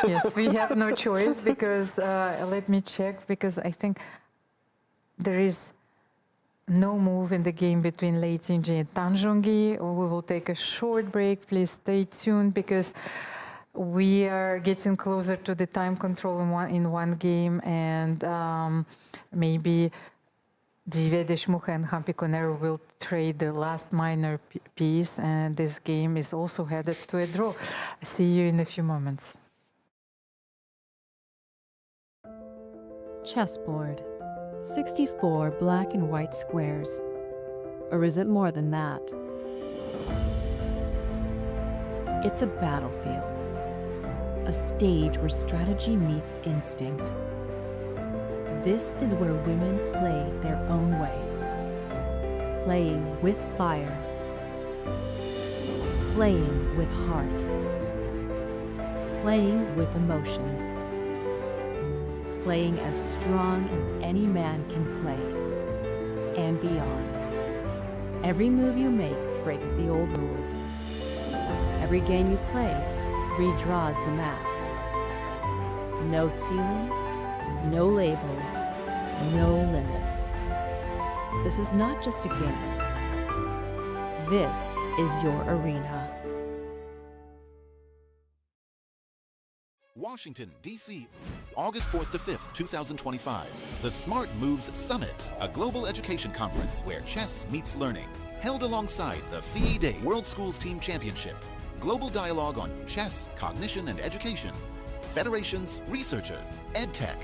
Yes, we have no choice because, let me check, because I think there is no move in the game between Lei Tingjie and Tanjong. We will take a short break. Please stay tuned because we are getting closer to the time control in one game, and maybe Divya, Deshmukh and Humpy Koneru will trade the last minor piece, and this game is also headed to a draw. See you in a few moments. Chessboard. 64 black and white squares. Or is it more than that? It's a battlefield. A stage where strategy meets instinct. This is where women play their own way. Playing with fire. Playing with heart. Playing with emotions. Playing as strong as any man can play. And beyond. Every move you make breaks the old rules. Every game you play redraws the map. No ceilings, no labels, no limits. This is not just a game. This is your arena. Washington, D.C., August 4th to 5th, 2025. The Smart Moves Summit, a global education conference where chess meets learning. Held alongside the FIDE World Schools Team Championship. Global dialogue on chess, cognition, and education. Federations, researchers, EdTech.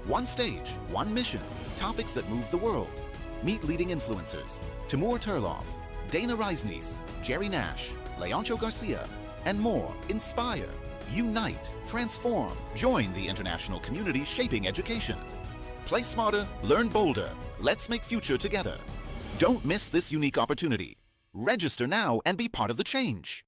One stage, one mission. Topics that move the world. Meet leading influencers. Timur Turlov, Dana Reisnies, Jerry Nash, Leoncho Garcia, and more. Inspire, unite, transform. Join the international community shaping education. Play smarter, learn bolder. Let's make future together. Don't miss this unique opportunity. Register now and be part of the change.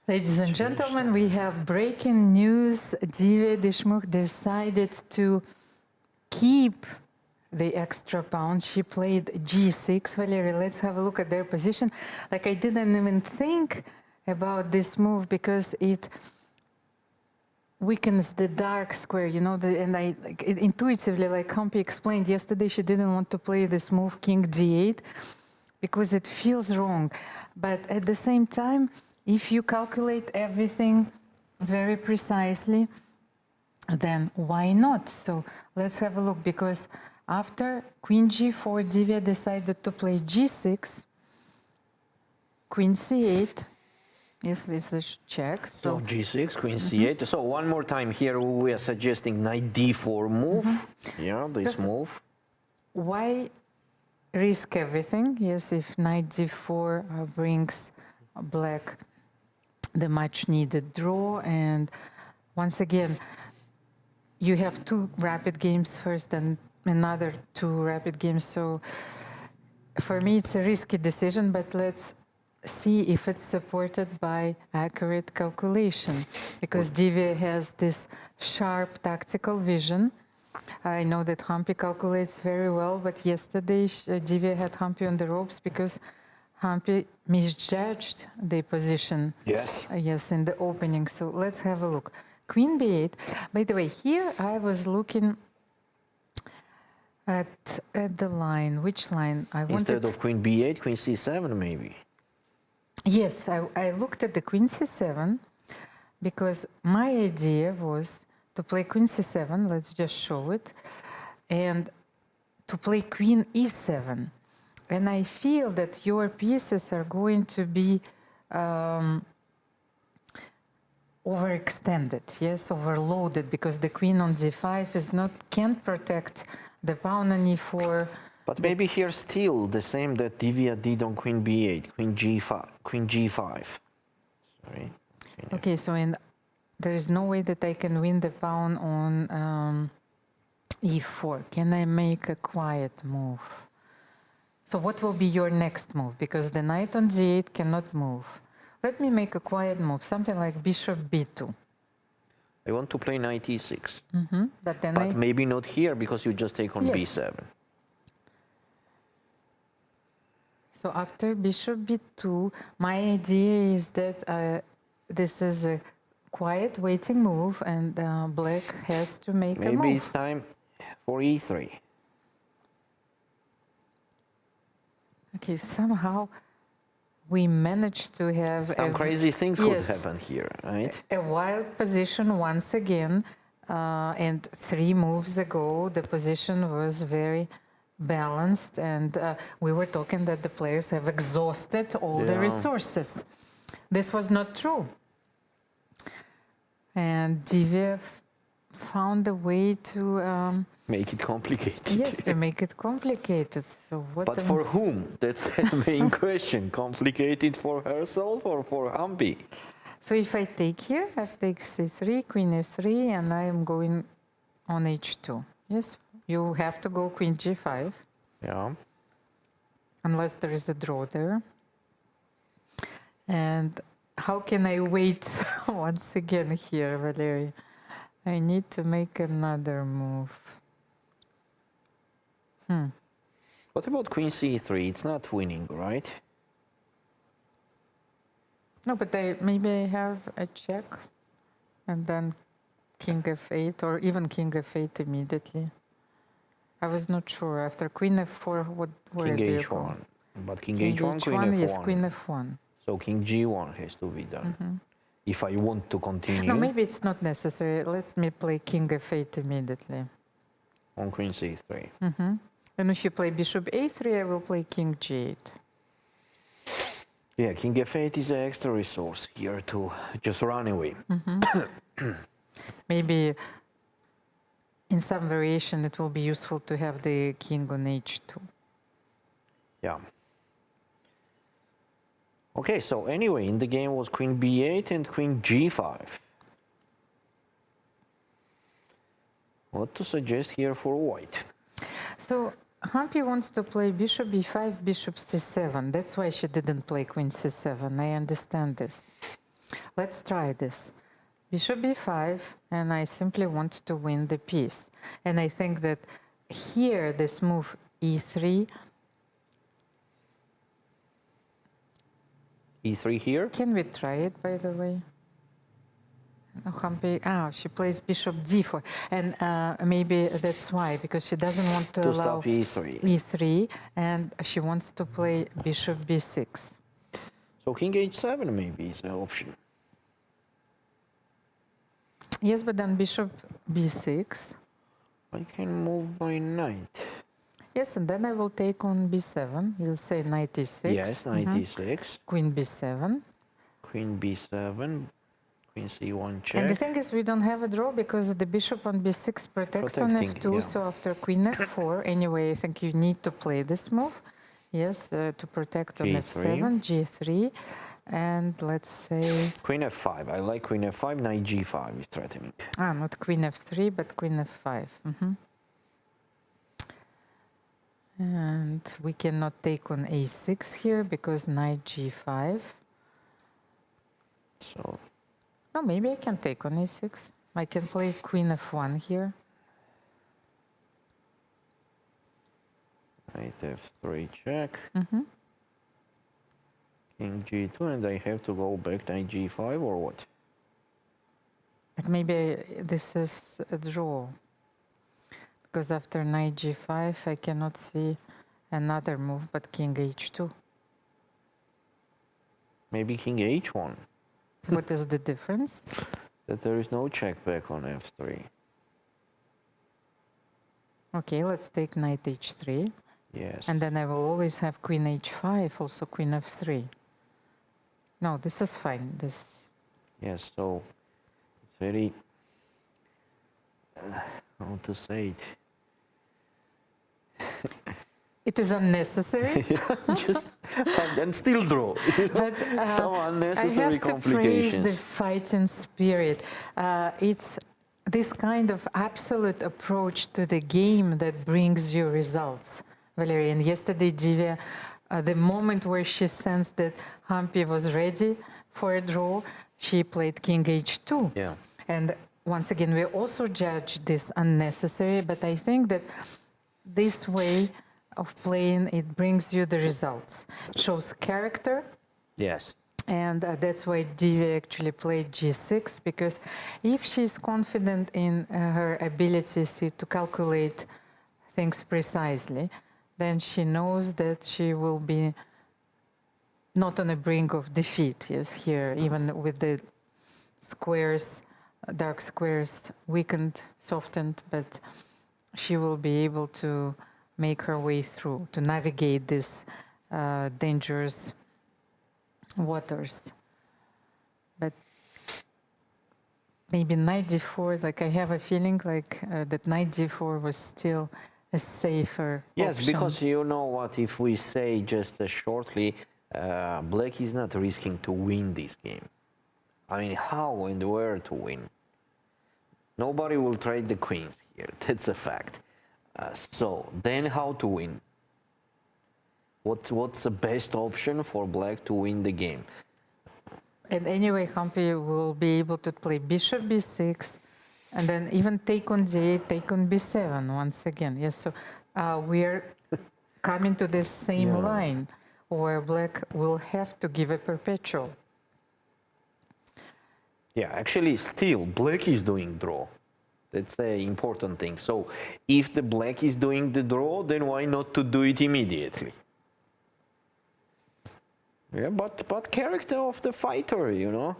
Ladies and gentlemen, we have breaking news. Divya Deshmukh decided to keep the extra pawn. She played g6. Valerie, let's have a look at their position. Like, I didn't even think about this move because it weakens the dark square, you know, and I like, intuitively, like Humpy explained yesterday, she didn't want to play this move king d8 because it feels wrong. But at the same time, if you calculate everything very precisely, then why not? So let's have a look, because after queen g4, Divya decided to play g6, queen c8. Yes, this is check. So g6, queen c8. So one more time here, we are suggesting knight d4 move. Yeah, this move. Why risk everything? Yes, if knight d4 brings black the much needed draw, and once again, you have two rapid games first and another two rapid games. So for me, it's a risky decision, but let's see if it's supported by accurate calculation, because Divya has this sharp tactical vision. I know that Humpy calculates very well, but yesterday Divya had Humpy on the ropes because Humpy misjudged the position. Yes. Yes, in the opening. So let's have a look. Queen b8. By the way, here I was looking at the line. Which line? I wanted. Instead of queen b8, queen c7 maybe. Yes, I looked at the queen c7 because my idea was to play queen c7. Let's just show it. And to play queen e7. And I feel that your pieces are going to be overextended, yes, overloaded, because the queen on d5 is not, can't protect the pawn on e4. But maybe here still the same that Divya did on queen b8, queen g5, queen g5. Sorry. Okay, so there is no way that I can win the pawn on e4. Can I make a quiet move? So what will be your next move? Because the knight on d8 cannot move. Let me make a quiet move, something like bishop b2. I want to play knight e6. But then But maybe not here, because you just take on Yes. b7. So after bishop b2, my idea is that this is a quiet waiting move, and black has to make a move. Maybe it's time for e3. Okay, somehow we managed to have Some crazy things could yes, happen here, right? a wild position once again. And 3 moves ago, the position was very balanced, and we were talking that the players have exhausted all the Yeah. resources. This was not true. And Divya found a way to Make it complicated. yes, to make it complicated. So what? But for whom? That's the main question. Complicated for herself or for Humpy? So if I take here, I take c3, queen f3, and I am going on h2. Yes, you have to go queen g5, Yeah. unless there is a draw there. And how can I wait once again here, Valerie? I need to make another move. What about queen c3? It's not winning, right? No, but maybe I have a check, and then king f8, or even king f8 immediately. I was not sure. After queen f4, where King do you h1. go? But king h1, queen f1. Yes, queen f1. So king g1 has to be done. If I want to continue No, maybe it's not necessary. Let me play king f8 immediately. on queen c3. And if you play bishop a3, I will play king g8. Yeah, king f8 is an extra resource here to just run away. Maybe in some variation it will be useful to have the king on h2. Yeah. Okay, so anyway, in the game was queen b8 and queen g5. What to suggest here for white? So Humpy wants to play bishop b5, bishop c7. That's why she didn't play queen c7. I understand this. Let's try this. Bishop b5, and I simply want to win the piece. And I think that here, this move e3. E3 here. Can we try it, by the way? No, Humpy, she plays bishop d4. And maybe that's why, because she doesn't want to allow stop e3. e3, and she wants to play bishop b6. So king h7 maybe is an option. Yes, but then bishop b6. I can move my knight. Yes, and then I will take on b7. You'll say knight e6. Yes, knight e6. Queen b7. Queen b7. Queen c1 check. And the thing is, we don't have a draw because the bishop on b6 protects on f2. Yeah. So after queen f4, anyway, I think you need to play this move. Yes, to protect on G3. f7, g3. And let's say... Queen f5. I like queen f5. Knight g5 is threatening. Not queen f3, but queen f5. And we cannot take on a6 here because knight g5. So... No, maybe I can take on a6. I can play queen f1 here. Knight f3 check. King g2, and I have to go back knight g5 or what? But maybe this is a draw. Because after knight g5, I cannot see another move but king h2. Maybe king h1. What is the difference? That there is no check back on f3. Okay, let's take knight h3. Yes. And then I will always have queen h5, also queen f3. No, this is fine. This. Yes, so it's very... how to say it? It is unnecessary. Just and still draw. But Some I unnecessary have to praise the complications. fighting spirit. It's this kind of absolute approach to the game that brings you results, Valerie. And yesterday, Divya, the moment where she sensed that Humpy was ready for a draw, she played king h2. Yeah. And once again, we also judge this unnecessary, but I think that this way of playing, it brings you the results. It shows character. Yes. And that's why Divya actually played g6, because if she's confident in her abilities to calculate things precisely, then she knows that she will be not on the brink of defeat, yes, here, even with the squares, dark squares weakened, softened, but she will be able to make her way through, to navigate these dangerous waters. But maybe knight d4, like I have a feeling like that knight d4 was still a safer Yes, option. because you know what, if we say just shortly, Black is not risking to win this game. I mean, how and where to win? Nobody will trade the queens here, that's a fact. So, then how to win? What's the best option for Black to win the game? And anyway, Humpy will be able to play bishop b6, and then even take on d8, take on b7 once again. Yes, so we're coming to this same line where Black will have to give a perpetual. Yeah, actually, still, Black is doing draw. That's the important thing. So, if the Black is doing the draw, then why not to do it immediately? Yeah, but character of the fighter, you know.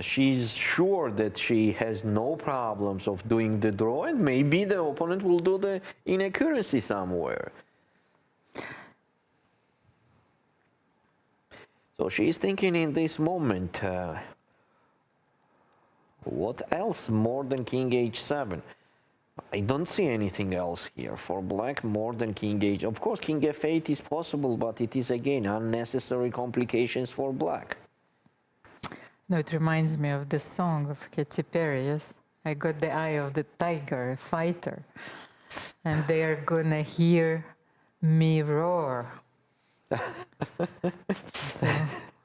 She's sure that she has no problems of doing the draw, and maybe the opponent will do the inaccuracy somewhere. So she's thinking in this moment, what else more than king h7? I don't see anything else here for Black more than king h. Of course, king f8 is possible, but it is again unnecessary complications for Black. No, it reminds me of the song of Katy Perry, yes? I got the eye of the tiger, a fighter. And they are gonna hear mirror. So,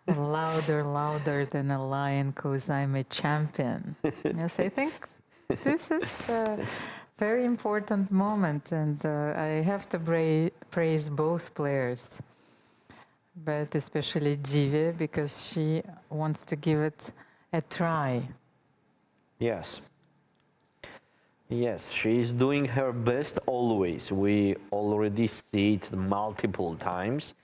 louder than a lion, 'cause I'm a champion. Yes, I think this is a very important moment, and I have to praise both players, but especially Divya, because she wants to give it a try. Yes. Yes, she is doing her best always. We already see it multiple times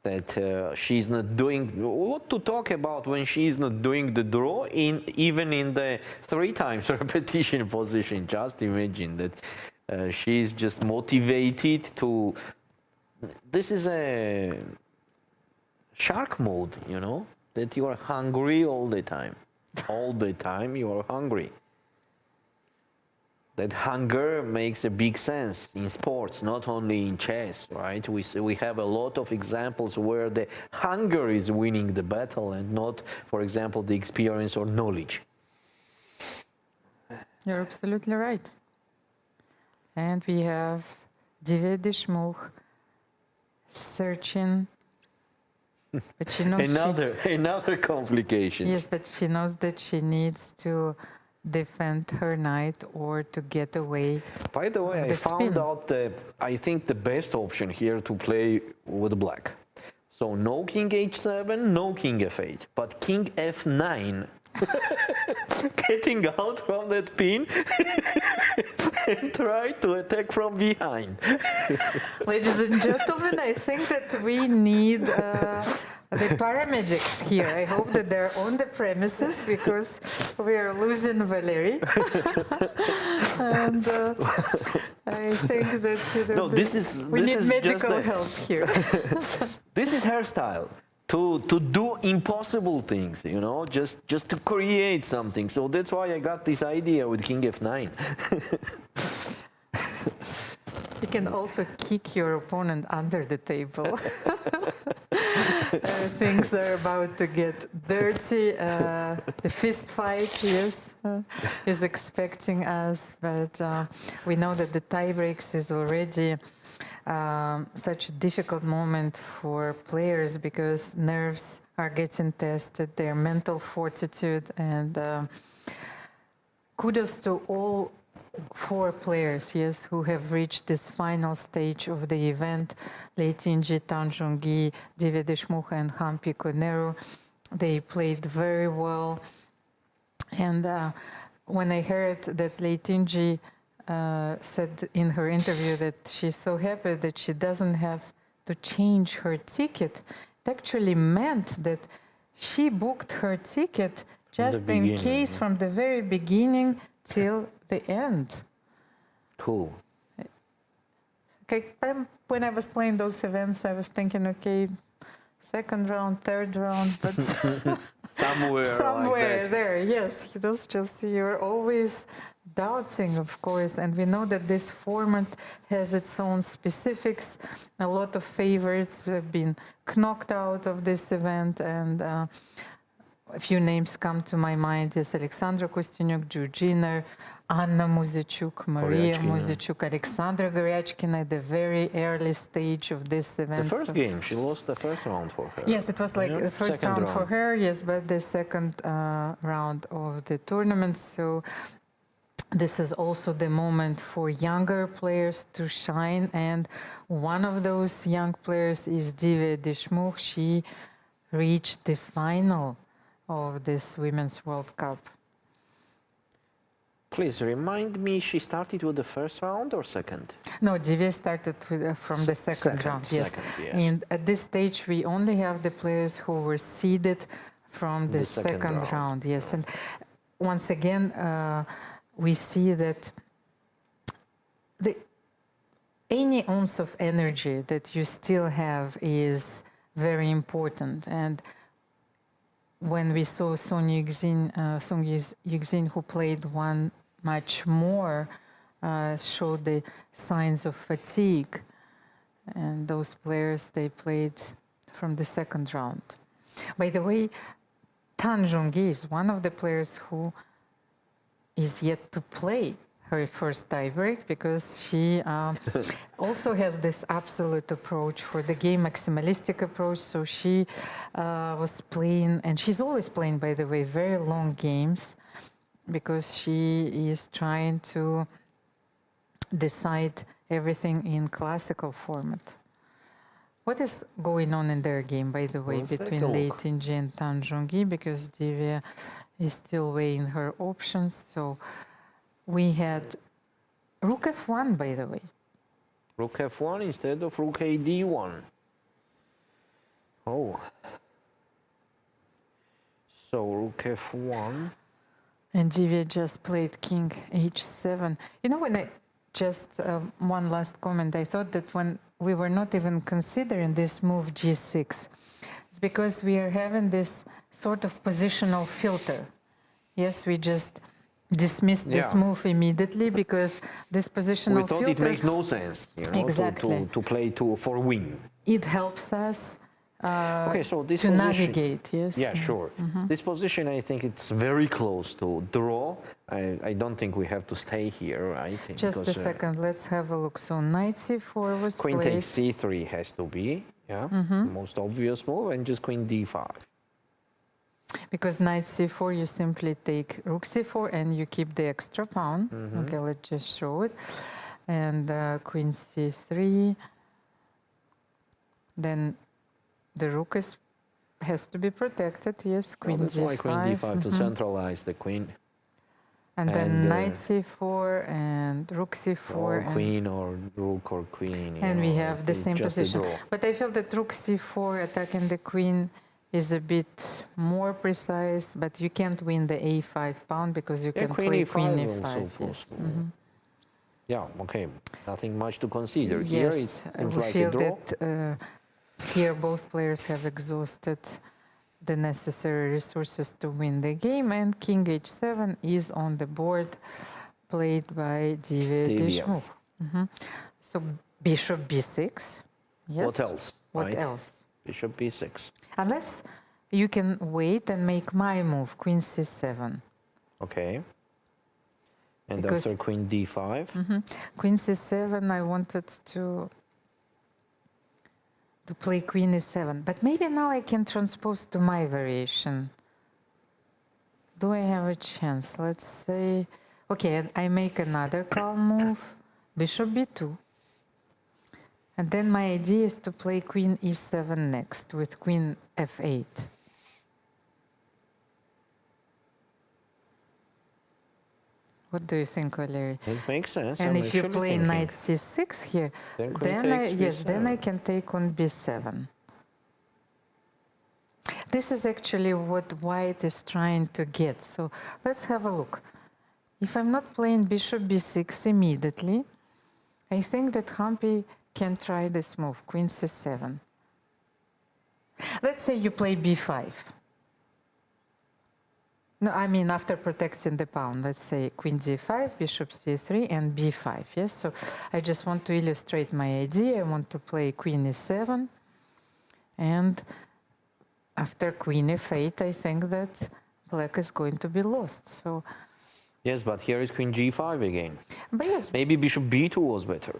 that she's not doing what to talk about when she's not doing the draw even in the 3 times repetition position. Just imagine that she's just motivated to. This is a shark mode, you know, that you are hungry all the time. All the time you are hungry. That hunger makes a big sense in sports, not only in chess, right? We have a lot of examples where the hunger is winning the battle and not, for example, the experience or knowledge. You're absolutely right. And we have Divya Deshmukh searching, but she knows another complication. Yes, but she knows that she needs to defend her knight or to get away. By the way, I found out I think the best option here to play with black. So no king h7, no king f8, but king f9. Getting out from that pin and try to attack from behind. Ladies and gentlemen, I think that we need the paramedics here. I hope that they're on the premises because we are losing Valerie. And I think that we need medical help here. This is her style. To do impossible things, you know, just to create something. So that's why I got this idea with king f9. You can also kick your opponent under the table. Things are about to get dirty. The fist fight, yes, is expecting us. But we know that the tie breaks is already such a difficult moment for players because nerves are getting tested, their mental fortitude, and kudos to all 4 players, yes, who have reached this final stage of the event. Leitinji, Tanjong, Divya Deshmukh, and Humpy Koneru. They played very well. And when I heard that Leitinji said in her interview that she's so happy that she doesn't have to change her ticket, it actually meant that she booked her ticket just in case from the very beginning till the end. Cool. Okay, when I was playing those events, I was thinking, okay, 2nd round, 3rd round, but somewhere like there, yes. It was just, you're always doubting, of course, and we know that this format has its own specifics. A lot of favorites have been knocked out of this event, and a few names come to my mind. Yes, Alexandra Kostyanyuk, Georgina, Anna Muzychuk, Maria Muzychuk, Alexandra Goryachkina at the very early stage of this event. The first game, she lost the first round for her. Yes, it was like the first round for her, yes, but the second round of the tournament. So this is also the moment for younger players to shine, and one of those young players is Divya Deshmukh. She reached the final of this Women's World Cup. Please remind me, she started with the first round or second? No, Divya started from the second round, yes. Yes. And at this stage, we only have the players who were seeded from the second round, yes. And once again, we see that any ounce of energy that you still have is very important. And when we saw Song Yuxin, who played one match more, showed the signs of fatigue. And those players, they played from the second round. By the way, Tanjong is one of the players who is yet to play her first tiebreak because she also has this absolute approach for the game, maximalistic approach. So she was playing, and she's always playing, by the way, very long games because she is trying to decide everything in classical format. What is going on in their game, by the way, Let's take a between look. Lei Tinji and Tanjong, because Divya is still weighing her options. So we had Rook F1, by the way. Rook F1 instead of Rook AD1. Oh. So Rook F1. And Divya just played King H7. You know, when I just one last comment, I thought that when we were not even considering this move G6, it's because we are having this sort of positional filter. Yes, we just dismissed this Yeah. move immediately because this positional We thought filter, it makes no sense, you know, Exactly. to play for win. it helps us Okay, so this to position, navigate. Yes. Yeah, sure. This position, I think it's very close to draw. I don't think we have to stay here, right? Just a Because, second, let's have a look. So knight c4 was Queen played. takes c3 has to be, yeah, most obvious move, and just queen d5. Because knight c4, you simply take rook c4 and you keep the extra pawn. Okay, let's just show it. And queen c3. Then the rook has to be protected. Yes, queen That's d5. why queen d5 to centralize the queen. And then and, knight c4 and rook c4. Or and queen or rook or queen. you And we know, have the it's same just a position. draw. But I feel that rook c4 attacking the queen is a bit more precise, but you can't win the a5 pawn because you Yeah, can queen play e5 queen also e5. Yes. possible. Yeah, okay. Nothing much to consider. Here it Yes, seems we like a feel draw. that here both players have exhausted the necessary resources to win the game, and king h7 is on the board, played by Divya Divya. Deshmukh. So bishop b6. Yes. What else? What right? else? Bishop b6. Unless you can wait and make my move, queen c7. Okay. And Because- after queen d5. Queen c7, I wanted to play queen e7, but maybe now I can transpose to my variation. Do I have a chance? Let's say, okay, I make another calm move, bishop b2. And then my idea is to play queen e7 next with queen f8. What do you think, Valery? It makes sense. And I'm if you actually play thinking. knight c6 here, Then queen then takes then I b7. can take on b7. This is actually what white is trying to get. So let's have a look. If I'm not playing bishop b6 immediately, I think that Humpy can try this move, queen c7. Let's say you play b5. No, I mean after protecting the pawn, let's say queen d5, bishop c3, and b5, yes? So I just want to illustrate my idea. I want to play queen e7, and after queen f8, I think that black is going to be lost. So, Yes, but here is queen g5 again. but yes, Maybe bishop b2 was better.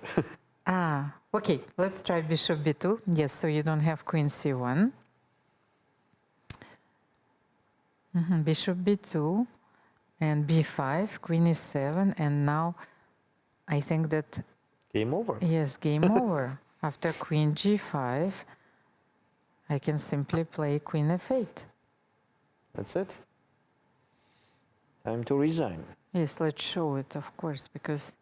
okay, let's try bishop b2. Yes, so you don't have queen c1. Bishop b2 and b5, queen e7, and now I think that, Game over. yes, game over. After queen g5, I can simply play queen f8. That's it. Time to resign. Yes, let's show it, of course, because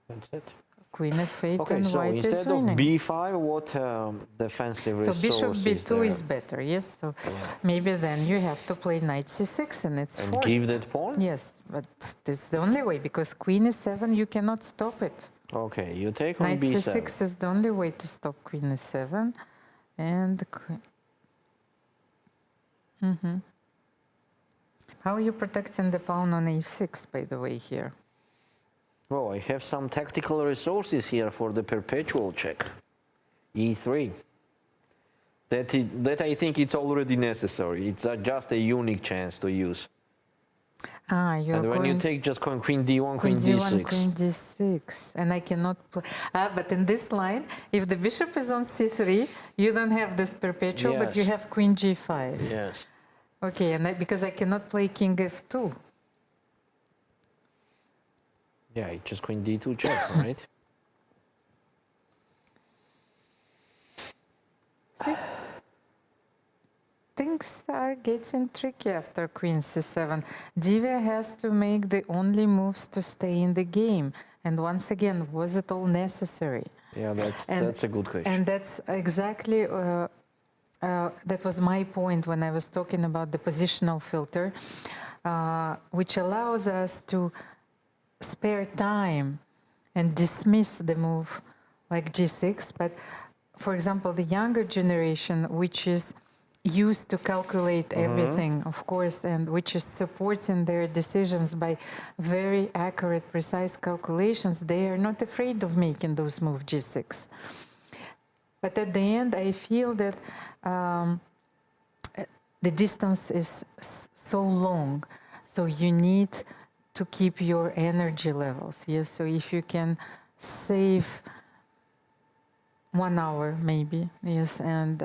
That's it. queen f8 Okay, and so white is instead of winning. b5, what defensive So resource bishop is b2 there? is better, yes. So maybe then you have to play knight c6 and it's And forced. give that pawn? Yes, but this is the only way because queen e7, you cannot stop it. Okay, you take on Knight b7. c6 is the only way to stop queen e7. And how are you protecting the pawn on a6, by the way, here? Oh, I have some tactical resources here for the perpetual check. e3. That I think it's already necessary. It's just a unique chance to use. You're And when you going take just queen d1, queen queen d1, d6. queen d6, and I cannot play. But in this line, if the bishop is on c3, you don't have this perpetual, but you Yes. have queen g5. Yes. Okay, and because I cannot play king f2. Yeah, it's just queen d2 check, right? See? Things are getting tricky after queen c7. Divya has to make the only moves to stay in the game. And once again, was it all necessary? Yeah, that's a good question. And that's exactly, that was my point when I was talking about the positional filter, which allows us to spare time and dismiss the move like g6. But for example, the younger generation, which is used to calculate everything, of course, and which is supporting their decisions by very accurate, precise calculations, they are not afraid of making those moves g6. But at the end, I feel that the distance is so long, so you need to keep your energy levels. Yes, so if you can save 1 hour, maybe, yes, and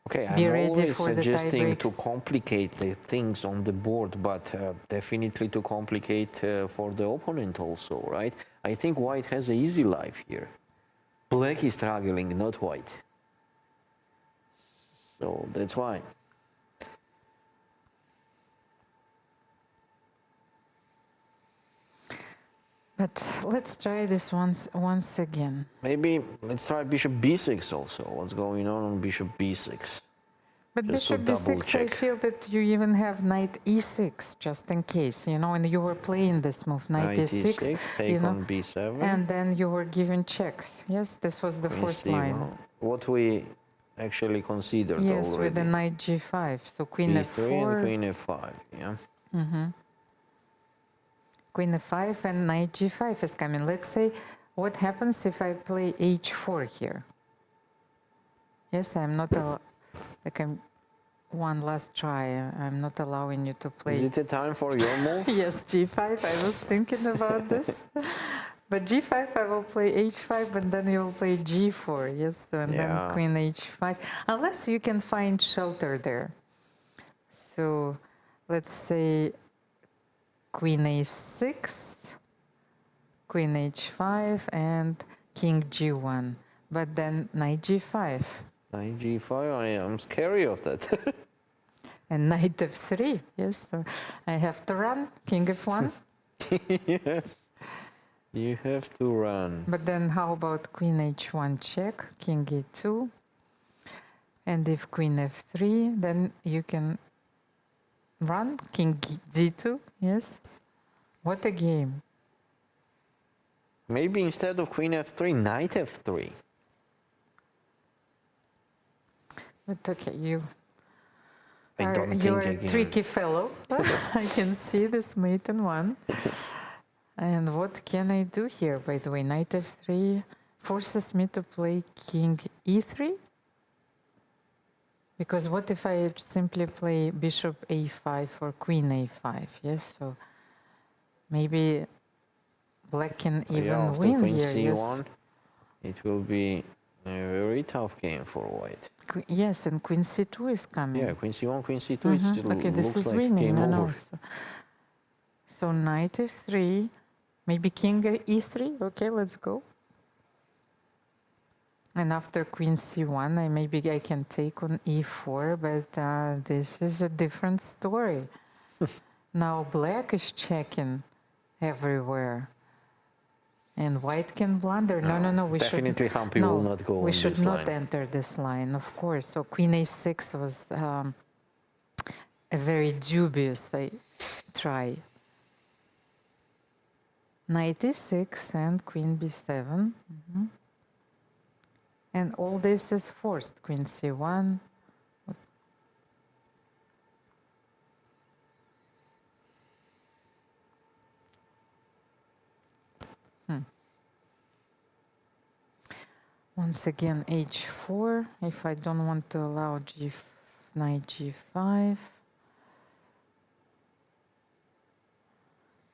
Okay, be I'm ready always for the tie suggesting to breaks. complicate the things on the board, but definitely to complicate for the opponent also, right? I think white has an easy life here. Black is struggling, not white. So that's why. But let's try this once again. Maybe let's try bishop b6 also. What's going on bishop b6? But Just to bishop double b6, I check. feel that you even have knight e6, just in case, you know, and you were playing this move, knight e6, take you know, on b7. and then you were giving checks. Yes, this was the Queen first c1. line. What we actually considered Yes, already. with the knight g5, so queen b3 f4, and queen f5, yeah. queen f5 and knight g5 is coming. Let's say, what happens if I play h4 here? Yes, I'm not, like one last try, I'm not allowing you to Is play. it a time for your move? Yes, g5, I was thinking about this. But g5, I will play h5, but then you will play g4, yes, and then Yeah. queen h5, unless you can find shelter there. So let's say queen a6, queen h5, and king g1, but then knight g5, Knight g5, I am scary of that. and knight f3, yes, so I have to run, king f1. Yes, you have to run. But then how about queen h1 check, king e2, and if queen f3, then you can run, king d2, yes. What a game. Maybe instead of queen f3, knight f3. But okay, you I are, don't you're think I a can. tricky fellow. I can see this mate in one. And what can I do here, by the way? Knight f3 forces me to play king e3? Because what if I simply play bishop a5 or queen a5? Yes, so maybe black can even Yeah, after win queen here. c1, Yes. it will be a very tough game for white. Yes, and queen c2 is coming. Yeah, queen c1, queen c2, it still Okay, this looks is like winning. game No, over. so knight f3, maybe king e3. Okay, let's go. And after queen c1, maybe I can take on e4, but this is a different story. Now black is checking everywhere. And white can blunder. No, we should Definitely Humpy will not go we on should this not line. enter this line, of course. So queen a6 was a very dubious try. Knight e6 and queen b7. And all this is forced. Queen c1. Once again, h4, if I don't want to allow knight g5.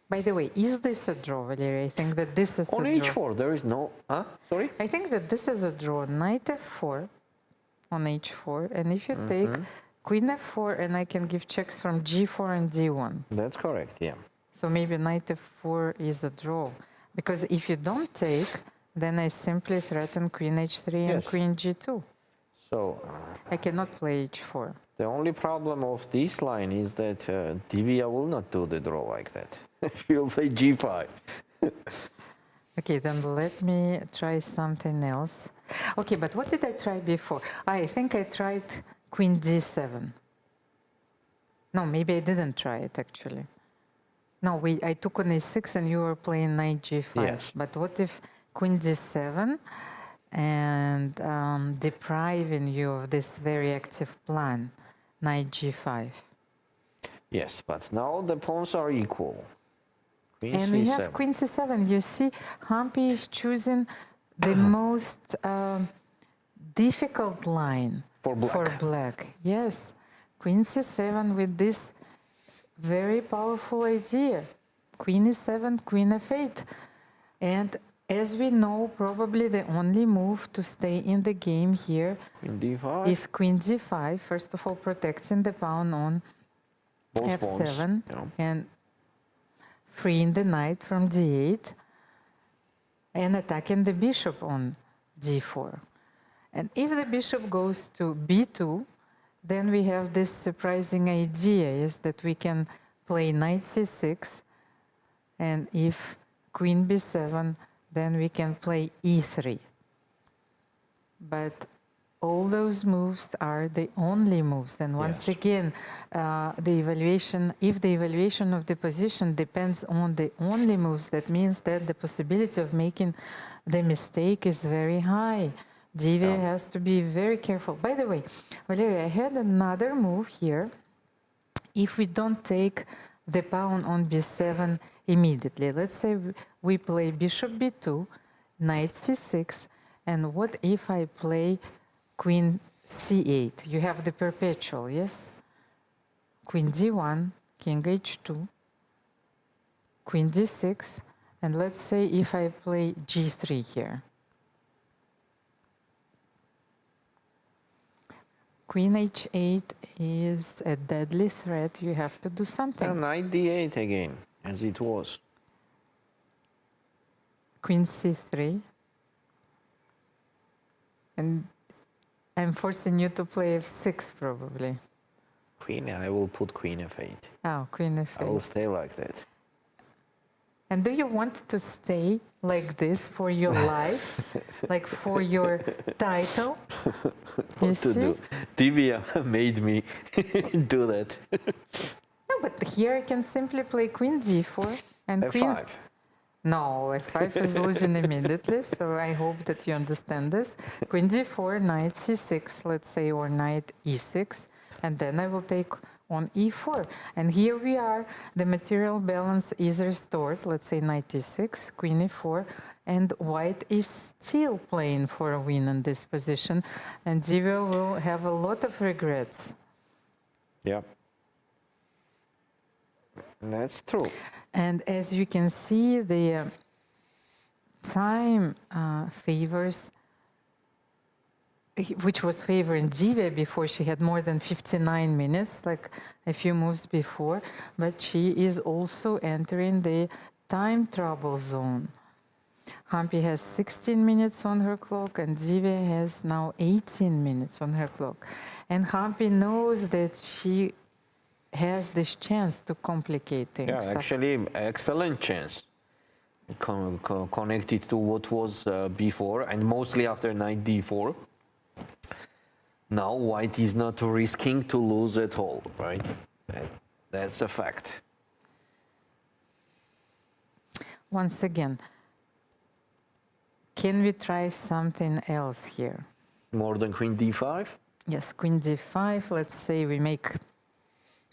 By the way, is this a draw, Valeria? I think that this is On a draw. h4, there is no... Sorry? I think that this is a draw. Knight f4 on h4. And if you take queen f4, and I can give checks from g4 and d1. That's correct, yeah. So maybe knight f4 is a draw. Because if you don't take, then I simply threaten queen h3 and Yes. queen g2. So I cannot play h4. the only problem of this line is that Divya will not do the draw like that. She'll play g5. Okay, then let me try something else. Okay, but what did I try before? I think I tried queen d7. No, maybe I didn't try it actually. No, I took on a6 and you were playing knight g5. Yes. But what if queen d7 and depriving you of this very active plan, knight g5? Yes, but now the pawns are equal. Queen And c7. we have queen c7. You see, Humpy is choosing the most difficult line For black. Yes, queen c7 with this very powerful idea. Queen e7, queen f8. And as we know, probably the only move to stay in the game here Queen d5. is queen d5. First of all, protecting the pawn on Both pawns, f7 yeah. and freeing the knight from d8 and attacking the bishop on d4. And if the bishop goes to b2, then we have this surprising idea is that we can play knight c6, and if queen b7, then we can play e3. But all those moves are the only moves. And once Yes. again, if the evaluation of the position depends on the only moves, that means that the possibility of making the mistake is very high. Divya has to be very careful. By the way, Valeria, I had another move here. If we don't take the pawn on b7 immediately, let's say we play bishop b2, knight c6, and what if I play queen c8? You have the perpetual, yes? Queen d1, king h2, queen d6, and let's say if I play g3 here. Queen h8 is a deadly threat. You have to do something. And knight d8 again, as it was. Queen c3. And I'm forcing you to play f6 probably. Queen, I will put queen f8. Oh, queen I will f8. stay like that. And do you want to stay like this for your life? Like for your title? You What to see? do? Divya made me do that. No, but here I can simply play queen d4 and queen... f5. No, f5 is losing immediately, so I hope that you understand this. Queen d4, knight c6, let's say, or knight e6, and then I will take on e4. And here we are, the material balance is restored, let's say knight e6, queen e4, and white is still playing for a win in this position, and Divya will have a lot of regrets. Yeah. That's true. And as you can see, the time favors, which was favoring Divya before. She had more than 59 minutes, like a few moves before, but she is also entering the time trouble zone. Humpy has 16 minutes on her clock, and Divya has now 18 minutes on her clock. And Humpy knows that she has this chance to complicate things. Yeah, actually, excellent chance. Connected to what was before, and mostly after knight d4. Now white is not risking to lose at all, right? That's a fact. Once again, can we try something else here? More than queen d5? Yes, queen d5, let's say we make...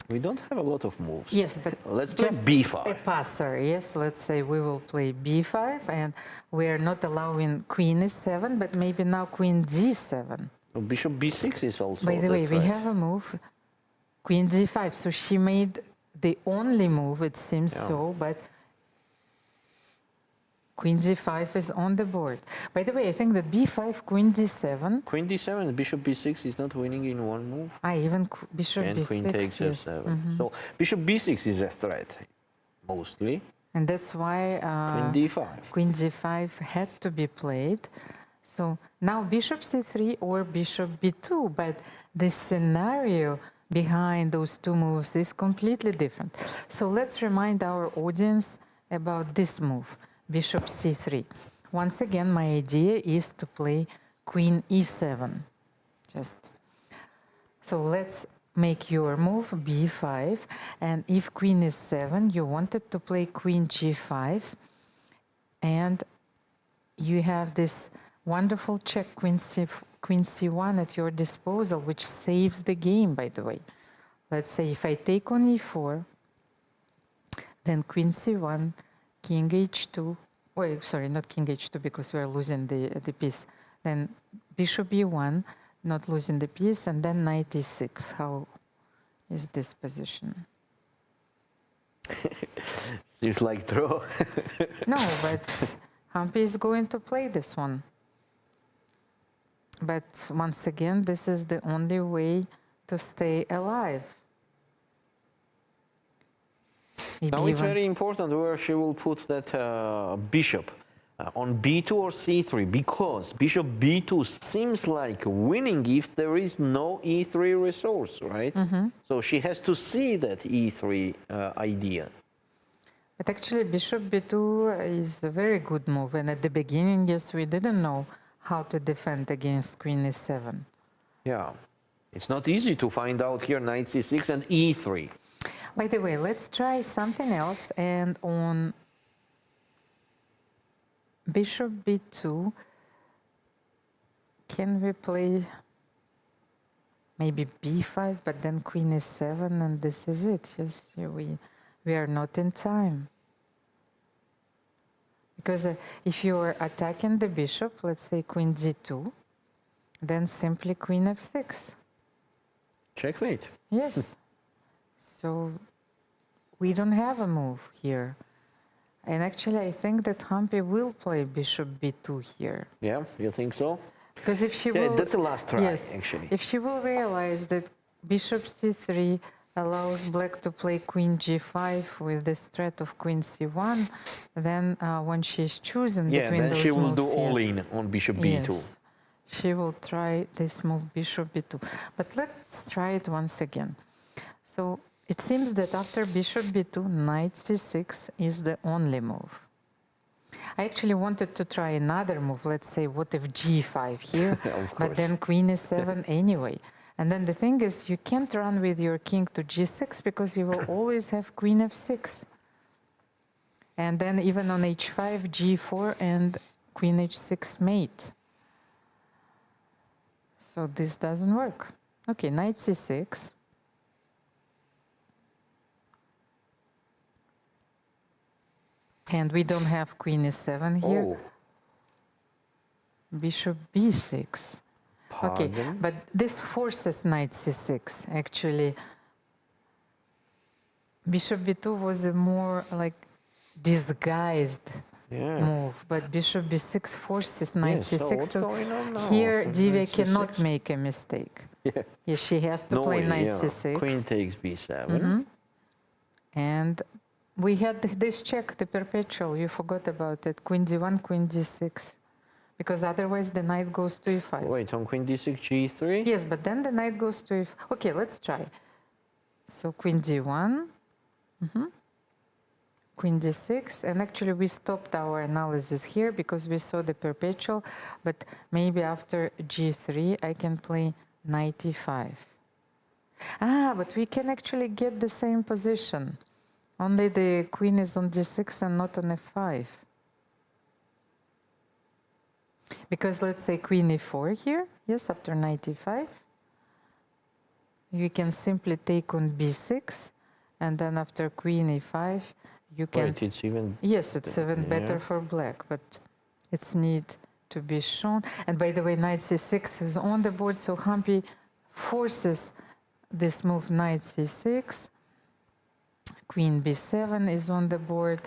We don't have a lot of moves. Yes, but Let's play just b5. a passer, yes, let's say we will play b5, and we are not allowing queen e7, but maybe now queen d7. Bishop b6 is also. By the way, that's we right. have a move, queen d5, so she made the only move, it seems Yeah. so, but Queen d5 is on the board. By the way, I think that b5, queen d7. Queen d7, bishop b6 is not winning in one move. Even bishop And b6. queen takes yes. f7. So bishop b6 is a threat, mostly. And that's why Queen d5. queen d5 had to be played. So now bishop c3 or bishop b2, but the scenario behind those two moves is completely different. So let's remind our audience about this move, bishop c3. Once again, my idea is to play queen e7. So let's make your move b5, and if queen is 7, you wanted to play queen g5, and you have this wonderful check queen c1 at your disposal, which saves the game, by the way. Let's say if I take on e4, then queen c1, king h2, wait, sorry, not king h2 because we are losing the piece, then bishop e1, not losing the piece, and then knight e6. How is this position? Seems like draw. No, but Humpy is going to play this one. But once again, this is the only way to stay alive. Maybe Now it's even- very important where she will put that bishop. On b2 or c3, because bishop b2 seems like winning if there is no e3 resource, right? So she has to see that e3 idea. But actually, bishop b2 is a very good move. And at the beginning, yes, we didn't know how to defend against queen e7. Yeah, it's not easy to find out here knight c6 and e3. By the way, let's try something else. And on bishop b2, can we play maybe b5, but then queen e7, and this is it. Yes, we are not in time. Because if you are attacking the bishop, let's say queen d2, then simply queen f6. Checkmate. Yes. So we don't have a move here. And actually, I think that Humpy will play bishop b2 here. Yeah, you think so? Because if she Yeah, will... that's the last try, yes, actually. if she will realize that bishop c3 allows black to play queen g5 with this threat of queen c1, then when she's choosing between then those she will moves, do all yes, in on bishop b2. yes, she will try this move bishop b2. But let's try it once again. So it seems that after bishop b2, knight c6 is the only move. I actually wanted to try another move. Let's say, what if g5 here? Of But course. then queen e7 anyway. And then the thing is, you can't run with your king to g6 because you will always have queen f6. And then even on h5, g4 and queen h6 mate. So this doesn't work. Okay, knight c6. And we don't have queen e7 here. Oh, Bishop b6. Okay, pardon? but this forces knight c6. Actually, bishop b2 was a more like disguised Yeah. move, but bishop b6 forces knight Yes, so c6. what's going on now? Here, So Divya knight cannot c6? make a mistake. Yeah. Yes, she has to No play way, knight yeah. c6. Queen takes b7. And we had this check, the perpetual. You forgot about it. Queen d1, queen d6. Because otherwise the knight goes to e5. Wait, on queen d6, g3? Yes, but then the knight goes to e5. Okay, let's try. So queen d1, queen d6, and actually we stopped our analysis here because we saw the perpetual, but maybe after g3 I can play knight e5. Ah, but we can actually get the same position. Only the queen is on d6 and not on f5. Because let's say queen e4 here, yes, after knight e5, you can simply take on b6, and then after queen e5, you can... Wait, it's even... Yes, it's even better Yeah. for black, but it's need to be shown. And by the way, knight c6 is on the board, so Humpy forces this move knight c6. Queen b7 is on the board.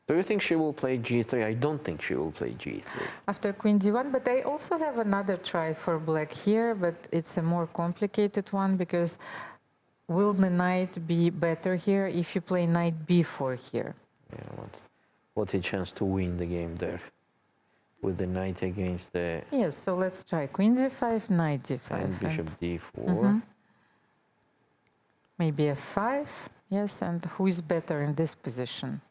Do you think she will play g3? I don't think she will play g3. After queen d1, but I also have another try for black here, but it's a more complicated one because will the knight be better here if you play knight b4 here? Yeah, what a chance to win the game there with the knight against the Yes, so let's try queen d5, knight d5. and bishop d4. Maybe f5, yes, and who is better in this position?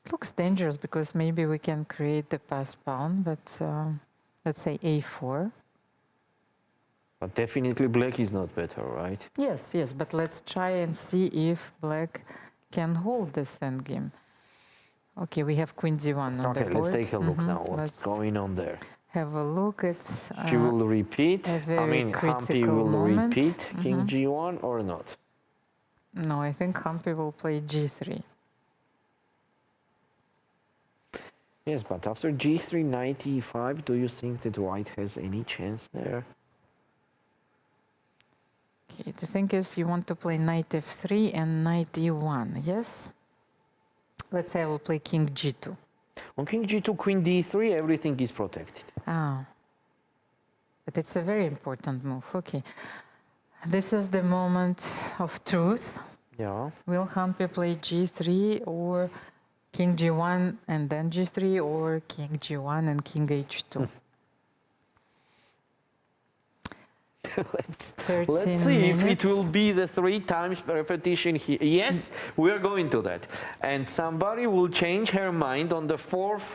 It looks dangerous because maybe we can create the passed pawn, but let's say a4. But definitely black is not better, right? Yes, yes, but let's try and see if black can hold this endgame. Okay, we have queen d1 on the Okay, board. let's take a look now. What's Let's going on there? have a look. It's She will repeat. a very Humpy critical will moment. repeat king g1 or not? no, I think Humpy will play g3. Yes, but after g3, knight e5, do you think that white has any chance there? Okay, the thing is you want to play knight f3 and knight e1, yes? Let's say I will play king g2. On king g2, queen d3, everything is protected. Ah, but it's a very important move. Okay, this is the moment of truth. Yeah. Will Humpy play g3 or king g1 and then g3 or king g1 and king h2? Let's 13 see if it minutes. will be the 3 times repetition here. Yes, we are going to that. And somebody will change her mind on the 4th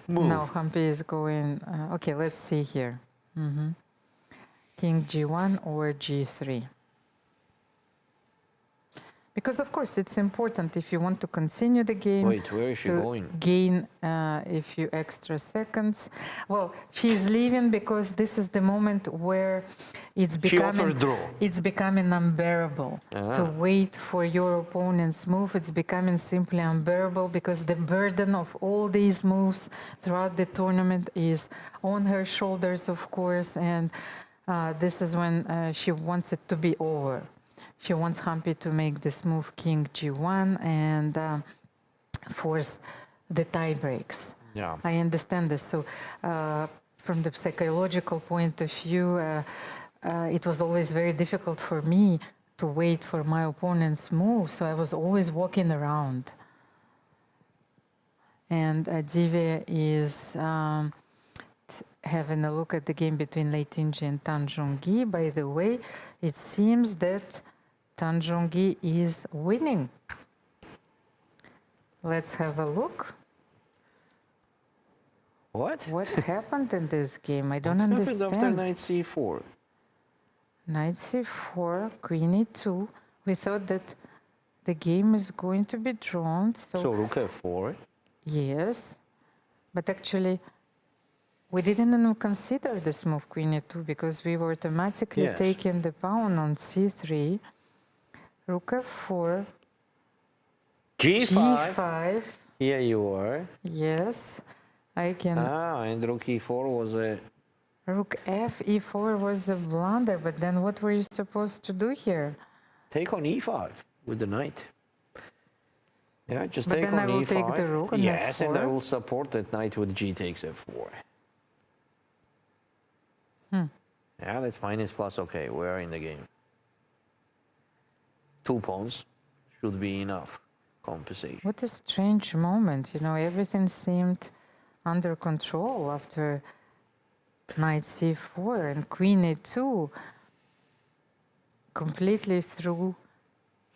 move. No, Humpy is going. Okay, let's see here. King g1 or g3. Because of course it's important if you want to continue the game. Wait, where is she to going? gain a few extra seconds. Well, she's leaving because this is the moment where it's offers draw. it's becoming unbearable to wait for your opponent's move. It's becoming simply unbearable because the burden of all these moves throughout the tournament is on her shoulders, of course, and this is when she wants it to be over. She wants Humpy to make this move king g1 and force the tie breaks. Yeah. I understand this. So from the psychological point of view, it was always very difficult for me to wait for my opponent's move. So I was always walking around. And Divya is having a look at the game between Lei Tinji and Tanjong. By the way, it seems that Tanjong is winning. Let's have a look. What? What happened in this game? I don't What understand. happened after knight c4? Knight c4, queen e2. We thought that the game is going to be drawn. So rook f4. Yes, but actually we didn't even consider this move queen e2 because we were automatically Yes. taking the pawn on c3. Rook f4, g5. g5. Here you are. Yes, I can. And rook e4 was a... Rook f e4 was a blunder, but then what were you supposed to do here? Take on e5 with the knight. Yeah, just But take then on I will e5. take the rook on yes, and I f4. will support that knight with g takes f4. Yeah, that's minus plus. Okay, we are in the game. 2 pawns should be enough compensation. What a strange moment. You know, everything seemed under control after knight c4 and queen a2 completely threw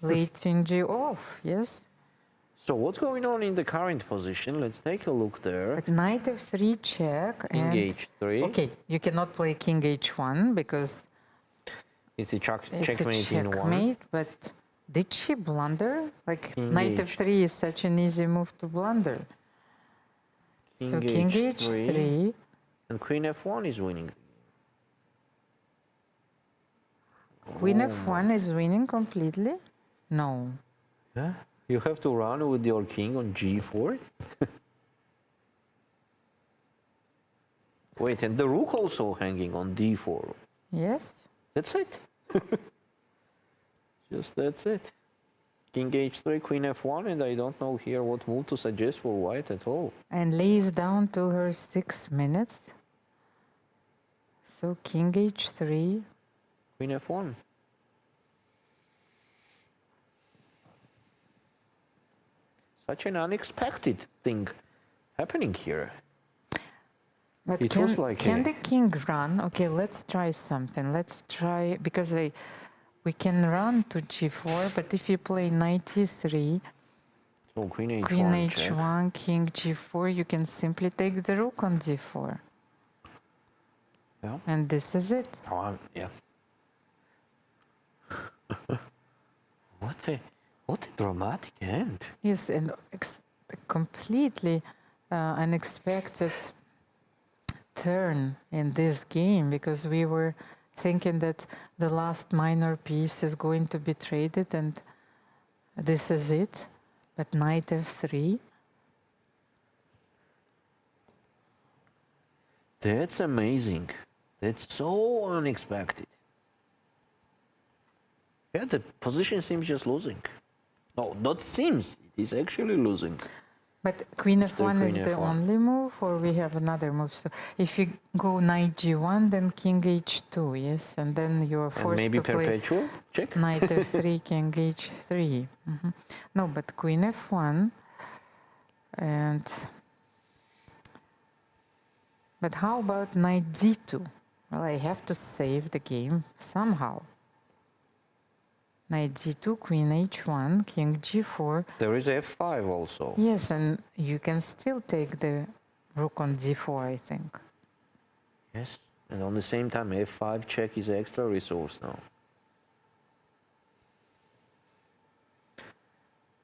Lei Tinji off, yes? So what's going on in the current position? Let's take a look there. But knight f3 check King and... h3. Okay, you cannot play king h1 because It's a it's a checkmate in one. checkmate, but did she blunder? Like King knight h- f3 is such an easy move to blunder. So king h3, And queen f1 is winning. queen Oh f1 is winning completely? No. Yeah? You have to run with your king on g4. Wait, and the rook also hanging on d4. Yes? That's it. Just that's it. King h3, queen f1, and I don't know here what move to suggest for white at all. And lays down to her 6 minutes. So king h3. Queen f1. Such an unexpected thing happening here. But It was like can a- the king run? Okay, let's try something. Let's try, because we can run to g4, but if you play knight e3, So queen h1, queen check. h1, king g4, you can simply take the rook on d4. Yeah. And this is it. Oh, yeah. What a dramatic end. Yes, and completely unexpected turn in this game, because we were thinking that the last minor piece is going to be traded and this is it. But knight f3. That's amazing. That's so unexpected. Yeah, the position seems just losing. No, not seems. It is actually losing. But queen Still f1 is queen the f1. only move, or we have another move? So if you go knight g1, then king h2, yes? And then you're And forced maybe to play perpetual? Check. knight f3, king h3. No, but queen f1. But how about knight d2? Well, I have to save the game somehow. Knight d2, queen h1, king g4. There is f5 also. Yes, and you can still take the rook on d4, I think. Yes. And on the same time, f5 check is extra resource now.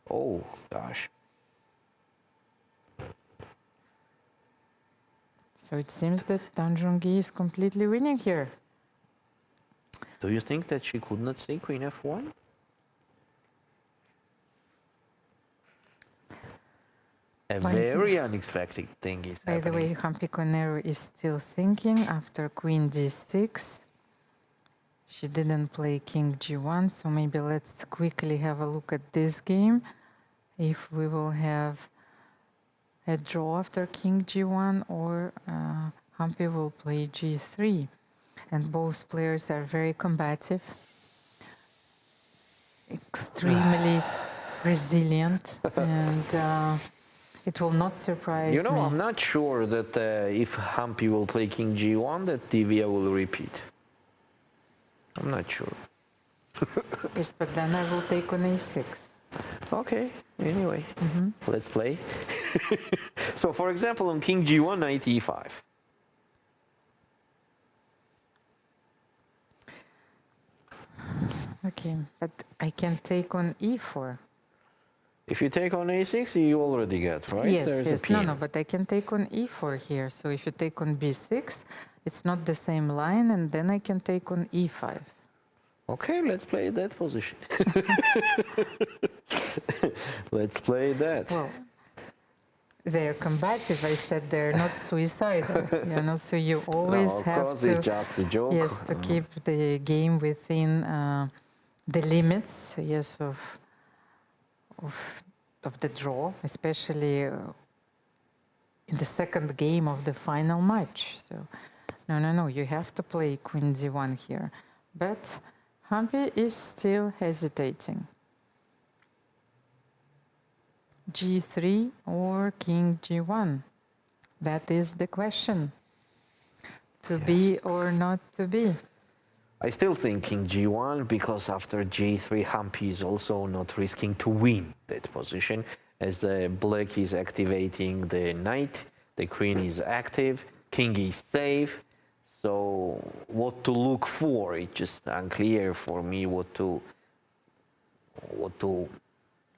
Oh, gosh. So it seems that Tanjong is completely winning here. Do you think that she could not say queen f1? A By very unexpected thing is By the happening. way, Humpy Koneru is still thinking after queen d6. She didn't play king g1, so maybe let's quickly have a look at this game. If we will have a draw after king g1, or Humpy will play g3. And both players are very combative, extremely resilient, and it will not surprise You know, me. I'm not sure that if Humpy will play king g1, that Divya will repeat. I'm not sure. Yes, but then I will take on a6. Okay, anyway, let's play. So, for example, on king g1, knight e5. Okay, but I can take on e4. If you take on a6, you already get, right? Yes, There's yes, a pin. no, but I can take on e4 here. So if you take on b6, it's not the same line, and then I can take on e5. Okay, let's play that position. Let's play that. Well, they're combative. I said they're not suicidal. So you always No, of have course, to, it's just a joke. yes, to keep the game within the limits, yes, of the draw, especially in the second game of the final match. So, no, you have to play queen d1 here. But Humpy is still hesitating. g3 or king g1? That is the question. To be or not to be. I still think king g1 because after g3, Humpy is also not risking to win that position, as the black is activating the knight, the queen is active, king is safe. So what to look for? It's just unclear for me what to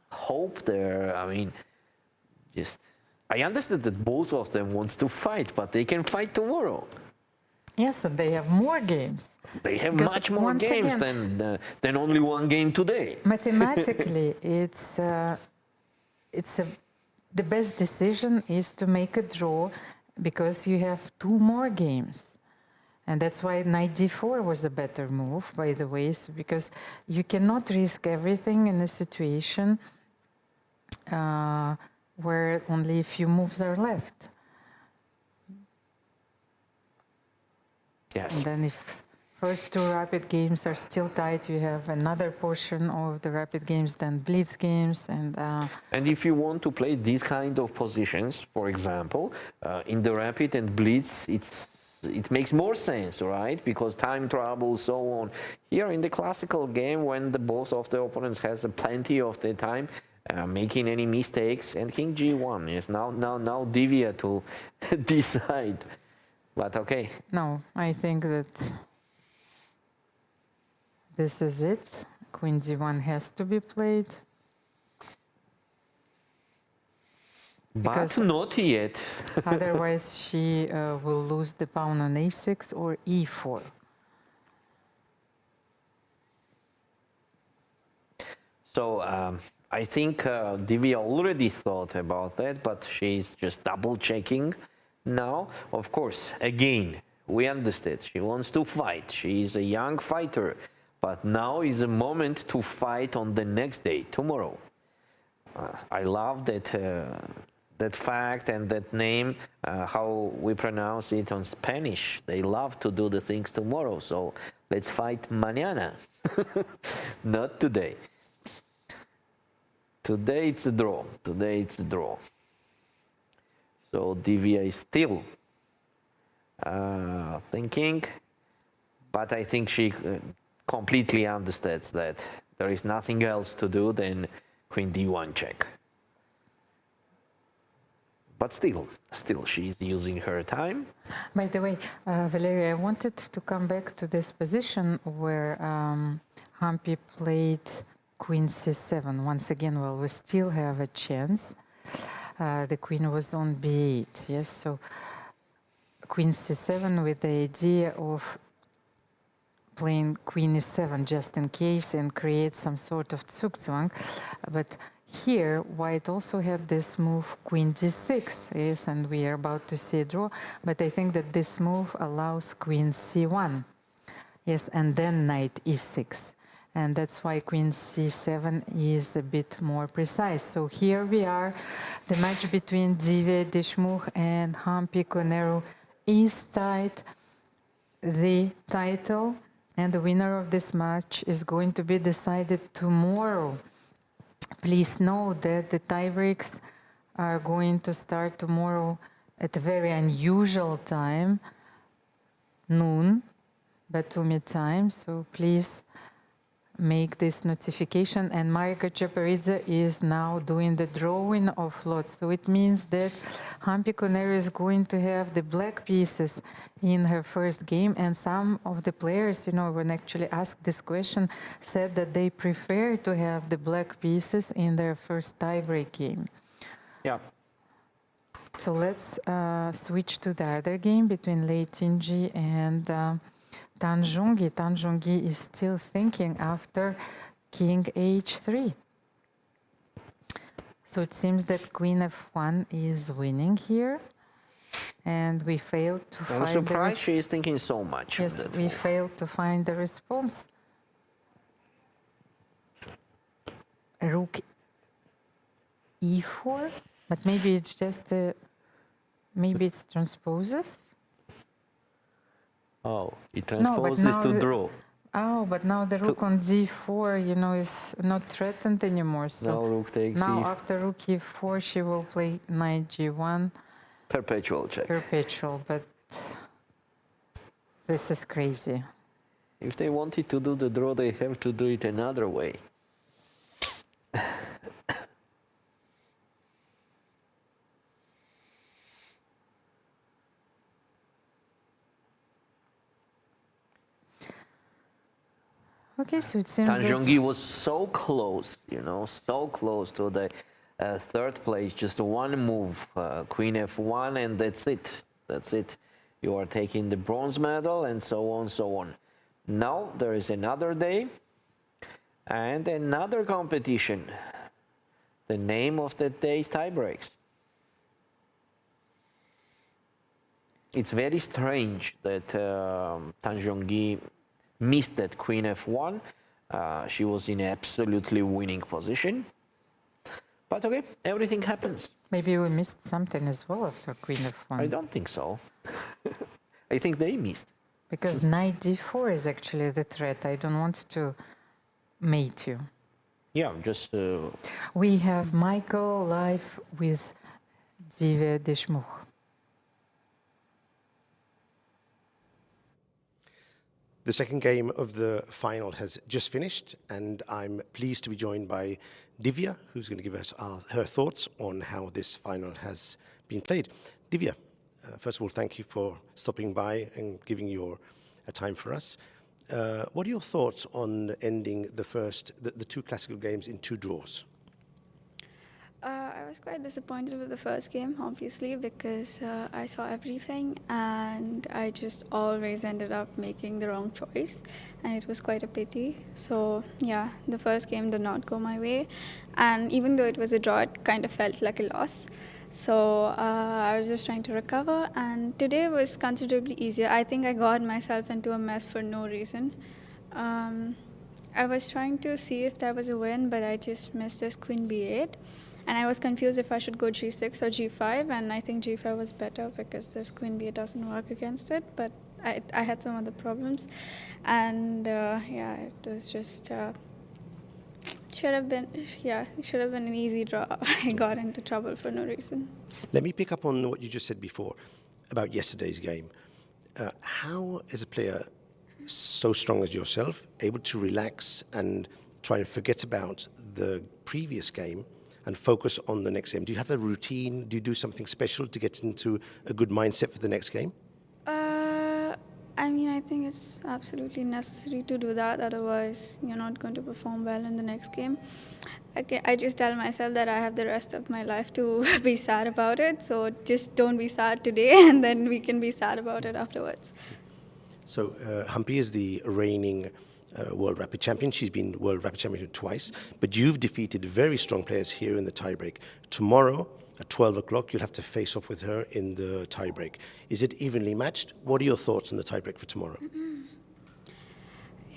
hope there. I mean, I understand that both of them want to fight, but they can fight tomorrow. Yes, and they have more games. They have Because much more once games again, than only one game today. Mathematically, the best decision is to make a draw, because you have 2 more games. And that's why knight d4 was a better move, by the way, because you cannot risk everything in a situation where only a few moves are left. Yes. And then if first two rapid games are still tight, you have another portion of the rapid games, then blitz games. And if you want to play these kind of positions, for example, in the rapid and blitz, it makes more sense, right? Because time travel, so on. Here in the classical game, when both of the opponents has plenty of the time, making any mistakes, and king g1 is now Divya to decide. But okay. No, I think that this is it. Queen d1 has to be played. But not yet. Otherwise, she will lose the pawn on a6 or e4. So I think Divya already thought about that, but she's just double checking now. Of course, again, we understand she wants to fight. She is a young fighter, but now is a moment to fight on the next day, tomorrow. I love that. That fact and that name, how we pronounce it on Spanish. They love to do the things tomorrow, so let's fight mañana, not today. Today it's a draw. Today it's a draw. So Divya is still thinking, but I think she completely understands that there is nothing else to do than Queen D1 check. But still, she's using her time. By the way, Valeria, I wanted to come back to this position where Humpy played Queen c7. Once again, well, we still have a chance. The queen was on b8, yes? So Queen c7 with the idea of playing Queen e7 just in case and create some sort of Zugzwang. But here, White also had this move, Queen d6, yes, and we are about to see a draw. But I think that this move allows Queen c1, yes, and then Knight e6. And that's why Queen c7 is a bit more precise. So here we are, the match between Divya Deshmukh and Humpy Koneru is tied. The title and the winner of this match is going to be decided tomorrow. Please know that the tiebreaks are going to start tomorrow at a very unusual time, noon, Batumi time. So please make this notification. And Marika Chaparidze is now doing the drawing of lots. So it means that Humpy Koneru is going to have the black pieces in her first game. And some of the players, when actually asked this question, said that they prefer to have the black pieces in their first tiebreak game. Yeah. So let's switch to the other game between Lei Tinji and Tanjong. Tanjong is still thinking after King h3. So it seems that Queen f1 is winning here, and we failed to find. I'm surprised she is thinking so much. Yes, we failed to find the response. Rook e4, but maybe it's just maybe it's transposes. Oh, it transposes to draw. Oh, but now the rook on d4, is not threatened anymore. So now rook takes now after rook e4, she will play knight g1. Perpetual check. Perpetual, but this is crazy. If they wanted to do the draw, they have to do it another way. Okay, so it seems Tanjong was so close, so close to the third place. Just one move, Queen f1, and that's it. That's it. You are taking the bronze medal, and so on, so on. Now there is another day and another competition. The name of that day is tiebreaks. it's very strange that Tanjong missed that queen f1. She was in absolutely winning position. But okay, everything happens. Maybe we missed something as well after queen f1. I don't think so. I think they missed. Because knight d4 is actually the threat. I don't want to mate you. Yeah, just... We have Michael live with Divya Deshmukh. The second game of the final has just finished, and I'm pleased to be joined by Divya, who's going to give us her thoughts on how this final has been played. Divya, first of all, thank you for stopping by and giving your time for us. What are your thoughts on ending the two classical games in 2 draws? I was quite disappointed with the first game, obviously, because I saw everything and I just always ended up making the wrong choice, and it was quite a pity. So yeah, the first game did not go my way, and even though it was a draw, it kind of felt like a loss. So I was just trying to recover, and today was considerably easier. I think I got myself into a mess for no reason. I was trying to see if there was a win, but I just missed this queen b8. And I was confused if I should go g6 or g5, and I think g5 was better because this queen b8 doesn't work against it, but I had some other problems. And yeah, it was just, should have been an easy draw. I got into trouble for no reason. Let me pick up on what you just said before about yesterday's game. How is a player so strong as yourself able to relax and try and forget about the previous game and focus on the next game? Do you have a routine? Do you do something special to get into a good mindset for the next game? I mean, I think it's absolutely necessary to do that, otherwise you're not going to perform well in the next game. I just tell myself that I have the rest of my life to be sad about it, so just don't be sad today and then we can be sad about it afterwards. So Humpy is the reigning World Rapid Champion. She's been World Rapid Champion twice, but you've defeated very strong players here in the tiebreak. Tomorrow at 12 o'clock, you'll have to face off with her in the tiebreak. Is it evenly matched? What are your thoughts on the tiebreak for tomorrow?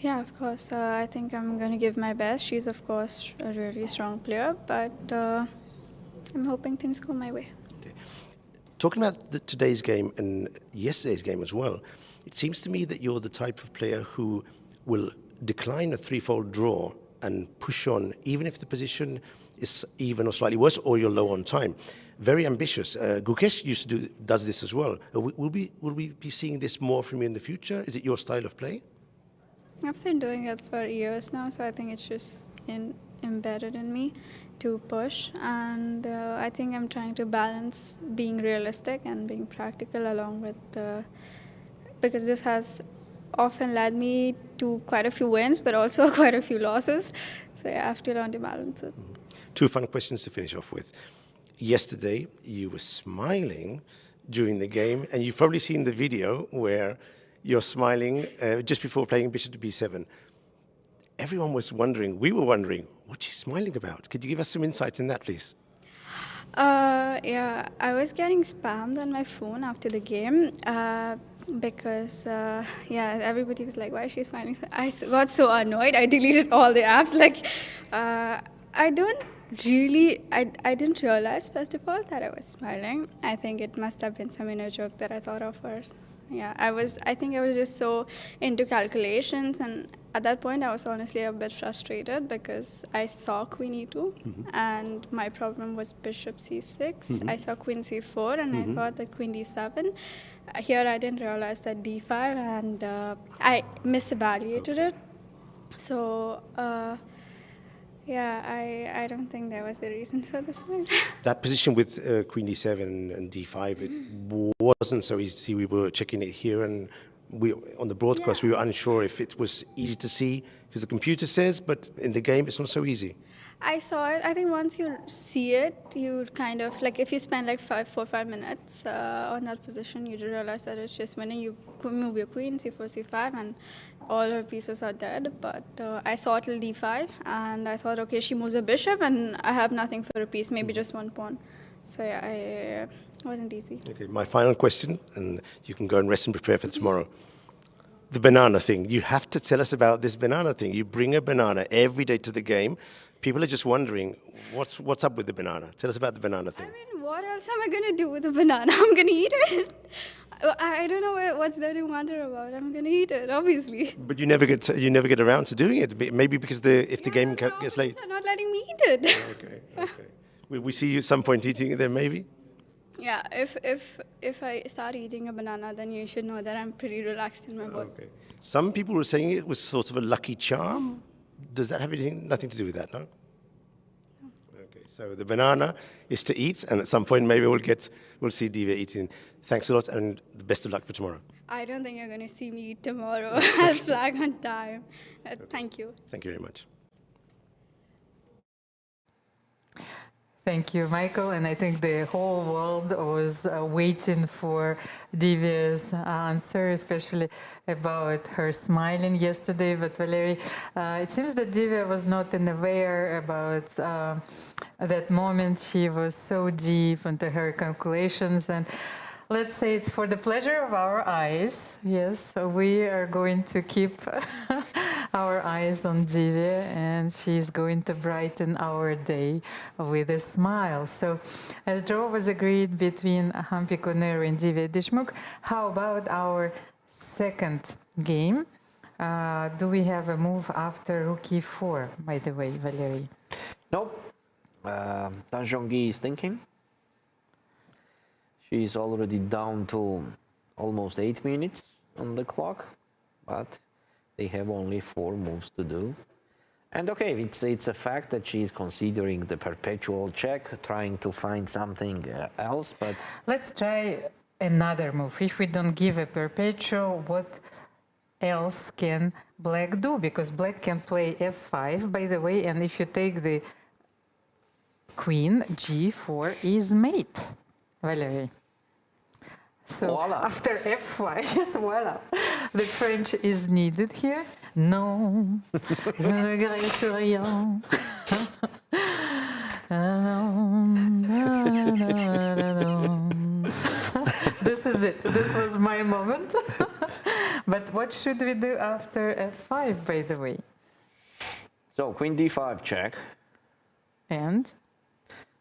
Yeah, of course. I think I'm going to give my best. She's, of course, a really strong player, but I'm hoping things go my way. Okay. Talking about today's game and yesterday's game as well, it seems to me that you're the type of player who will decline a threefold draw and push on, even if the position is even or slightly worse, or you're low on time. Very ambitious. Gukesh does this as well. Will we be seeing this more from you in the future? Is it your style of play? I've been doing it for years now, so I think it's just embedded in me to push. And I think I'm trying to balance being realistic and being practical along with, because this has often led me to quite a few wins, but also quite a few losses. So yeah, I have to learn to balance it. 2 fun questions to finish off with. Yesterday, you were smiling during the game, and you've probably seen the video where you're smiling just before playing bishop to b7. Everyone was wondering, we were wondering, what's she smiling about? Could you give us some insight in that, please? Yeah, I was getting spammed on my phone after the game because, yeah, everybody was like, why is she smiling? I got so annoyed, I deleted all the apps. Like, I didn't realize, first of all, that I was smiling. I think it must have been some inner joke that I thought of first. Yeah, I think I was just so into calculations, and at that point I was honestly a bit frustrated because I saw queen e2 and my problem was bishop c6. I saw queen c4 and I thought that queen d7. Here I didn't realize that d5, and I misevaluated it. So yeah, I don't think there was a reason for this one. That position with queen d7 and d5, it wasn't so easy to see. We were checking it here, and on the broadcast, we were unsure if it was easy to see, because the computer says, but in the game, it's not so easy. I saw it. I think once you see it, you kind of, like, if you spend like 4 or 5 minutes on that position, you realize that it's just winning. You move your queen, c4, c5, and all her pieces are dead. But I saw till d5, and I thought, okay, she moves a bishop, and I have nothing for a piece, maybe just one pawn. So yeah, wasn't easy. Okay, my final question, and you can go and rest and prepare for tomorrow. The banana thing. You have to tell us about this banana thing. You bring a banana every day to the game. People are just wondering, what's up with the banana? Tell us about the banana I thing. mean, what else am I going to do with a banana? I'm going to eat it. I don't know what's there to wonder about. I'm going to eat it, obviously. But you never get around to doing it. Maybe because if the game gets late. They're not letting me eat it. Okay. Will we see you at some point eating it then, maybe? Yeah, if I start eating a banana, then you should know that I'm pretty relaxed in my bowl. Okay. Some people were saying it was sort of a lucky charm. Does that have nothing to do with that, no? Okay, so the banana is to eat, and at some point maybe we'll see Divya eating. Thanks a lot, and the best of luck for tomorrow. I don't think you're going to see me eat tomorrow. I'll flag on time. Thank you. Thank you very much. Thank you, Michael. And I think the whole world was waiting for Divya's answer, especially about her smiling yesterday. But Valerie, it seems that Divya was not aware about that moment. She was so deep into her calculations. And let's say it's for the pleasure of our eyes. Yes, so we are going to keep our eyes on Divya, and she's going to brighten our day with a smile. So a draw was agreed between Humpy, Koneru and Divya Deshmukh. How about our second game? Do we have a move after rook e4, by the way, Valerie? Nope. Tanjong is thinking. She's already down to almost 8 minutes on the clock, but they have only 4 moves to do. And okay, it's a fact that she's considering the perpetual check, trying to find something else, but... Let's try another move. If we don't give a perpetual, what else can black do? Because black can play f5, by the way, and if you take the queen, g4 is mate, Valerie. So Voila. after f5, yes, voila. The French is needed here. Non, je ne regrette rien. This is it. This was my moment. But what should we do after f5, by the way? So, queen d5 check. And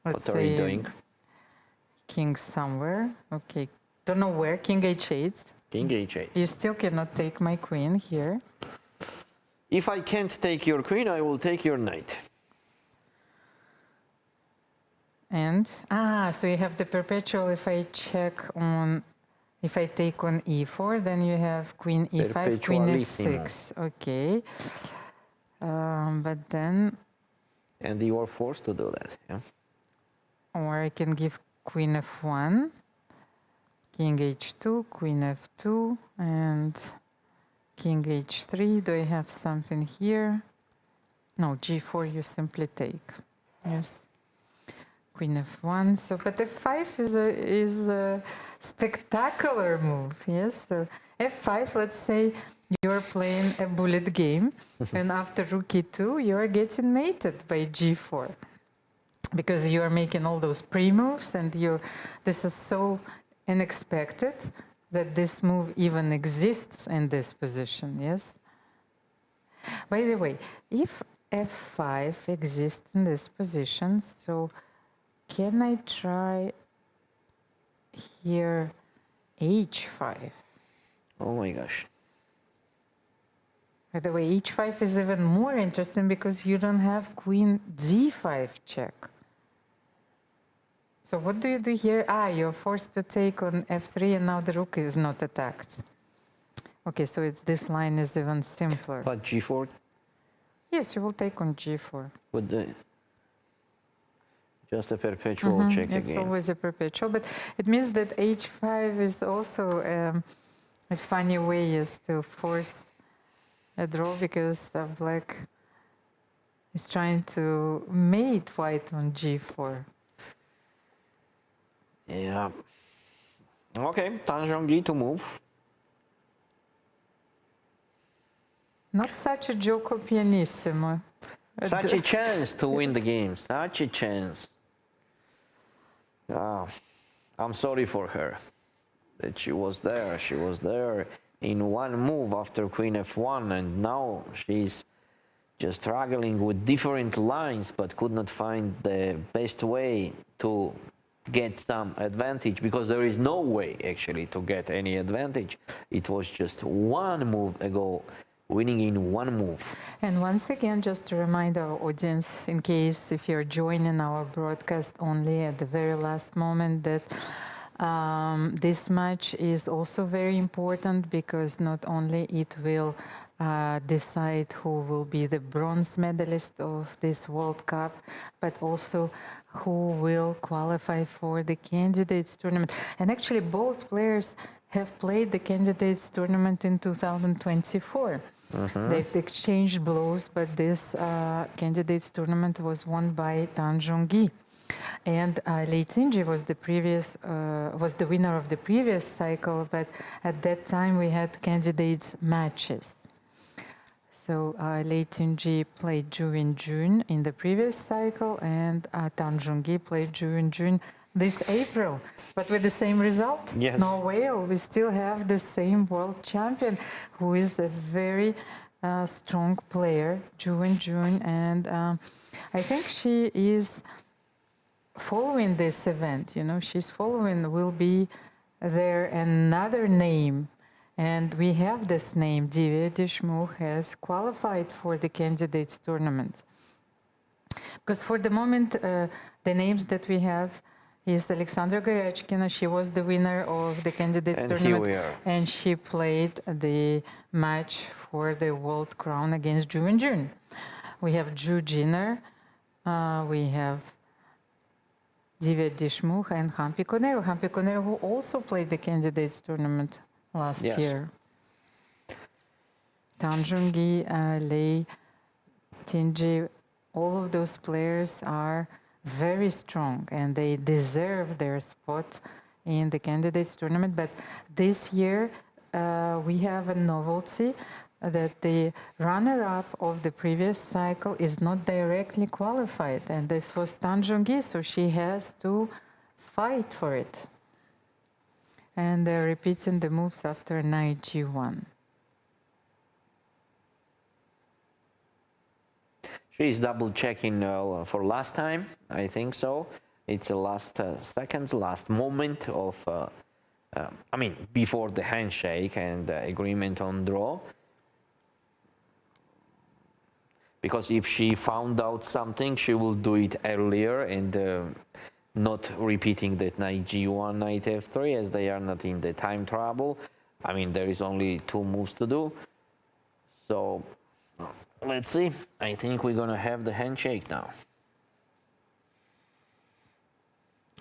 let's What are you say doing? king somewhere. Okay. Don't know where. King h8. King h8. You still cannot take my queen here. If I can't take your queen, I will take your knight. And, so you have the perpetual. If I check on, if I take on e4, then you have queen e5, queen f6. Okay. But then... And you are forced to do that, yeah? Or I can give queen f1, king h2, queen f2, and king h3. Do I have something here? No, g4 you simply take. Yes. Queen f1. So, but f5 is a spectacular move. Yes. So f5. Let's say you're playing a bullet game, and after rook e2, you are getting mated by g4, because you are making all those pre-moves, and this is so unexpected that this move even exists in this position. Yes. By the way, if f5 exists in this position, so can I try here h5? Oh my gosh. By the way, h5 is even more interesting because you don't have queen d5 check. So what do you do here? You're forced to take on f3, and now the rook is not attacked. Okay, so this line is even simpler. But g4? Yes, you will take on g4. With just a perpetual check It's again. always a perpetual, but it means that h5 is also a funny way is to force a draw, because black is trying to mate white on g4. Yeah. Okay, Tanjong to move. Not such a gioco pianissimo. Such a chance to win the game. Such a chance. I'm sorry for her that she was there. She was there in one move after Queen F1, and now she's just struggling with different lines, but could not find the best way to get some advantage, because there is no way actually to get any advantage. It was just one move ago, winning in one move. And once again, just to remind our audience, in case if you're joining our broadcast only at the very last moment, that this match is also very important, because not only it will decide who will be the bronze medalist of this World Cup, but also who will qualify for the candidates tournament. And actually both players have played the candidates tournament in 2024. They've exchanged blows, but this candidates tournament was won by Tanjong. And Lei Tinji was the winner of the previous cycle, but at that time we had candidates matches. So Lei Tinji played June in the previous cycle, and Tanjong played June this April, but with the same result. Yes. No way, we still have the same world champion, who is a very strong player, June, and I think she is following this event. You know, she's following. Will be there another name, and we have this name. Divya Deshmukh has qualified for the candidates tournament, because for the moment the names that we have is Alexandra Goryachkina. She was the winner of the candidates And tournament, here we are. and she played the match for the world crown against June. We have Ju Jinner, we have Divya Deshmukh, and Humpy Koneru. Humpy Koneru, who also played the candidates tournament last Yes. year. Tanjong, Lei Tinji, all of those players are very strong, and they deserve their spot in the candidates tournament. But this year we have a novelty, that the runner-up of the previous cycle is not directly qualified, and this was Tanjong, so she has to fight for it. And they're repeating the moves after knight g1. She's double checking for last time, I think so. It's the last seconds, last moment of, I mean, before the handshake and agreement on draw. Because if she found out something, she will do it earlier and not repeating that knight g1, knight f3, as they are not in the time trouble. I mean, there is only two moves to do. So let's see. I think we're gonna have the handshake now.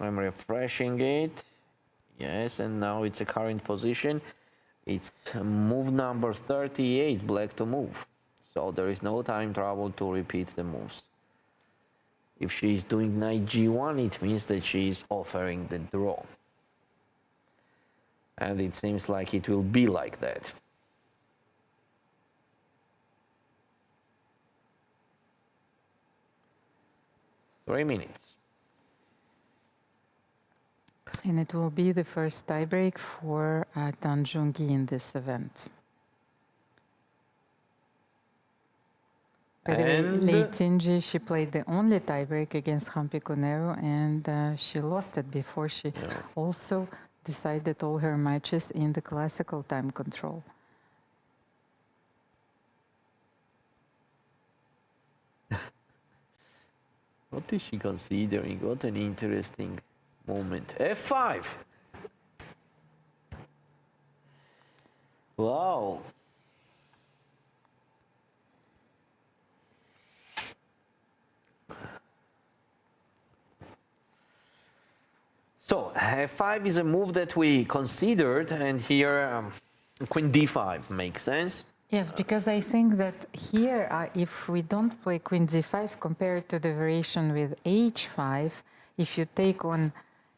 I'm refreshing it. Yes, and now it's a current position. It's move number 38, black to move. So there is no time trouble to repeat the moves. If she's doing knight g1, it means that she is offering the draw. And it seems like it will be like that. Three minutes. And it will be the first tiebreak for Tanjong in this event. By the way, Lei Tinji, she played the only tiebreak against Humpy Koneru, and she lost it before she also decided all her matches in the classical time control. What is she considering? What an interesting moment. F5! Wow! So, F5 is a move that we considered, and here Queen D5 makes sense. Yes, because I think that here, if we don't play Queen D5 compared to the variation with H5, if you take on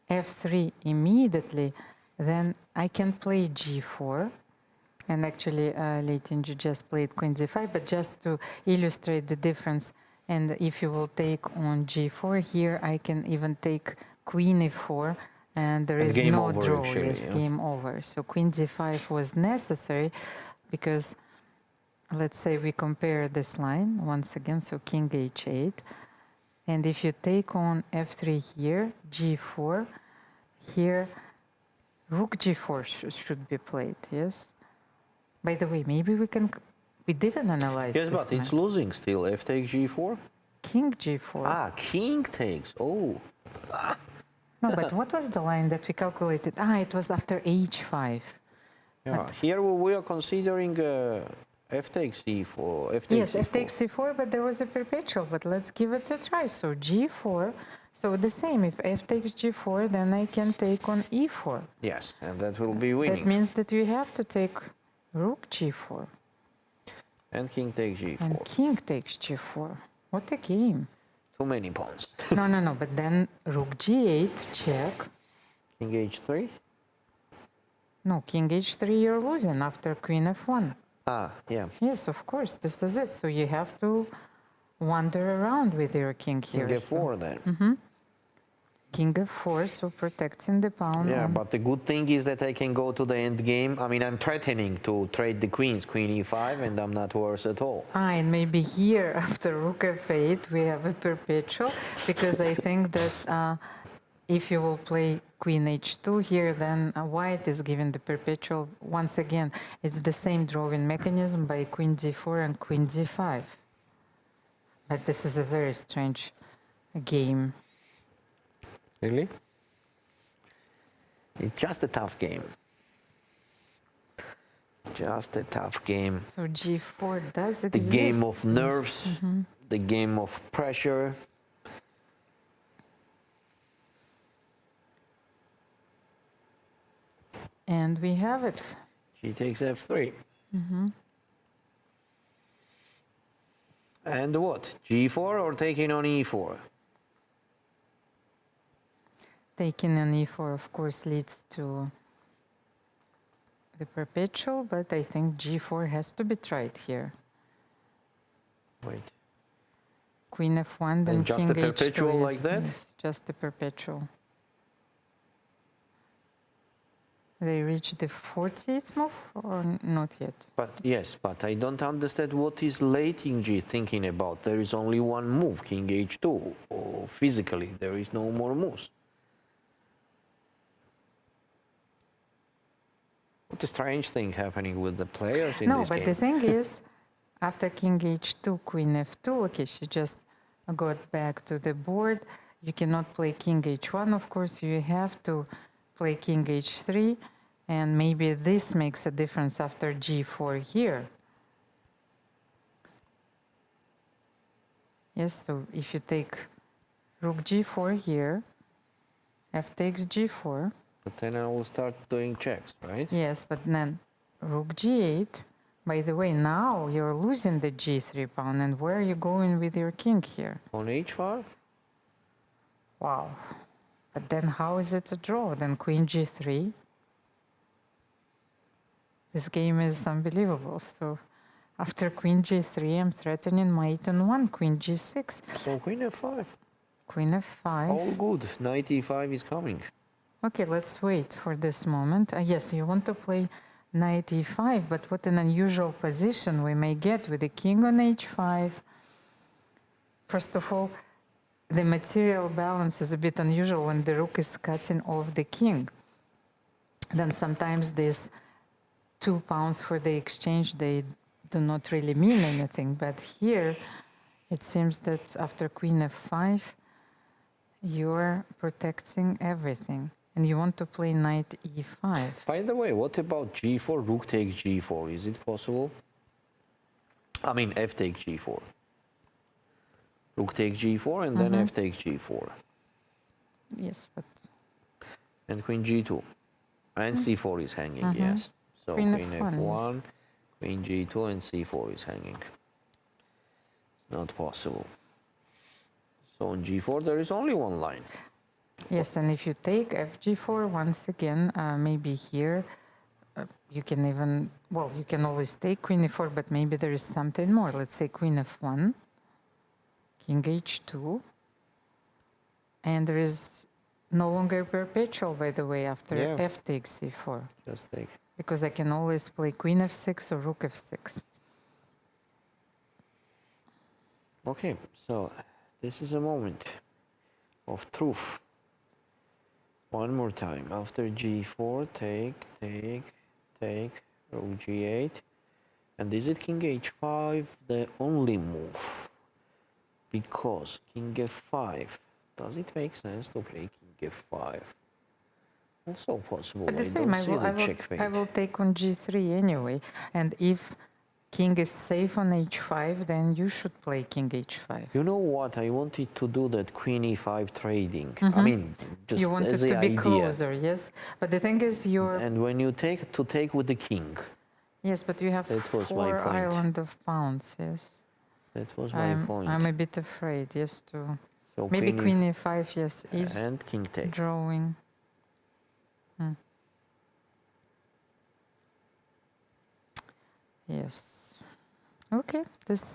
F3 immediately, then I can play G4. And actually, Lei Tinji just played Queen D5, but just to illustrate the difference. And if you will take on G4 here, I can even take Queen E4, and there And is game no over, draw. actually, Yes, yeah. game over. So queen d5 was necessary because, let's say we compare this line once again. So king h8, and if you take on f3 here, g4, here rook g4 should be played. Yes. By the way, maybe we can. We didn't analyze Yes, this but it's line. losing still. F takes g4. King g4. Ah, king takes. Oh. No, but what was the line that we calculated? Ah, it was after h5. Yeah. Here we are considering f takes c4. F takes Yes, c4. f takes c4, but there was a perpetual. But let's give it a try. So g4. So the same. If f takes g4, then I can take on e4. Yes, and that will be winning. That means that you have to take rook g4 And king takes g4. and king takes g4. What a game! Too many pawns. No. But then rook g8 check. King h3. No, king h3 you're losing after queen f1. Ah, yeah. Yes, of course, this is it. So you have to wander around with your king King here. f4 then. King f4, so protecting the pawn. Yeah, on- but the good thing is that I can go to the end game. I mean, I'm threatening to trade the queens, queen e5, and I'm not worse at all. And maybe here after rook f8 we have a perpetual, because I think that if you will play queen h2 here, then white is given the perpetual. Once again, it's the same drawing mechanism by queen d4 and queen d5. But this is a very strange game. Really? It's just a tough game. Just a tough game. So g4 does The exist. game of yes. nerves, the game of pressure. And we have it. She takes f3. And what? g4 or taking on e4? Taking an e4, of course, leads to the perpetual, but I think g4 has to be tried here. Wait. Queen f1, then just king a h2. perpetual yes, like that? Yes, just a perpetual. They reach the 40th move or not yet? But yes, but I don't understand what is late in G thinking about. There is only one move, king h2. Or physically, there is no more moves. What a strange thing happening with the players in No, this but game. the thing is, after king h2, queen f2, okay, she just got back to the board. You cannot play king h1, of course. You have to play king h3, and maybe this makes a difference after g4 here. Yes, so if you take rook g4 here, f takes g4, But then I will start doing checks, right? yes, but then rook g8. By the way, now you're losing the g3 pawn, and where are you going with your king here? On h5? Wow. But then how is it a draw? Then queen g3. This game is unbelievable. So after queen g3, I'm threatening mate on 1, queen g6, So queen f5. queen f5. All good. Knight e5 is coming. Okay, let's wait for this moment. Yes, you want to play knight e5, but what an unusual position we may get with the king on h5. First of all, the material balance is a bit unusual when the rook is cutting off the king. Then sometimes these 2 pawns for the exchange, they do not really mean anything. But here, it seems that after queen f5, you're protecting everything. And you want to play knight e5. By the way, what about g4? Rook takes g4. Is it possible? I mean, f takes g4. Rook takes g4 and then f takes g4. Yes, but And queen g2. And c4 is hanging, yes. So Queen queen f1, f1, queen g2, and c4 is hanging. It's not possible. So on g4, there is only one line. yes, and if you take fg4 once again, maybe here you can even, well, you can always take queen e4, but maybe there is something more. Let's say queen f1, king h2, and there is no longer perpetual, by the way, after Yeah. f takes c4, Just take. because I can always play queen f6 or rook f6. Okay, so this is a moment of truth. One more time. After g4, take, rook g8. And is it king h5 the only move? Because king f5, does it make sense to play king f5? Also possible. But the I same, don't see the checkmate. I will take on g3 anyway. And if king is safe on h5, then you should play king h5. You know what? I wanted to do that queen e5 trading. I mean, just You wanted as the to be idea. closer, yes? But the thing is, you're... And when you take with the king, Yes, but you have That was my 4 point. island of pawns, yes. that was my point. I'm a bit afraid, yes, to... So Maybe queen queen e5, yes, is and king takes. drawing. Yes. Okay, this is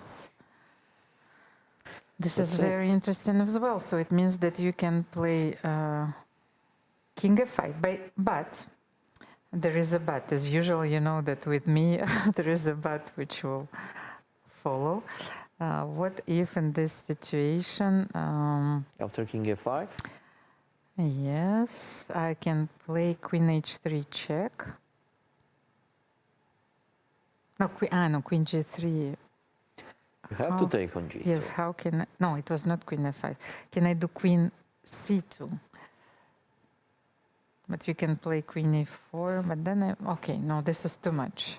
That's it. very interesting as well. So it means that you can play king f5, but there is a but. As usual, you know that with me there is a but which will follow. What if in this situation, After king f5, yes, I can play queen h3 check. No, queen g3. you have to take on g3. Yes, how can I? No, it was not queen f5. Can I do queen c2? But you can play queen e4, but then okay, no, this is too much.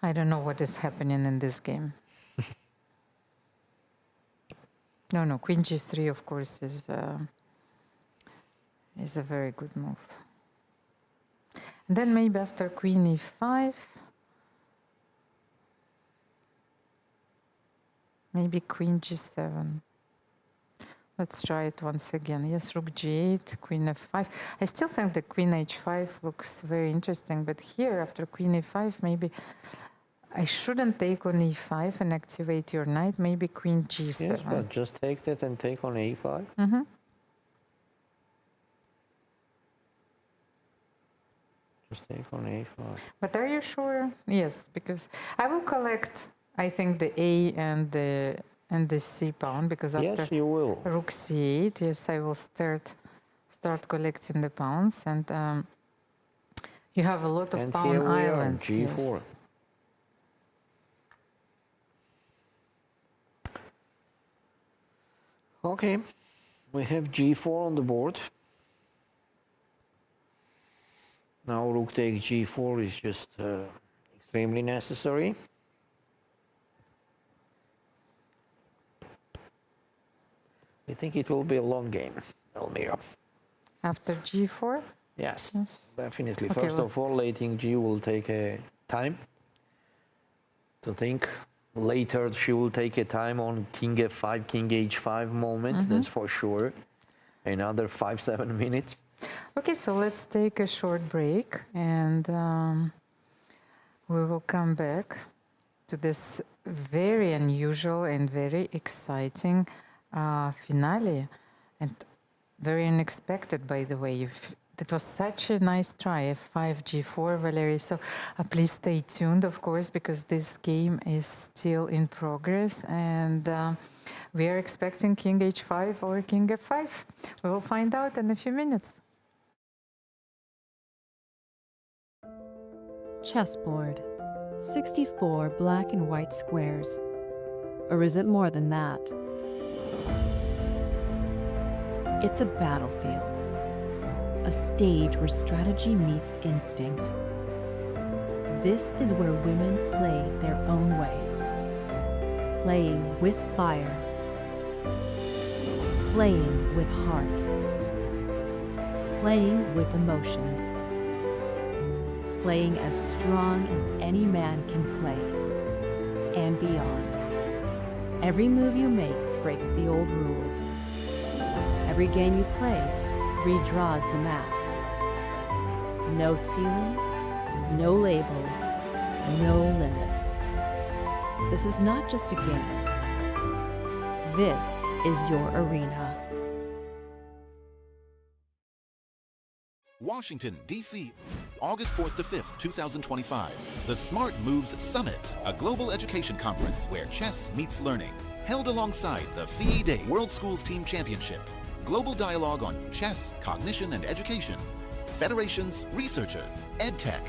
I don't know what is happening in this game. No, queen g3, of course, is a very good move. And then maybe after queen e5, maybe queen g7. Let's try it once again. Yes, rook g8, queen f5. I still think the queen h5 looks very interesting, but here after queen e5, maybe I shouldn't take on e5 and activate your knight. Maybe queen g7. Yes, but just take that and take on a5. Just take on a5. But are you sure? Yes, because I will collect, I think, the a and the c pawn, because after Yes, you will. rook c8, yes, I will start collecting the pawns, and you have a lot of And pawn here we islands. are, g4. Yes. Okay, we have g4 on the board. Now rook takes g4 is just extremely necessary. I think it will be a long game, Elmira. After g4? Yes, Yes. definitely. Okay, First well- of all, letting G will take a time to think. Later, she will take a time on king f5, king h5 moment, that's for sure. Another 5-7 minutes. Okay, so let's take a short break, and we will come back to this very unusual and very exciting finale, and very unexpected, by the way. It was such a nice try, f5, g4, Valerie. So please stay tuned, of course, because this game is still in progress, and we are expecting king h5 or king f5. We will find out in a few minutes. Chessboard. 64 black and white squares. Or is it more than that? It's a battlefield. A stage where strategy meets instinct. This is where women play their own way. Playing with fire. Playing with heart. Playing with emotions. Playing as strong as any man can play, and beyond. Every move you make breaks the old rules. Every game you play redraws the map. No ceilings, no labels, no limits. This is not just a game. This is your arena. Washington, D.C., August 4th to 5th, 2025. The Smart Moves Summit, a global education conference where chess meets learning. Held alongside the FIDE World Schools Team Championship. Global dialogue on chess, cognition, and education. Federations, researchers, EdTech.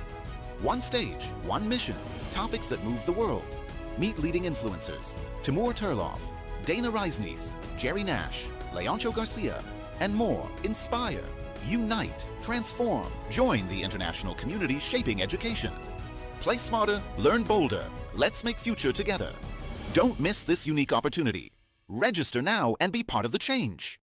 One stage, one mission. Topics that move the world. Meet leading influencers. Timur Turlov, Dana Reisnies, Jerry Nash, Leoncho Garcia, and more. Inspire, unite, transform. Join the international community shaping education. Play smarter, learn bolder. Let's make future together. Don't miss this unique opportunity. Register now and be part of the change.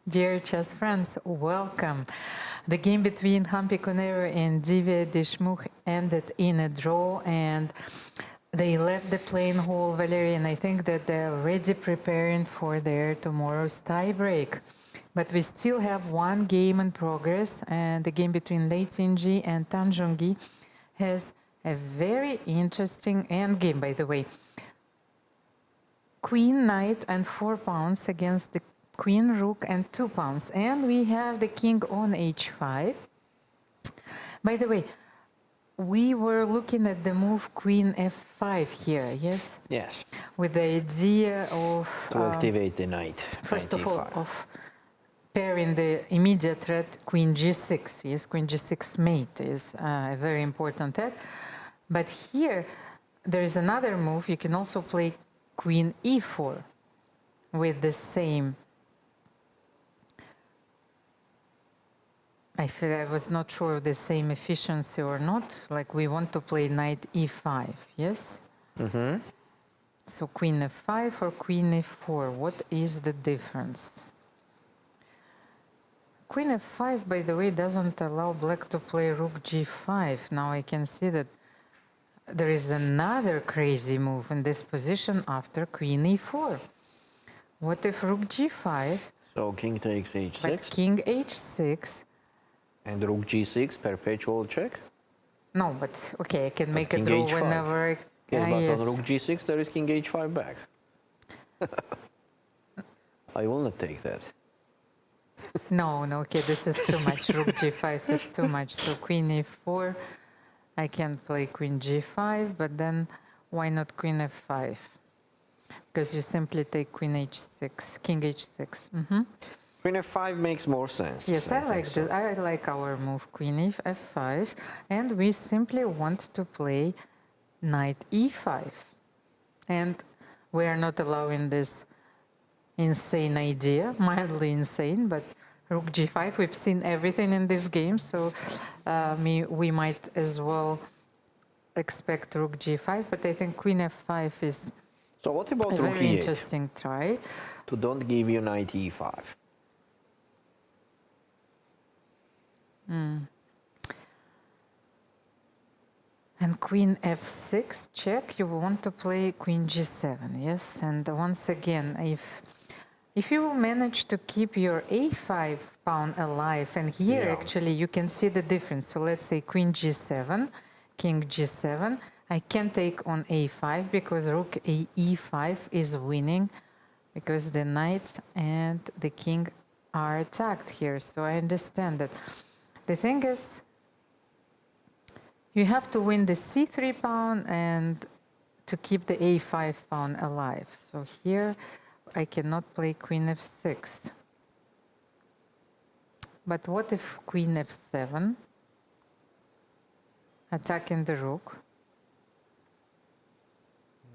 Dear chess friends, welcome. The game between Humpy, Koneru and Divya Deshmukh ended in a draw, and they left the playing hall, Valerie, and I think that they're already preparing for their tomorrow's tiebreak. But we still have one game in progress, and the game between Lei Tinji and Tanjong has a very interesting endgame, by the way. Queen, knight, and 4 pawns against the queen, rook, and 2 pawns. And we have the king on h5. By the way, we were looking at the move queen f5 here, yes? Yes. With the idea of... To activate the knight. First knight of all, e5. of pairing the immediate threat queen g6. Yes, queen g6 mate is a very important threat. But here, there is another move. You can also play queen e4 with the same. I was not sure of the same efficiency or not. Like we want to play knight e5, yes? Mm-hmm. So queen f5 or queen e4, what is the difference? Queen f5, by the way, doesn't allow black to play rook g5. Now I can see that there is another crazy move in this position after queen e4. What if rook g5, So king takes h6 but king h6? and rook g6, perpetual check. No, but okay, I can make a king draw h5. whenever I... Yes, but yes. on rook g6 there is king h5 back. I will not take that. No, okay, this is too much. Rook g5 is too much. So queen e4, I can play queen g5, but then why not queen f5? Because you simply take queen h6, king h6. Queen f5 makes more sense. Yes, I like think so. this. I like our move, queen f5, and we simply want to play knight e5. And we are not allowing this insane idea, mildly insane, but rook g5, we've seen everything in this game, so we might as well expect rook g5, but I think queen f5 is So what about a rook very e8? interesting try. To don't give you knight e5. And queen f6 check, you want to play queen g7, yes? And once again, if you will manage to keep your a5 pawn alive, and here Yeah. actually you can see the difference. So let's say queen g7, king g7. I can take on a5 because rook e5 is winning because the knight and the king are attacked here. So I understand that. The thing is, you have to win the c3 pawn and to keep the a5 pawn alive. So here I cannot play queen f6. But what if queen f7, attacking the rook?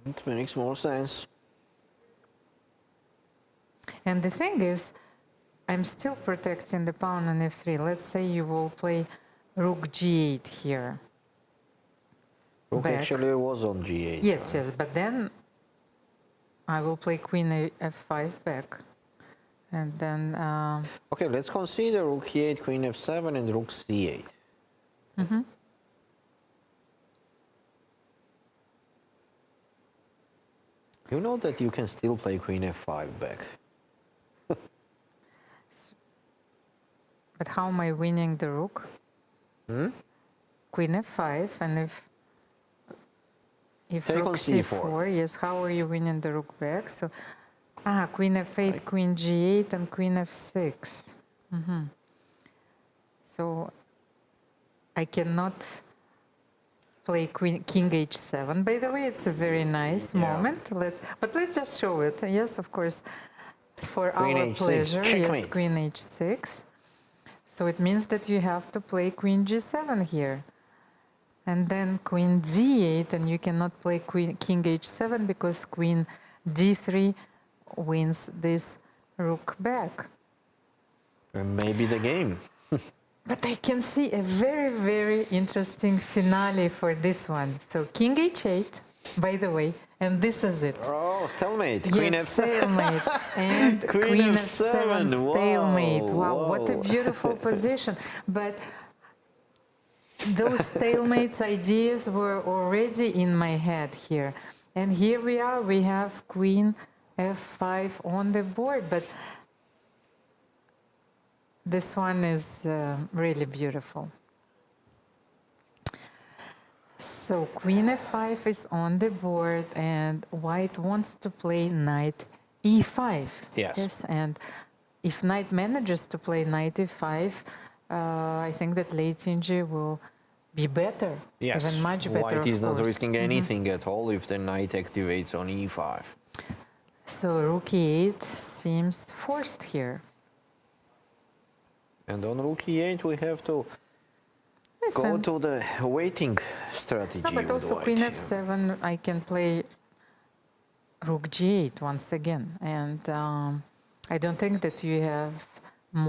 It makes more sense. And the thing is, I'm still protecting the pawn on f3. Let's say you will play rook g8 here. Rook Back. actually was on g8. Yes, yes, but then I will play queen f5 back. And then... Okay, let's consider rook e8, queen f7, and rook c8. You know that you can still play queen f5 back. But how am I winning the rook? Queen f5, and if Take rook on c4, c4. yes, how are you winning the rook back? So, queen f8, queen g8, and queen f6. So I cannot play king h7. By the way, it's a very nice moment. But let's just show it. Yes, of course, for Queen our h6. pleasure. Yes, Checkmate. queen h6. So it means that you have to play queen g7 here. And then queen d8, and you cannot play king h7 because queen d3 wins this rook back. And maybe the game. But I can see a very, very interesting finale for this one. So king h8, by the way, And this is it. Oh, stalemate. Yes, Queen F7. stalemate. And Queen Queen F7. F7 stalemate. Wow, Wow, what a wow. beautiful position. But those stalemates ideas were already in my head here. And here we are, we have Queen F5 on the board, but this one is really beautiful. So Queen F5 is on the board, and White wants to play Knight E5. Yes. And if Knight manages to play Knight E5, I think that late Inji will be better, Yes. even much better. White is of not course. risking anything at all if the knight activates on E5. So Rook E8 seems forced here. And on Rook E8 we have to Yes, go and- to the waiting strategy. No, but with also White. Queen F7, I can play Rook G8 once again. And I don't think that you have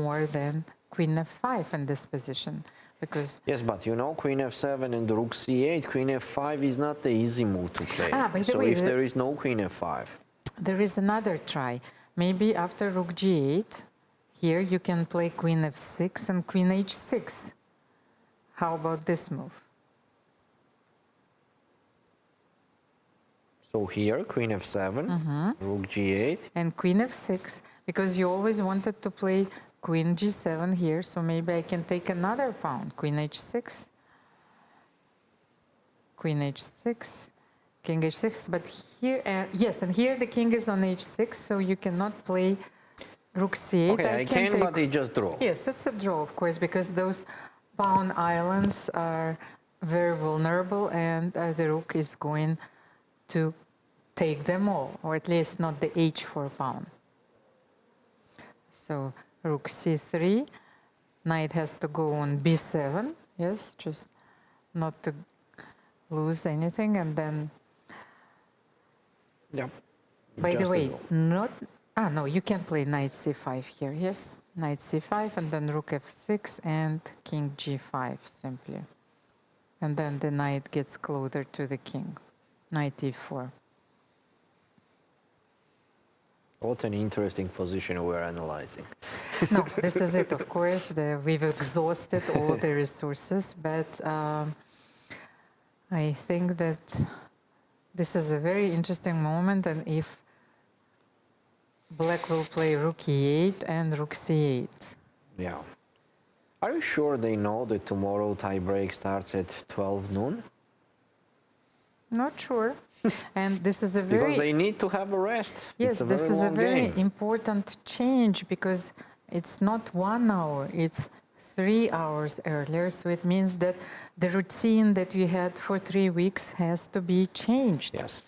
more than Queen F5 in this position. Because Yes, but you know, Queen F7 and Rook C8, Queen F5 is not the easy move to play. By the So way, if there is no Queen F5, there is another try. Maybe after Rook G8, here you can play Queen F6 and Queen H6. How about this move? so here Queen F7, Rook G8. And Queen F6, because you always wanted to play Queen G7 here, so maybe I can take another pawn. Queen H6, Queen H6, King H6, but here, yes, and here the king is on H6, so you cannot play Rook C8. Okay, I can, but it just draw. Yes, it's a draw, of course, because those pawn islands are very vulnerable, and the rook is going to take them all, or at least not the H4 pawn. So Rook C3, knight has to go on B7, yes, just not to lose anything, and then, Yep. by the Just a way, draw. no, you can play knight C5 here, yes, knight C5, and then Rook F6 and King G5 simply. And then the knight gets closer to the king, knight E4. What an interesting position we're analyzing. No, this is it, of course. We've exhausted all the resources, but I think that this is a very interesting moment, and if Black will play Rook E8 and Rook C8. Yeah. Are you sure they know that tomorrow tie break starts at 12 noon? Not sure. And this is a Because very... they need to have a rest. Yes, It's a this very is a long very game. important change, because it's not 1 hour, it's 3 hours earlier. So it means that the routine that you had for 3 weeks has to be changed. Yes.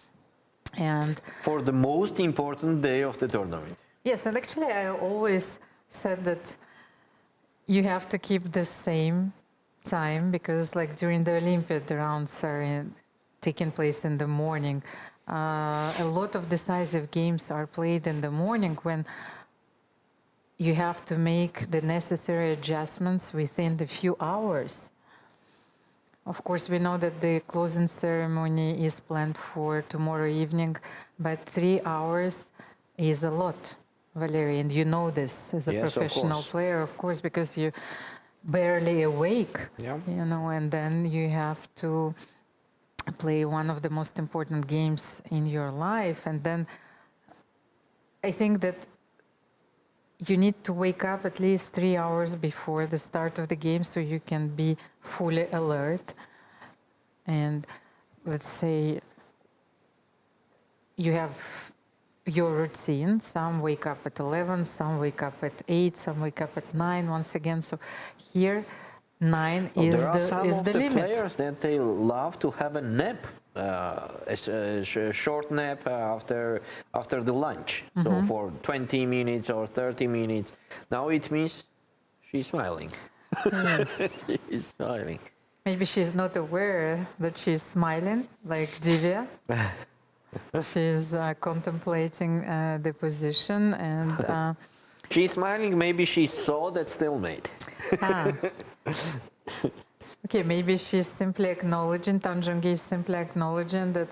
And For the most important day of the tournament. yes, and actually I always said that you have to keep the same time, because like during the Olympiad, the rounds are taking place in the morning. A lot of decisive games are played in the morning, when you have to make the necessary adjustments within the few hours. Of course, we know that the closing ceremony is planned for tomorrow evening, but 3 hours is a lot, Valerie, and you know this as a Yes, of professional course. player, of course, because you're barely awake, Yeah. you know, and then you have to play one of the most important games in your life. And then I think that you need to wake up at least 3 hours before the start of the game, so you can be fully alert. And let's say you have your routine. Some wake up at 11, some wake up at 8, some wake up at 9 once again. So here 9 Well, is there are some the of the limit. players that they love to have a nap, a short nap after the lunch. So for 20 minutes or 30 minutes. Now it means she's smiling. She's smiling. Maybe she's not aware that she's smiling, like Divya. She's contemplating the position, and She's smiling. Maybe she saw that stalemate. okay, maybe she's simply acknowledging, Tanjong is simply acknowledging that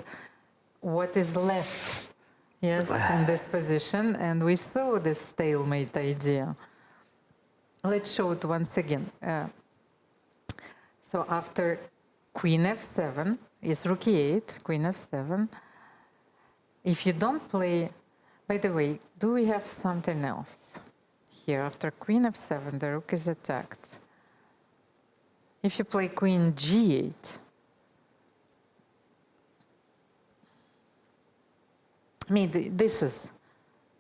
what is left, yes, in this position, and we saw this stalemate idea. Let's show it once again. So after Queen f7 is Rook e8, Queen f7. If you don't play, by the way, do we have something else? Here, after Queen f7, the Rook is attacked. If you play Queen g8, I mean, this is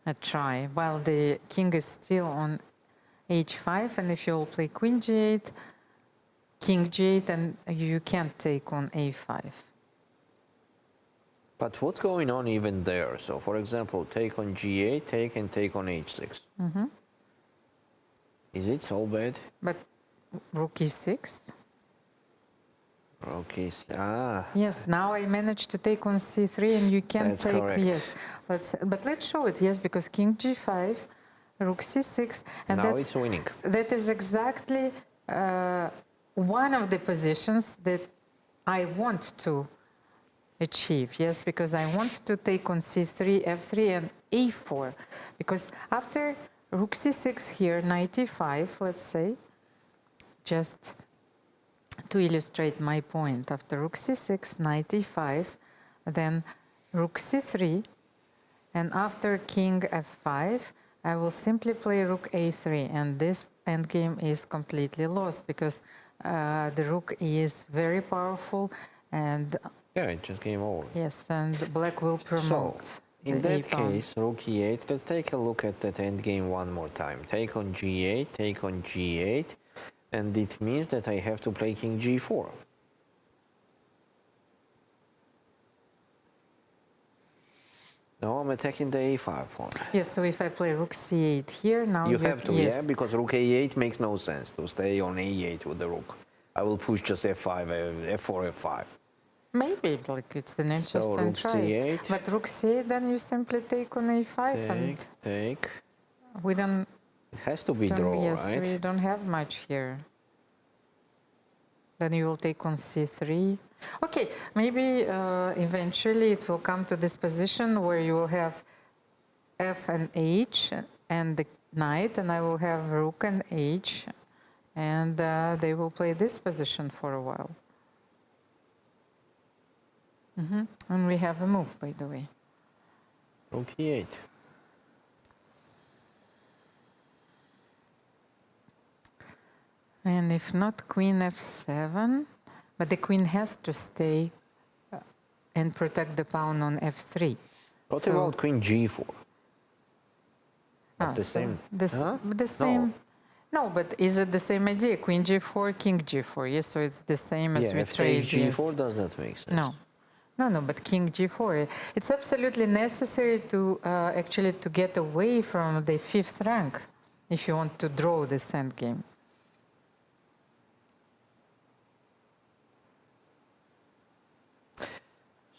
a try, while the king is still on h5, and if you all play Queen g8, King g8, and you can't take on a5. But what's going on even there? So, for example, take on g8, take on h6. Is it so bad? But Rook e6? Okay. Yes, now I managed to take on c3, and you can That's take, correct. yes. But let's show it, yes, because King g5, Rook c6, and Now it's winning. that is exactly one of the positions that I want to achieve, yes, because I want to take on c3, f3, and a4, because after Rook c6 here, knight e5, let's say, just to illustrate my point, after Rook c6, knight e5, then Rook c3, and after King f5, I will simply play Rook a3, and this endgame is completely lost because the Rook is very powerful, and Yeah, it just game over. yes, and Black will promote. In the that a-pawn. case, Rook e8, let's take a look at that endgame one more time. Take on g8, take on g8, and it means that I have to play King g4. Now I'm attacking the a5 pawn. Yes, so if I play Rook c8 here, now You have to, yes. yeah, because Rook a8 makes no sense to stay on a8 with the Rook. I will push just f5, f4, f5. Maybe, like it's an interesting Rook try. c8. But Rook c8, then you simply take on a5, and Take. we don't. It has to be draw, Yes, right? we don't have much here. Then you will take on c3. Okay, maybe eventually it will come to this position where you will have f and h and the knight, and I will have rook and h, and they will play this position for a while. And we have a move, by the way. Rook e8. And if not, Queen f7, but the queen has to stay and protect the pawn on f3. What So- about Queen g4? The So same. Huh? the same. No, but is it the same idea? Queen g4, King g4. Yes, so it's the same as Yeah, we f trade. Yes. g4 does not make sense. No, but King g4. It's absolutely necessary to actually to get away from the fifth rank if you want to draw this endgame.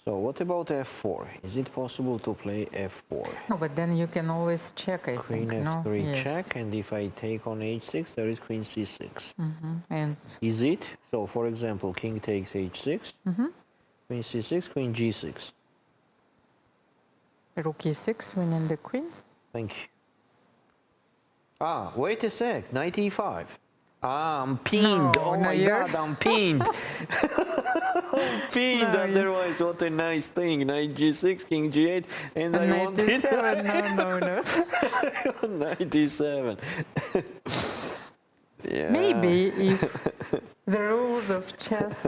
So what about f4? Is it possible to play f4? No, but then you can always check, I Queen think. f3 no? Yes. check, and if I take on h6, there is Queen c6. And Is it? So for example, King takes h6, Queen c6, Queen g6. Rook e6, winning the queen. Thank you. Ah, wait a sec, knight e5. Ah, I'm pinned. No, Oh no, my you're- god, I'm pinned. I'm pinned, No, otherwise what a nice thing. Knight g6, King g8, and I Knight wanted e7, no. knight e7. Yeah. Maybe if the rules of chess,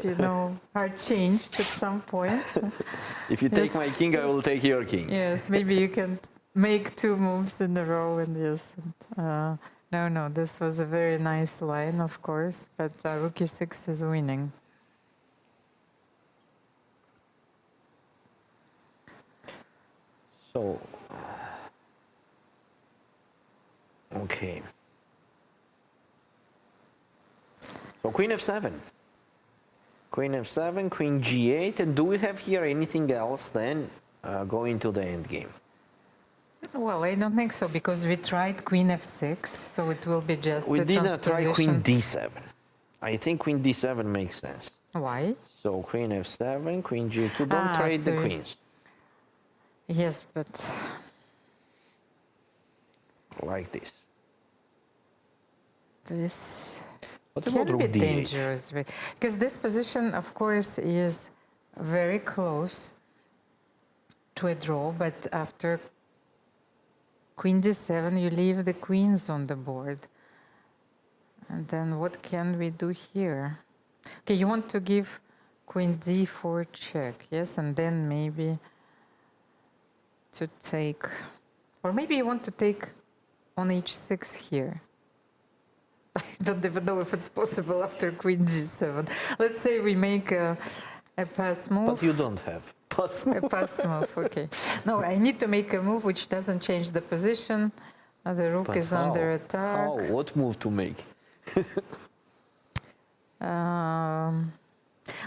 are changed at some point. If you take Yes. my king, I will take your king. Yes, maybe you can make two moves in a row, and yes. No, this was a very nice line, of course, but Rook e6 is winning. So, okay. So Queen f7. Queen f7, Queen g8, and do we have here anything else then going to the end game? Well, I don't think so, because we tried Queen f6, so it will be just We the did not try Queen transposition. d7. I think Queen d7 makes sense. Why? So Queen f7, Queen g2, don't trade the so- queens. Yes, but like this. this What about can be rook d8? dangerous because this position, of course, is very close to a draw. But after queen d7, you leave the queens on the board. And then what can we do here? Okay, you want to give queen d4 check, yes, and then maybe to take, or maybe you want to take on h6 here. I don't even know if it's possible after queen g7. Let's say we make a pass move. But you don't have pass A pass move, okay. No, I need to make a move which doesn't change the position. The rook But is how? under attack. How? What move to make?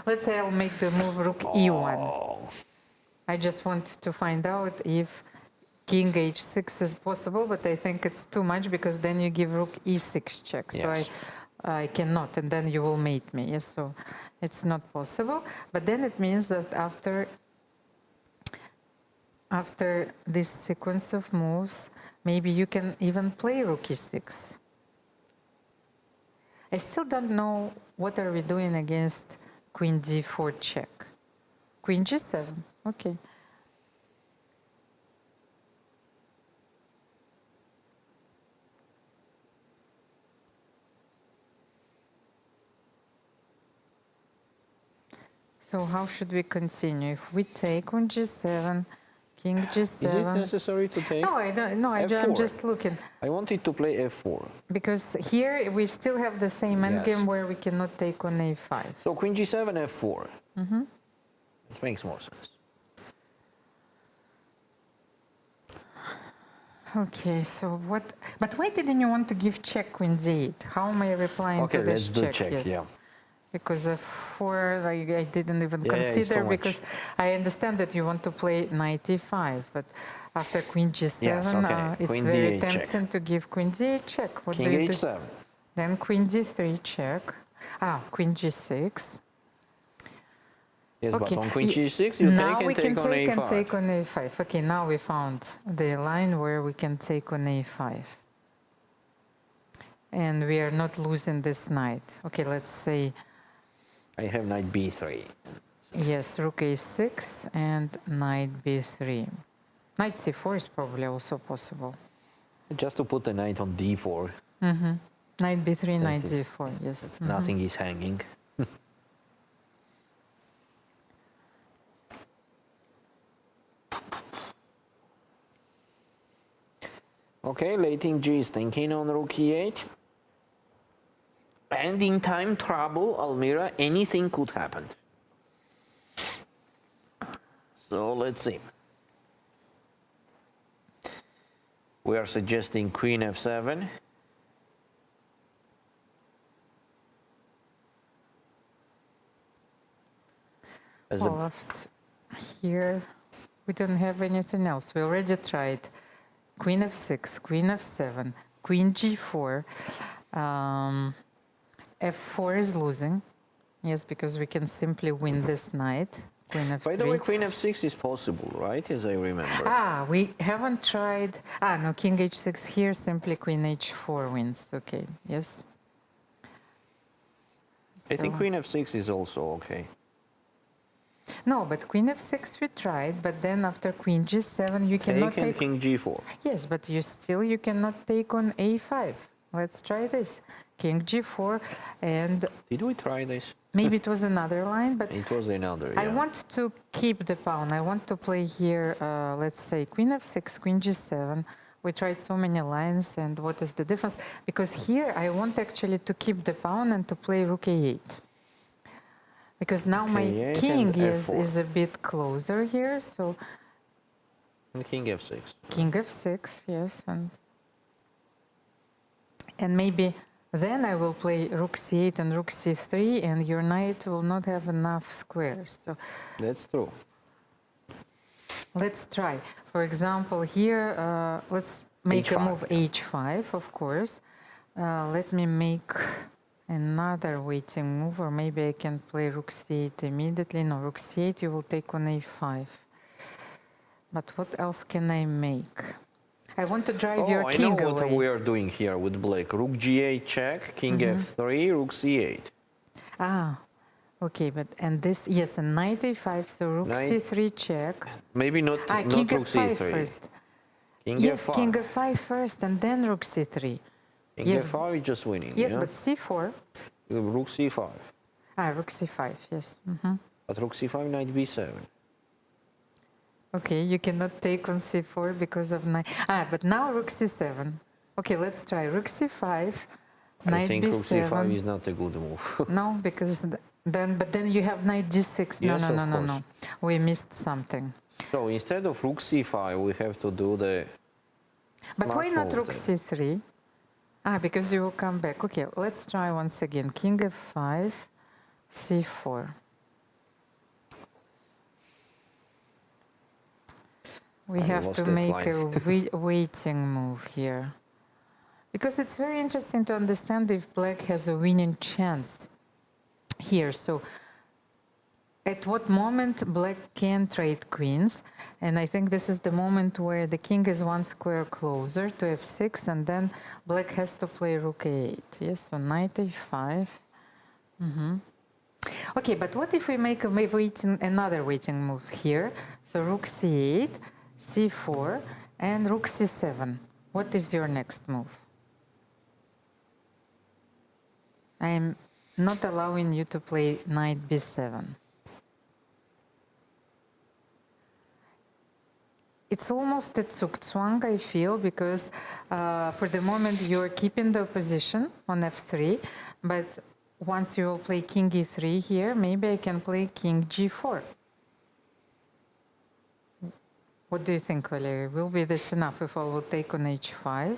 Let's say I'll make the move rook e1. Oh, I just want to find out if king h6 is possible, but I think it's too much because then you give rook e6 check. So yes. I cannot, and then you will mate me. Yes, so it's not possible. But then it means that after this sequence of moves, maybe you can even play rook e6. I still don't know what are we doing against queen d4 check. Queen g7, okay. So how should we continue? If we take on g7, king g7. Is it necessary to take? No, I don't. No, I'm F4. just looking I wanted to play f4. because here we still have the same endgame Yes. where we cannot take on a5. So queen g7, f4. It makes more sense. Okay, so what? But why didn't you want to give check queen d8? How am I replying Okay, to this let's do check. Yes. Yeah. Because of 4, I didn't even Yeah, it's consider too because much. I understand that you want to play knight e5, but after queen g7, Yes, okay. it's Queen very d8 check. tempting to give queen d8 check. What do King you do? h7. Then queen d3 check. Queen g6. Yes, Okay. but on queen g6 you now take we and can take on take a5. and take on a5. Okay, now we found the line where we can take on a5. And we are not losing this knight. Okay, let's say, I have knight b3. yes, rook a6 and knight b3. Knight c4 is probably also possible. Just to put the knight on d4. Knight b3, knight is- d4, yes. Nothing is hanging. Okay, Leiting G is thinking on rook e8. And in time trouble, Almira, anything could happen. So let's see. We are suggesting queen f7. As a Well, here we don't have anything else. We already tried queen f6, queen f7, queen g4. F4 is losing. Yes, because we can simply win this knight. Queen f3. By the way, queen f6 is possible, right? As I remember. We haven't tried. No, king h6 here, simply queen h4 wins. Okay, yes. I think So- queen f6 is also okay. No, but queen f6 we tried, but then after queen g7 you cannot Take and take. king g4. Yes, but you cannot take on a5. Let's try this. King g4, and Did we try this? maybe it was another line, but It was another, yeah. I want to keep the pawn. I want to play here, let's say, queen f6, queen g7. We tried so many lines, and what is the difference? Because here I want actually to keep the pawn and to play rook a8. Because now my K8 king and F4. is a bit closer here, so And king f6. king f6, yes, and maybe then I will play rook c8 and rook c3, and your knight will not have enough squares. So That's true. let's try. For example, here, let's make a H5. move h5, of course. Let me make another waiting move, or maybe I can play rook c8 immediately. No, rook c8, you will take on a5. But what else can I make? I want to drive your Oh, I king know what away. we are doing here with black. Rook g8 check, king f3, rook c8. Ah, okay, but and this, yes, and knight a5, so rook Knight- c3 check. Maybe not, Ah, not king rook f5 c3. first. King Yes, f5. king f5 first, and then rook c3. King yes. f5 is just winning, Yes, yeah? but c4. Rook c5. Ah, rook c5, yes. But rook c5, knight b7. Okay, you cannot take on c4 because of knight. Ah, but now rook c7. Okay, let's try rook c5, I knight think b7. rook c5 is not a good move. No, because then you have knight d6. No, Yes, no, of no, no, course. no. We missed something. So instead of rook c5, we have to do the But smart why not move rook then. c3? Ah, because you will come back. Okay, let's try once again. King f5, c4. We I have lost to that make a line. waiting move here. Because it's very interesting to understand if black has a winning chance here. So at what moment black can trade queens, and I think this is the moment where the king is one square closer to f6, and then black has to play rook a8. Yes, so knight a5. Okay, but what if we make another waiting move here? So rook c8, c4, and rook c7. What is your next move? I am not allowing you to play knight b7. It's almost a zugzwang, I feel, because for the moment you're keeping the position on f3, but once you will play king e3 here, maybe I can play king g4. What do you think, Valery? Will be this enough if I will take on h5?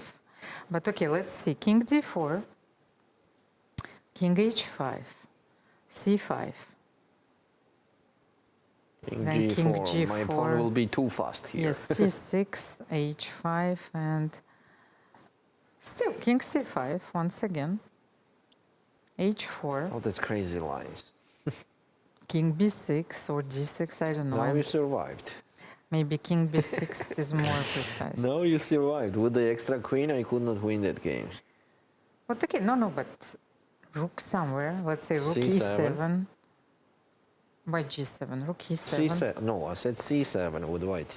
But okay, let's see. King d4, king h5, c5. King Then g4. king My g4. pawn will be too fast here. Yes, c6, h5, and still king c5 once again. h4, Oh, that's crazy lines. king b6 or d6, I don't know. Now you survived. Maybe king b6 is more precise. Now you survived. With the extra queen, I could not win that game. But okay, no, but rook somewhere. Let's say rook C7. e7. Why g7? Rook e7. C7. No, I said c7 with white.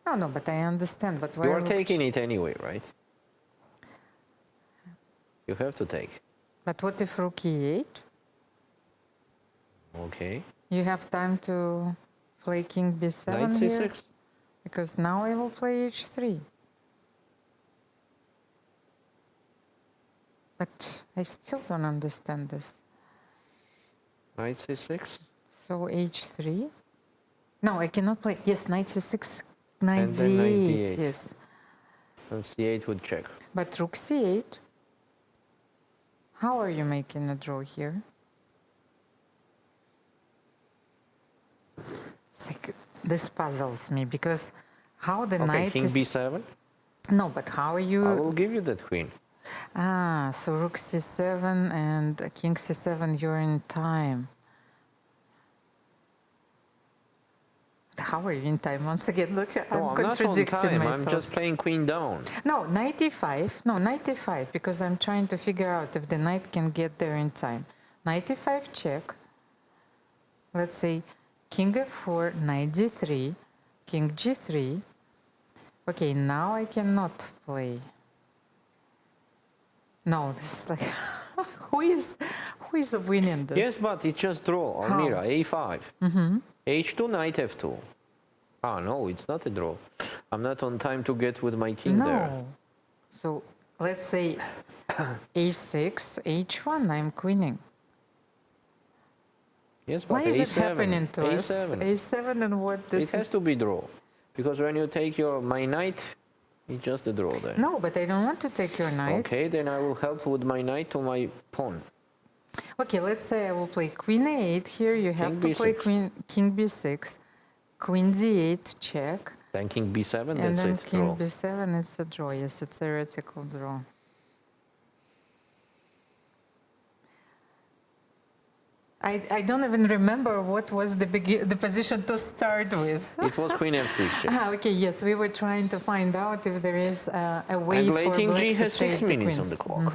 No, but I understand. But why You are rook taking it anyway, right? You have to take. But what if rook e8? Okay. You have time to play king b7 Knight here? c6. Because now I will play h3. But I still don't understand this. Knight c6. So h3? No, I cannot play. Yes, knight c6, knight And then d8. knight d8. Yes. And c8 would check. But rook c8? How are you making a draw here? It's like, this puzzles me because how the Okay, knight king is... b7. No, but how are you... I will give you that queen. Ah, so rook c7 and king c7, you're in time. How are you in time? Once again, look, No, I'm I'm not on contradicting time. myself. I'm just playing queen down. No, knight e5. No, knight e5, because I'm trying to figure out if the knight can get there in time. Knight e5 check. Let's say king f4, knight g3, king g3. Okay, now I cannot play. No, this is like, who is winning this? Yes, but it's just draw. How? Almira, a5. h2, knight f2. Ah, no, it's not a draw. I'm not on time to get with my king there. No. So let's say a6, h1, I'm queening. Yes, but Why is a7. it happening to us? a7. A7 and what? This It has to be draw. Because when you take my knight, it's just a draw there. No, but I don't want to take your knight. Okay, then I will help with my knight to my pawn. Okay, let's say I will play queen a8 here. You have King to play b6. king b6, queen d8 check, Then king b7, and that's then it, king draw. b7. It's a draw. Yes, it's a theoretical draw. I don't even remember what was the position to start with. It was queen f6. Okay, yes, we were trying to find out if there is a way And for late in black G to has trade 6 the minutes on queens. the clock.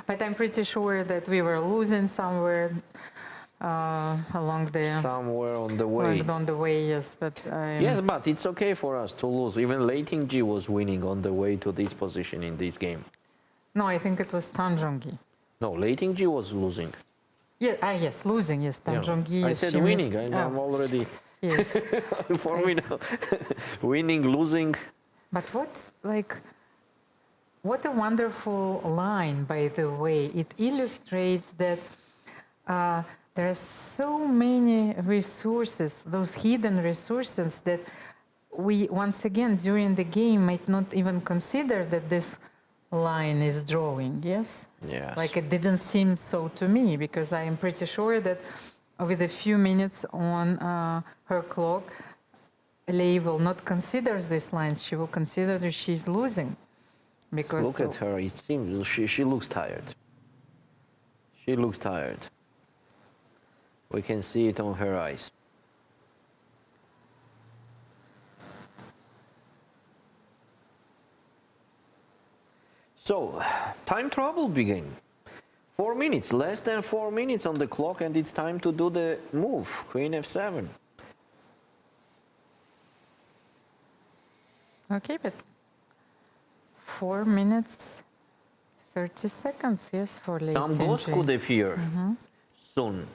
But I'm pretty sure that we were losing somewhere along the Somewhere on the way. on the way. Yes, but Yes, but it's okay for us to lose. Even late in G was winning on the way to this position in this game. no, I think it was Tanjong. No, late in G was losing. Yeah, yes, losing. Yes, Yeah. Tanjong. I Yes, said she winning. missed- I'm already Yes. for me now. Winning, losing. But what a wonderful line, by the way. It illustrates that there are so many resources, those hidden resources that we, once again, during the game might not even consider that this line is drawing, yes? Yes. Like it didn't seem so to me, because I am pretty sure that with a few minutes on her clock, Lei will not consider this line. She will consider that she's losing. Because Look at her. It seems she looks tired. She looks tired. We can see it on her eyes. So, time trouble begin. 4 minutes, less than 4 minutes on the clock, and it's time to do the move. Queen f7. Okay, but 4 minutes, 30 seconds, yes, for late Some boss entry. could appear soon.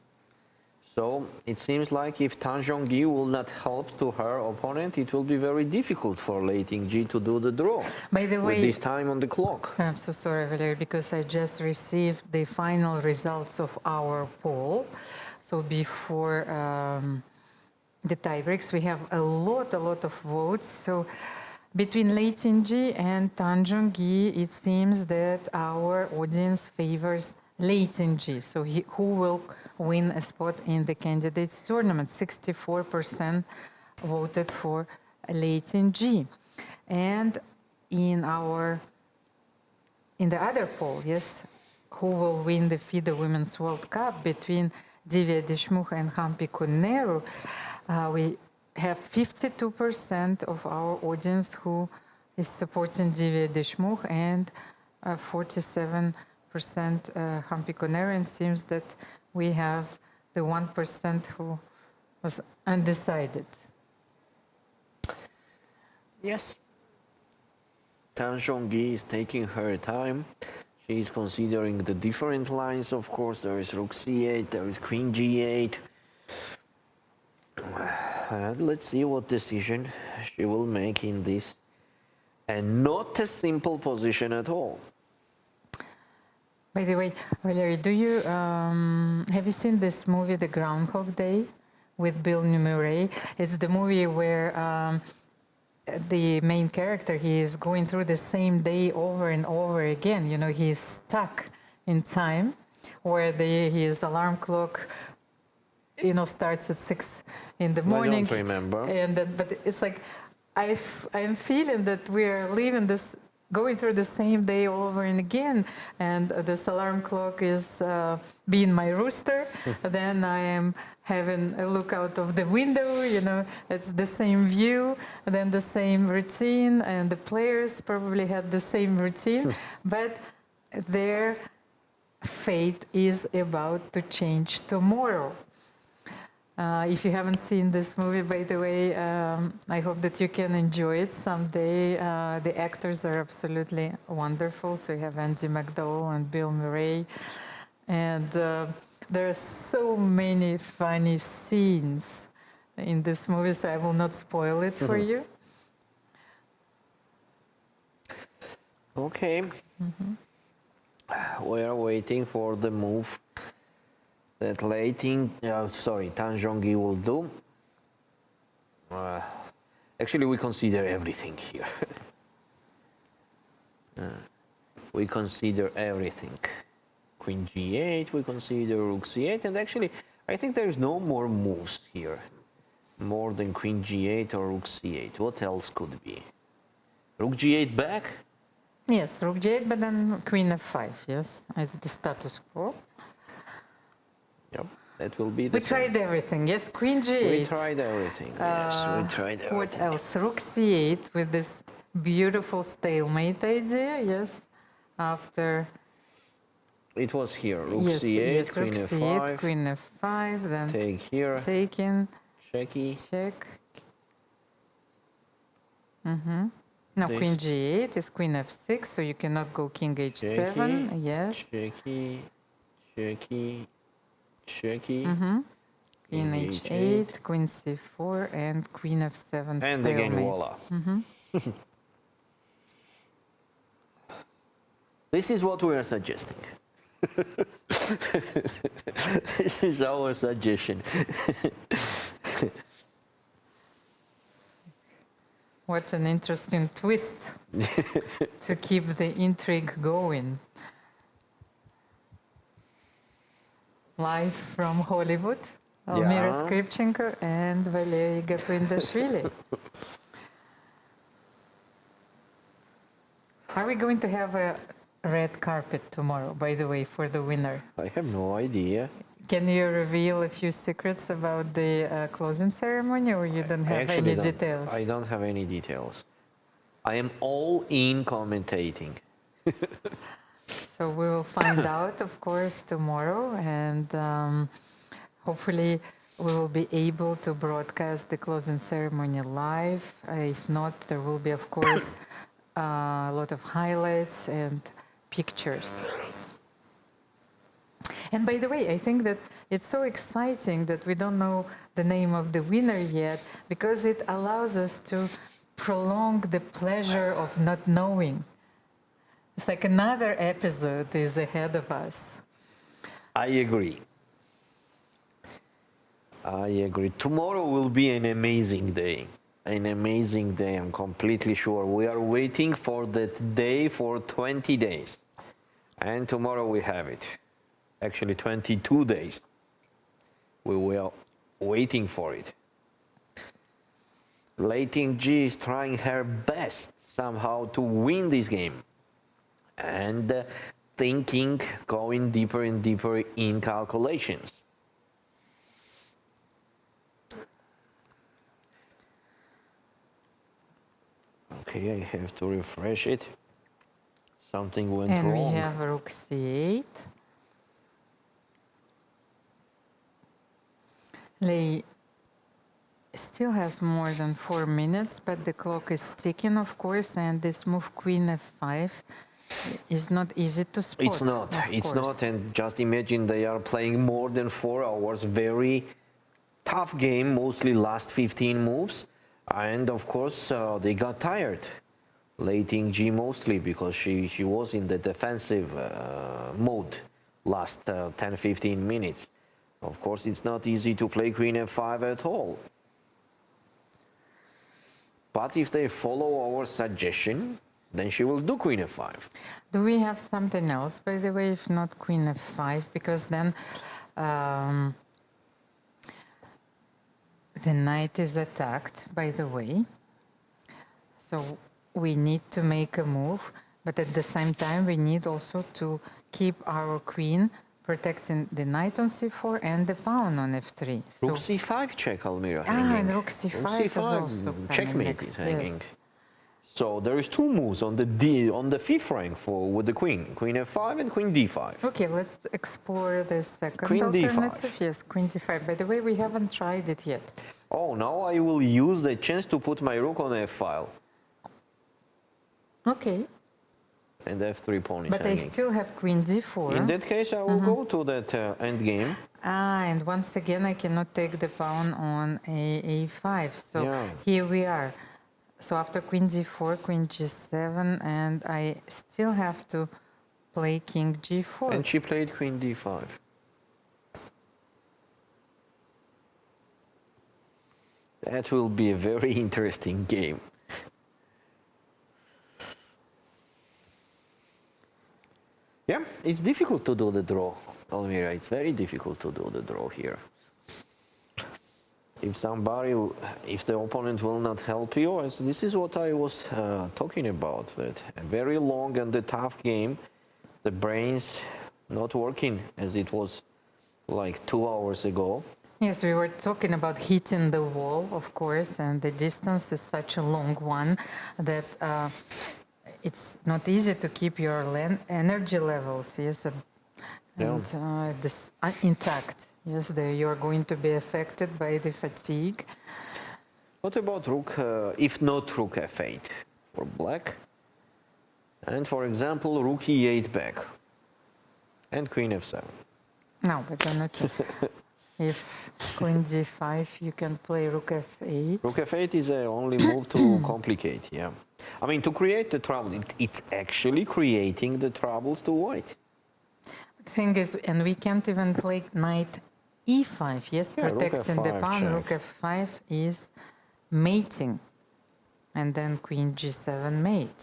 So it seems like if Tanjong will not help to her opponent, it will be very difficult for late in G to do the draw. By the way, with this time on the clock. I'm so sorry, Valerie, because I just received the final results of our poll. So before the tiebreaks, we have a lot of votes. So between Lei Qingji and Tanjong, it seems that our audience favors Lei Qingji. So who will win a spot in the candidates tournament? 64% voted for Lei Qingji. And in the other poll, yes, who will win the FIDE Women's World Cup between Divya Deshmukh and Humpy Koneru, we have 52% of our audience who is supporting Divya Deshmukh and 47% Humpy Koneru. And it seems that we have the 1% who was undecided. Yes. Tanjong is taking her time. She is considering the different lines, of course. There is Rook C8, there is Queen G8. And let's see what decision she will make in this. And not a simple position at all. By the way, Valerie, have you seen this movie, The Groundhog Day, with Bill Murray? It's the movie where the main character, he is going through the same day over and over again. You know, he's stuck in time, where his alarm clock, you know, starts at 6 in the morning. I don't remember. And but it's like, I'm feeling that we're going through the same day over and again, and this alarm clock is being my rooster. Then I am having a look out of the window, you know, it's the same view, then the same routine, and the players probably had the same routine, but their fate is about to change tomorrow. If you haven't seen this movie, by the way, I hope that you can enjoy it someday. The actors are absolutely wonderful. So you have Andy McDowell and Bill Murray. And there are so many funny scenes in this movie, so I will not spoil it for you. Okay. We are waiting for the move that Tanjong will do. Actually, we consider everything here. We consider everything. Queen G8, we consider Rook C8, and actually, I think there's no more moves here. More than Queen G8 or Rook C8. What else could be? Rook G8 back? Yes, Rook G8, but then Queen F5, yes, as the status quo. Yep. That will be the We same. tried everything. Yes, Queen G8. We tried everything. Yes, we tried everything. What else? Rook C8 with this beautiful stalemate idea. Yes, after It was here. Rook yes, C8, yes, Queen Rook F5. C8, Queen F5, then Take here. taken, Checky. check. No, This. Queen G8 is Queen F6, so you cannot go King H7. Checky. Yes. Checky. Checky. Checky. Queen H8, Queen C4, and Queen F7 And stalemate. again, voila. This is what we are suggesting. This is our suggestion. What an interesting twist to keep the intrigue going. Live from Hollywood, Almira Yeah. Skripchenko and Valery Gaprindashvili. Are we going to have a red carpet tomorrow, by the way, for the winner? I have no idea. Can you reveal a few secrets about the closing ceremony, or you don't have any details? I don't have any details. I am all in commentating. So we will find out, of course, tomorrow, and hopefully we will be able to broadcast the closing ceremony live. If not, there will be, of course, a lot of highlights and pictures. And by the way, I think that it's so exciting that we don't know the name of the winner yet, because it allows us to prolong the pleasure of not knowing. It's like another episode is ahead of us. I agree. I agree. Tomorrow will be an amazing day. An amazing day, I'm completely sure. We are waiting for that day for 20 days. And tomorrow we have it. Actually, 22 days. We were waiting for it. Leiting G is trying her best somehow to win this game. And thinking, going deeper and deeper in calculations. Okay, I have to refresh it. Something went And wrong. we have Rook C8. Lei still has more than 4 minutes, but the clock is ticking, of course, and this move Queen F5 is not easy to spot. It's not. of It's course. not. And just imagine they are playing more than 4 hours. Very tough game, mostly last 15 moves. And of course, they got tired. Leiting G mostly because she was in the defensive mode last 10-15 minutes. Of course, it's not easy to play Queen F5 at all. But if they follow our suggestion, then she will do Queen F5. Do we have something else, by the way, if not Queen F5? Because then the knight is attacked, by the way. So we need to make a move, but at the same time, we need also to keep our queen protecting the knight on c4 and the pawn on f3. So, Rook c5 check, Almira. and Rook c5 is also coming checkmate next, is hanging. yes. So there is 2 moves on the fifth rank with the queen. Queen f5 and queen d5. Okay, let's explore the second Queen d5. alternative. Yes, Queen d5. By the way, we haven't tried it yet. Oh, now I will use the chance to put my rook on f file. Okay, And f3 pawn is but I hanging. still have Queen d4. In that case, I will go to that end game. And once again, I cannot take the pawn on a5. So Yeah. here we are. So after Queen d4, Queen g7, and I still have to play King g4. And she played queen d5. That will be a very interesting game. Yeah, it's difficult to do the draw, Almira. It's very difficult to do the draw here. If the opponent will not help you, as this is what I was talking about, that a very long and a tough game, the brains not working as it was like 2 hours ago. Yes, we were talking about hitting the wall, of course, and the distance is such a long one that it's not easy to keep your energy levels, yes, and intact. Yes, you're going to be affected by the fatigue. What about rook, if not rook f8 for black? And for example, rook e8 back and queen f7. No, but then okay. If queen d5, you can play rook f8. Rook f8 is the only move to complicate, yeah. I mean, to create the trouble, it's actually creating the troubles to white. Thing is, and we can't even play knight e5, yes, Yeah, rook protecting the f5 pawn. check. Rook f5 is mating, and then queen g7 mate.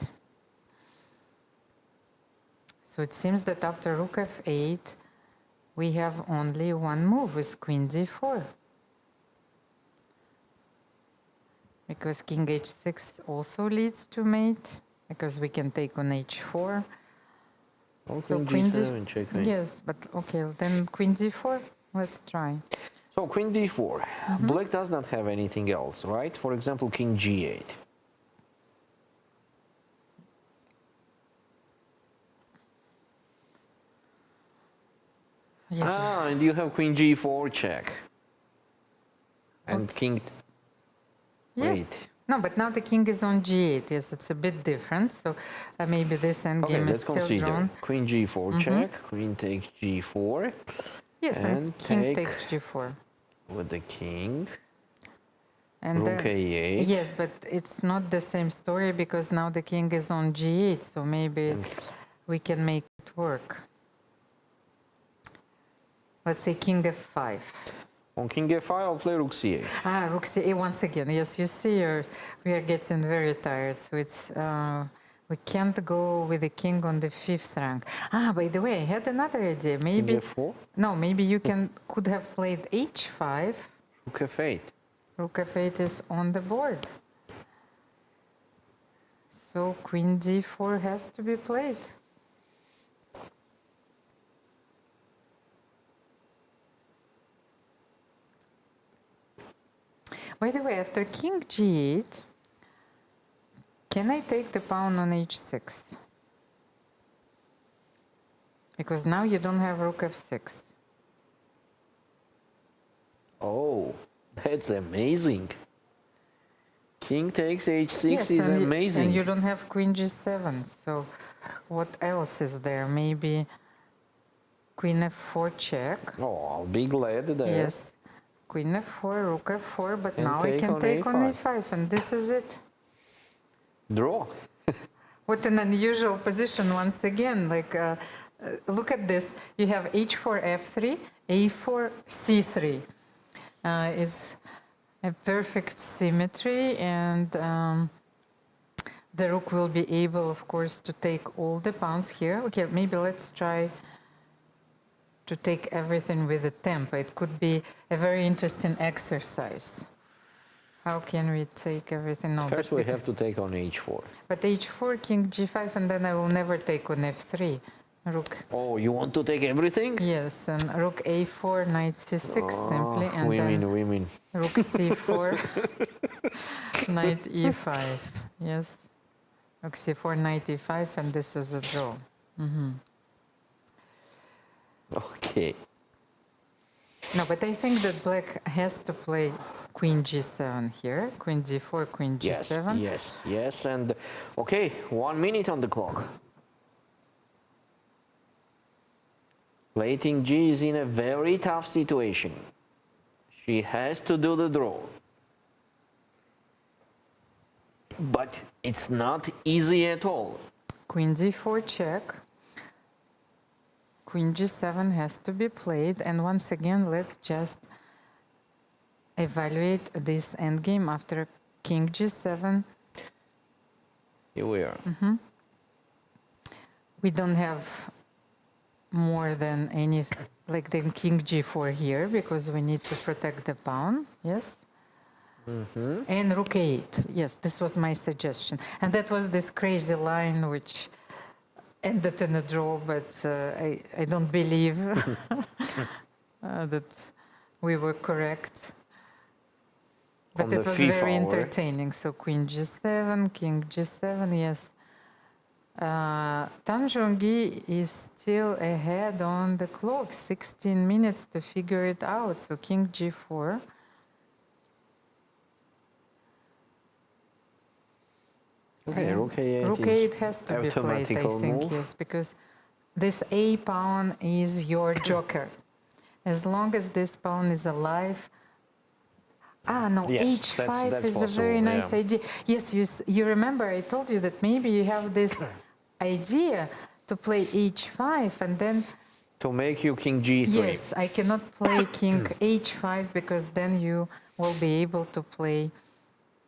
So it seems that after rook f8, we have only one move with queen d4. Because king h6 also leads to mate, because we can take on h4. Or So queen queen g7, checkmate. Yes, but okay, then queen d4, let's try. So queen d4. Black does not have anything else, right? For example, king g8. Yes, And you have queen g4 check. And king... yes. Wait. No, but now the king is on g8. Yes, it's a bit different. So maybe this endgame Okay, is let's still consider. drawn. Queen g4 check, queen takes g4. Yes, and And king take takes g4. with the king. And Rook a8. yes, but it's not the same story because now the king is on g8. So maybe we can make it work. Let's say king f5. On king f5, I'll play rook c8. Rook c8 once again. Yes, you see, we are getting very tired. So it's we can't go with the king on the 5th rank. By the way, I had another idea. Maybe King f4? no, maybe you could have played h5. Rook f8. Rook f8 is on the board. So queen d4 has to be played. By the way, after king g8, can I take the pawn on h6? Because now you don't have rook f6. Oh, that's amazing. King takes h6 Yes, is and amazing. and you don't have queen g7. So what else is there? Maybe queen f4 check. Oh, big lead there. Yes. Queen f4, rook f4, but And now I take can on take on a5. a5, and this is it. Draw. What an unusual position once again. Like, look at this. You have h4, f3, a4, c3. It's a perfect symmetry, and the rook will be able, of course, to take all the pawns here. Okay, maybe let's try to take everything with a tempo. It could be a very interesting exercise. How can we take everything? No, First, we have to take on h4. but h4, king g5, and then I will never take on f3. Rook, Oh, you want to take everything? yes, and rook a4, knight c6 simply, and Women. then rook c4, knight e5. Yes, rook c4, knight e5, and this is a draw. Okay. No, but I think that black has to play queen g7 here, queen d4, queen Yes, g7. yes. And okay, 1 minute on the clock. Plating G is in a very tough situation. She has to do the draw. But it's not easy at all. Queen d4 check. Queen g7 has to be played, and once again, let's just evaluate this endgame after king g7. Here we are. We don't have more than any, like then king g4 here, because we need to protect the pawn, yes? And rook a8, yes, this was my suggestion. And that was this crazy line which ended in a draw, but I don't believe that we were correct. But On it the was fifth very hour. entertaining. So Queen G7, King G7, yes. Tanjong is still ahead on the clock, 16 minutes to figure it out. So King G4. Okay, Yeah. Rook A8 Rook is A8 has to be played, I automatical think, move. yes, because this A pawn is your joker. As long as this pawn is alive. Ah, no, Yes, H5 that's is a very possible, nice yeah. idea. Yes, you remember I told you that maybe you have this idea to play H5 and then, To make you King G3. yes, I cannot play King H5 because then you will be able to play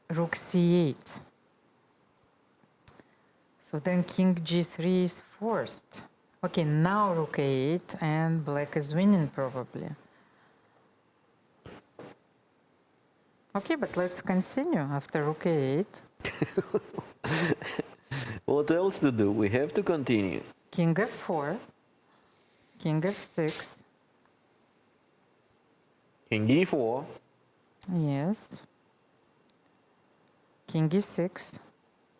Rook C8. So then King G3 is forced. Okay, now Rook A8 and Black is winning probably. Okay, but let's continue after Rook A8. What else to do? We have to continue. King F4, King F6, King E4. yes, King E6,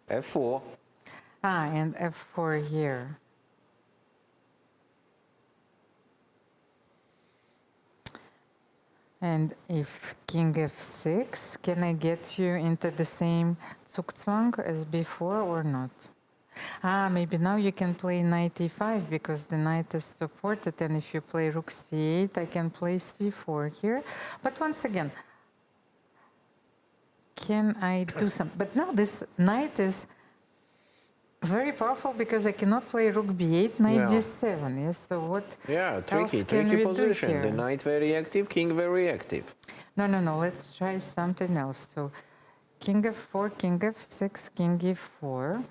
F4. ah, and F4 here. And if King F6, can I get you into the same Zugzwang as before or not? Ah, maybe now you can play Knight E5 because the knight is supported, and if you play Rook C8, I can play C4 here. But once again, can I do some? But now this knight is very powerful because I cannot play Rook B8, Knight Yeah. D7. Yes, so what Yeah, tricky, else can tricky we do position. here? The knight very active, king very active. No, no, no, let's try something else. So King F4, King F6, King E4.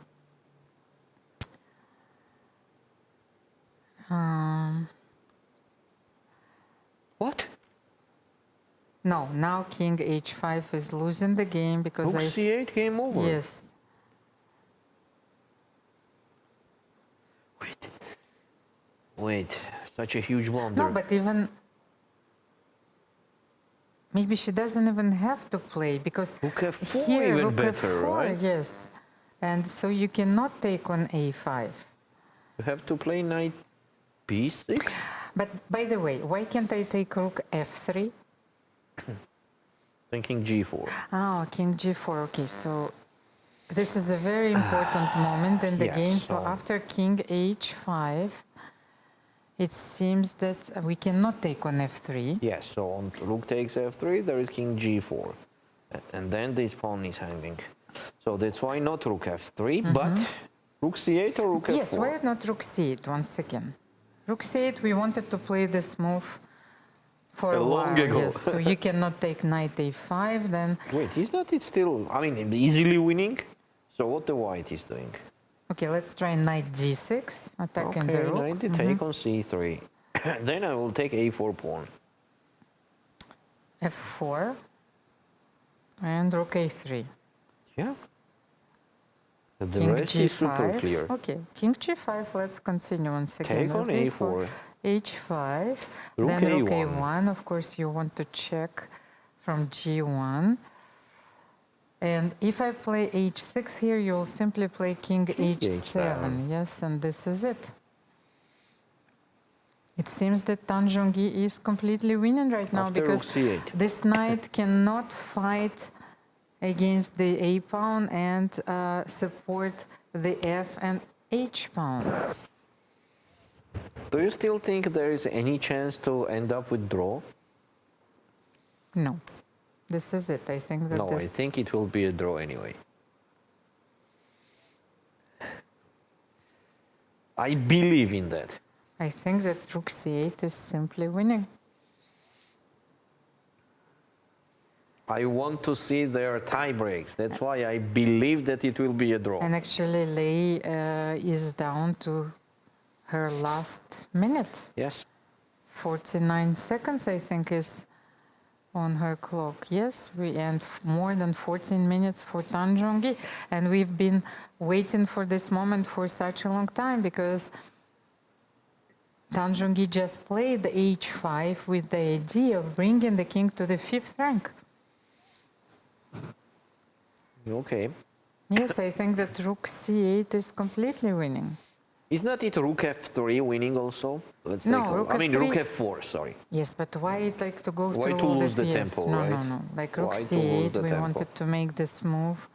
What? No, now King H5 is losing the game because Rook I... C8 game over. Yes. Wait, such a huge blunder. No, but even... Maybe she doesn't even have to play because Rook F4 here, even Rook better, F4, right? yes. And so you cannot take on A5. You have to play knight B6? But by the way, why can't I take Rook F3? Thinking G4. Oh, King G4, okay, so this is a very important moment in the Yes, game. So so- after King H5, it seems that we cannot take on F3. Yes, so on rook takes F3, there is king G4. And then this pawn is hanging. So that's why not rook F3, but rook C8 or rook Yes, F4? why not Rook C8 once again? Rook C8, we wanted to play this move for a Long while, ago. yes. So you cannot take Knight A5, then... Wait, is not it still, I mean, easily winning? So what the white is doing? Okay, let's try Knight G6, attacking the Okay, rook. knight to take on C3. Then I will take A4 pawn. F4, and Rook A3. Yeah. The King rest G5. is super clear. Okay, King G5, let's continue once again. Take on Rook A4. H5, Rook then Rook A1. A1. Of course, you want to check from G1. And if I play H6 here, you'll simply play King H7. H7. Yes, and this is it. It seems that Tanjong is completely winning right now After because rook C8. this knight cannot fight against the A pawn and support the F and H pawn. Do you still think there is any chance to end up with draw? No, this is it. I think that No, I think it will be a draw anyway. I believe in that. I think that Rook C8 is simply winning. I want to see their tie breaks. That's why I believe that it will be a draw. And actually, Lei is down to her last minute. Yes. 49 seconds, I think, is on her clock. Yes, we end more than 14 minutes for Tanjong, and we've been waiting for this moment for such a long time because Tanjong just played h5 with the idea of bringing the king to the 5th rank. Okay. Yes, I think that rook c8 is completely winning. Is not it rook f3 winning also? Let's No, take a, rook I mean, f3 rook f4, sorry. Yes, but why it like to go Why through to all lose this? the Yes, tempo, no, right? no, no. Like rook Why to lose c8, the we tempo? wanted to make this move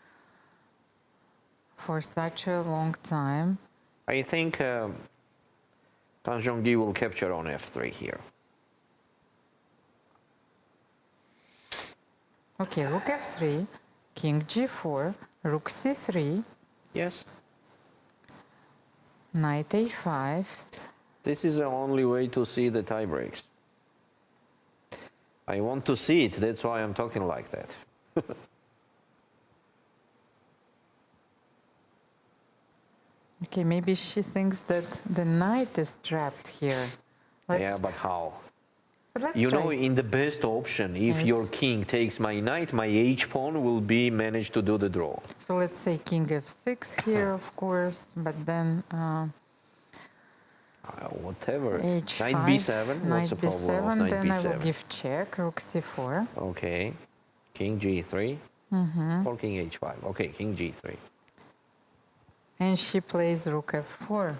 for such a long time. I think Tanjong will capture on f3 here. Okay, rook f3, king g4, rook c3, Yes. knight a5. This is the only way to see the tie breaks. I want to see it, that's why I'm talking like that. Okay, maybe she thinks that the knight is trapped here. Yeah, but how? But let's You try. know, in the best option, if Yes. your king takes my knight, my h-pawn will be managed to do the draw. So let's say king f6 here, of course, but then Whatever. h5, Knight b7, what's the knight problem of b7, knight then I will b7? give check, rook c4. Okay. King g3 or king h5. Okay, king g3. And she plays rook f4.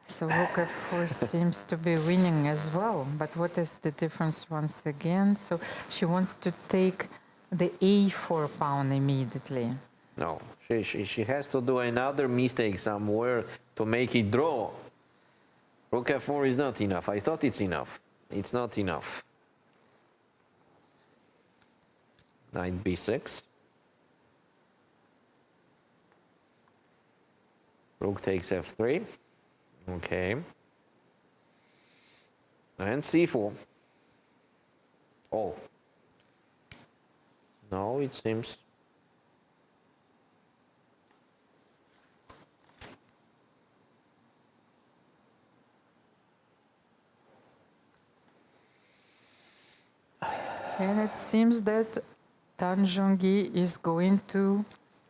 So rook f4 seems to be winning as well. But what is the difference once again? So she wants to take the a4 pawn immediately. No, she has to do another mistake somewhere to make it draw. Rook f4 is not enough. I thought it's enough. It's not enough. Knight b6. Rook takes f3. Okay. And c4. Oh. No, it seems. And it seems that Tanjong is going to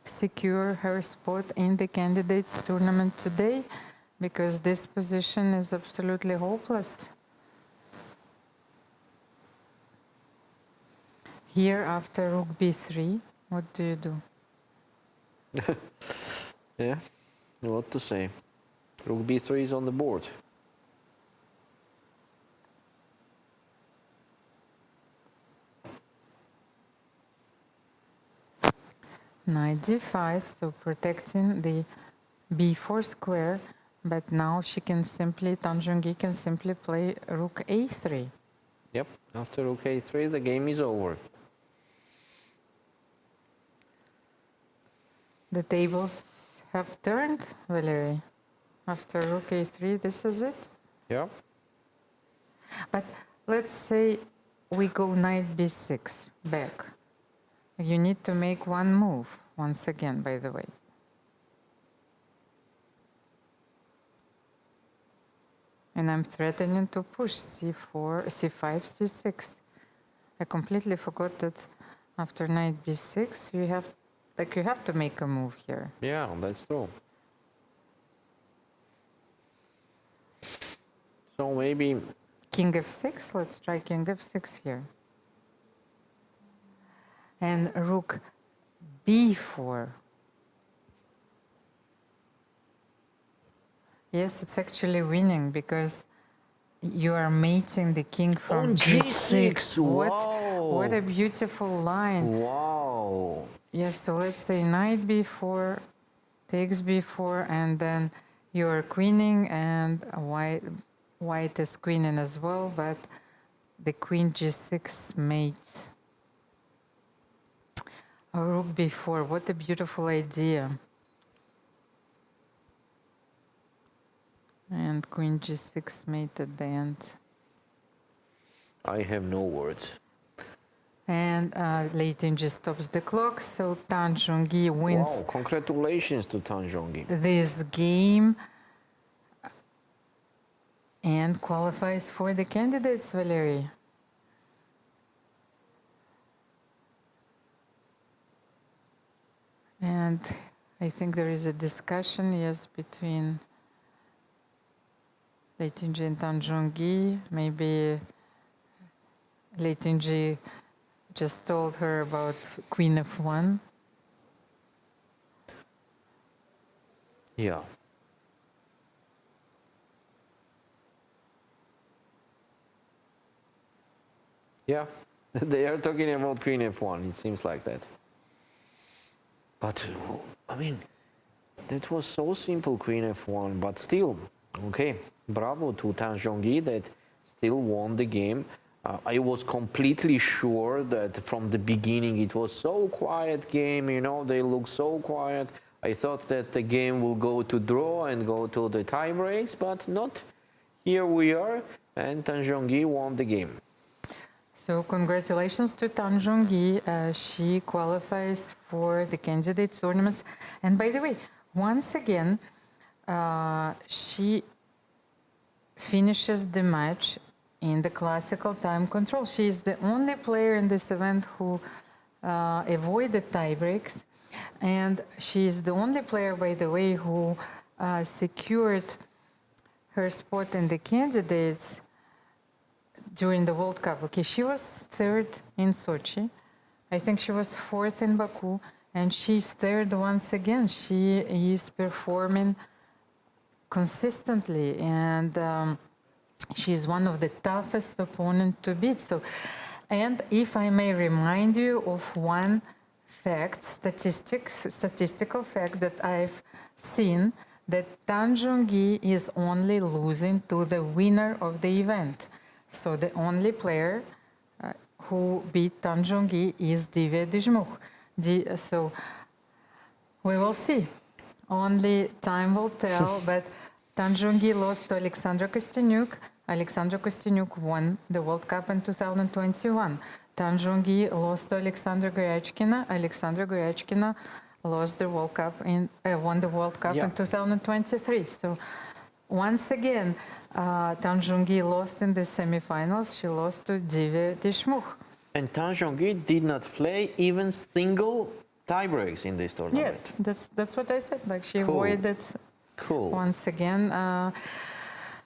secure her spot in the candidates tournament today, because this position is absolutely hopeless. Here after rook b3, what do you do? Yeah, what to say. Rook b3 is on the board. Knight d5, so protecting the b4 square, but now she can simply, Tanjong can simply play rook a3. Yep, after rook a3, the game is over. The tables have turned, Valerie. After rook a3, this is it. Yeah. But let's say we go knight b6 back. You need to make one move once again, by the way. And I'm threatening to push c4, c5, c6. I completely forgot that after knight b6, you have to make a move here. Yeah, that's true. So maybe King f6, let's try king f6 here. And rook b4. Yes, it's actually winning because you are mating the king from on g6. Wow. What a beautiful line. Wow. Yes, so let's say knight b4, takes b4, and then you are queening, and white is queening as well, but the queen g6 mates. Rook b4, what a beautiful idea. And queen g6 mate at the end. I have no words. And Leighton just stops the clock, so Tanjong wins Wow, congratulations to Tanjong. this game and qualifies for the candidates, Valerie. And I think there is a discussion, yes, between Lei Tinji and Tanjong, maybe Lei Tinji just told her about Queen F1. Yeah. Yeah, they are talking about Queen F1, it seems like that. But, I mean, that was so simple, Queen F1, but still, okay, bravo to Tanjong that still won the game. I was completely sure that from the beginning it was so quiet game, you know, they look so quiet. I thought that the game will go to draw and go to the tie breaks, but not. Here we are, and Tanjong won the game. So congratulations to Tanjong. She qualifies for the candidate tournaments. And by the way, once again, she finishes the match in the classical time control. She is the only player in this event who avoided tie breaks. And she is the only player, by the way, who secured her spot in the candidates during the World Cup. Okay, she was third in Sochi. I think she was fourth in Baku, and she's third once again. She is performing consistently, and she's one of the toughest opponents to beat. So, and if I may remind you of one fact, statistical fact that I've seen, that Tanjong is only losing to the winner of the event. So the only player who beat Tanjong is Divya Deshmukh. So we will see. Only time will tell, but Tanjong lost to Alexandra Kostyanyuk. Alexandra Kostyanyuk won the World Cup in 2021. Tanjong lost to Alexandra Goryachkina. Alexandra Goryachkina lost the World Cup won the World Cup in 2023. So once again, Tanjong lost in the semifinals. She lost to Divya Deshmukh. And Tanjong did not play even single tie breaks in this tournament. Yes, that's what I said. Like she avoided once again.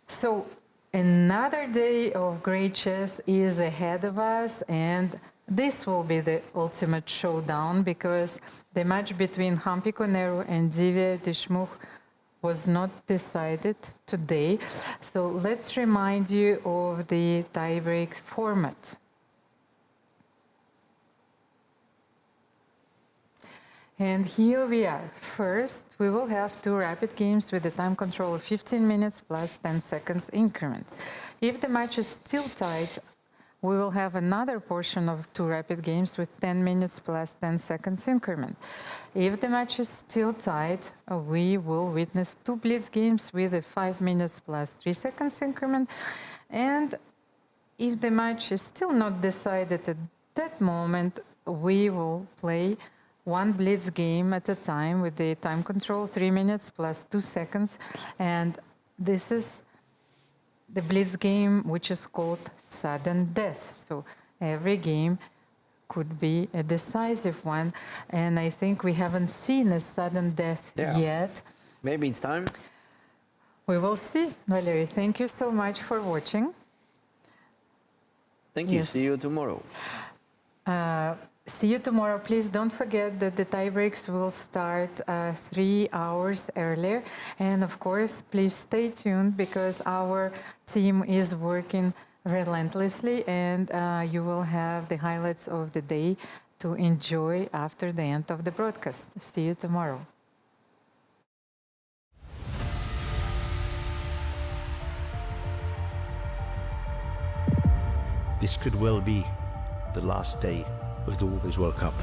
So another day of great chess is ahead of us, and this will be the ultimate showdown because the match between Humpy Koneru and Divya Deshmukh was not decided today. So let's remind you of the tiebreak format. And here we are. First, we will have two rapid games with a time control of 15 minutes plus 10 seconds increment. If the match is still tied, we will have another portion of two rapid games with 10 minutes plus 10 seconds increment. If the match is still tied, we will witness two blitz games with a 5 minutes plus 3 seconds increment. And if the match is still not decided at that moment, we will play one blitz game at a time with the time control 3 minutes plus 2 seconds. And this is the blitz game, which is called sudden death. So every game could be a decisive one. And I think we haven't seen a sudden death yet. Maybe it's time. We will see. Valerie, thank you so much for watching. Thank you. See you tomorrow. See you tomorrow. Please don't forget that the tie breaks will start 3 hours earlier. And of course, please stay tuned because our team is working relentlessly, and you will have the highlights of the day to enjoy after the end of the broadcast. See you tomorrow. This could well be the last day of the Women's World Cup.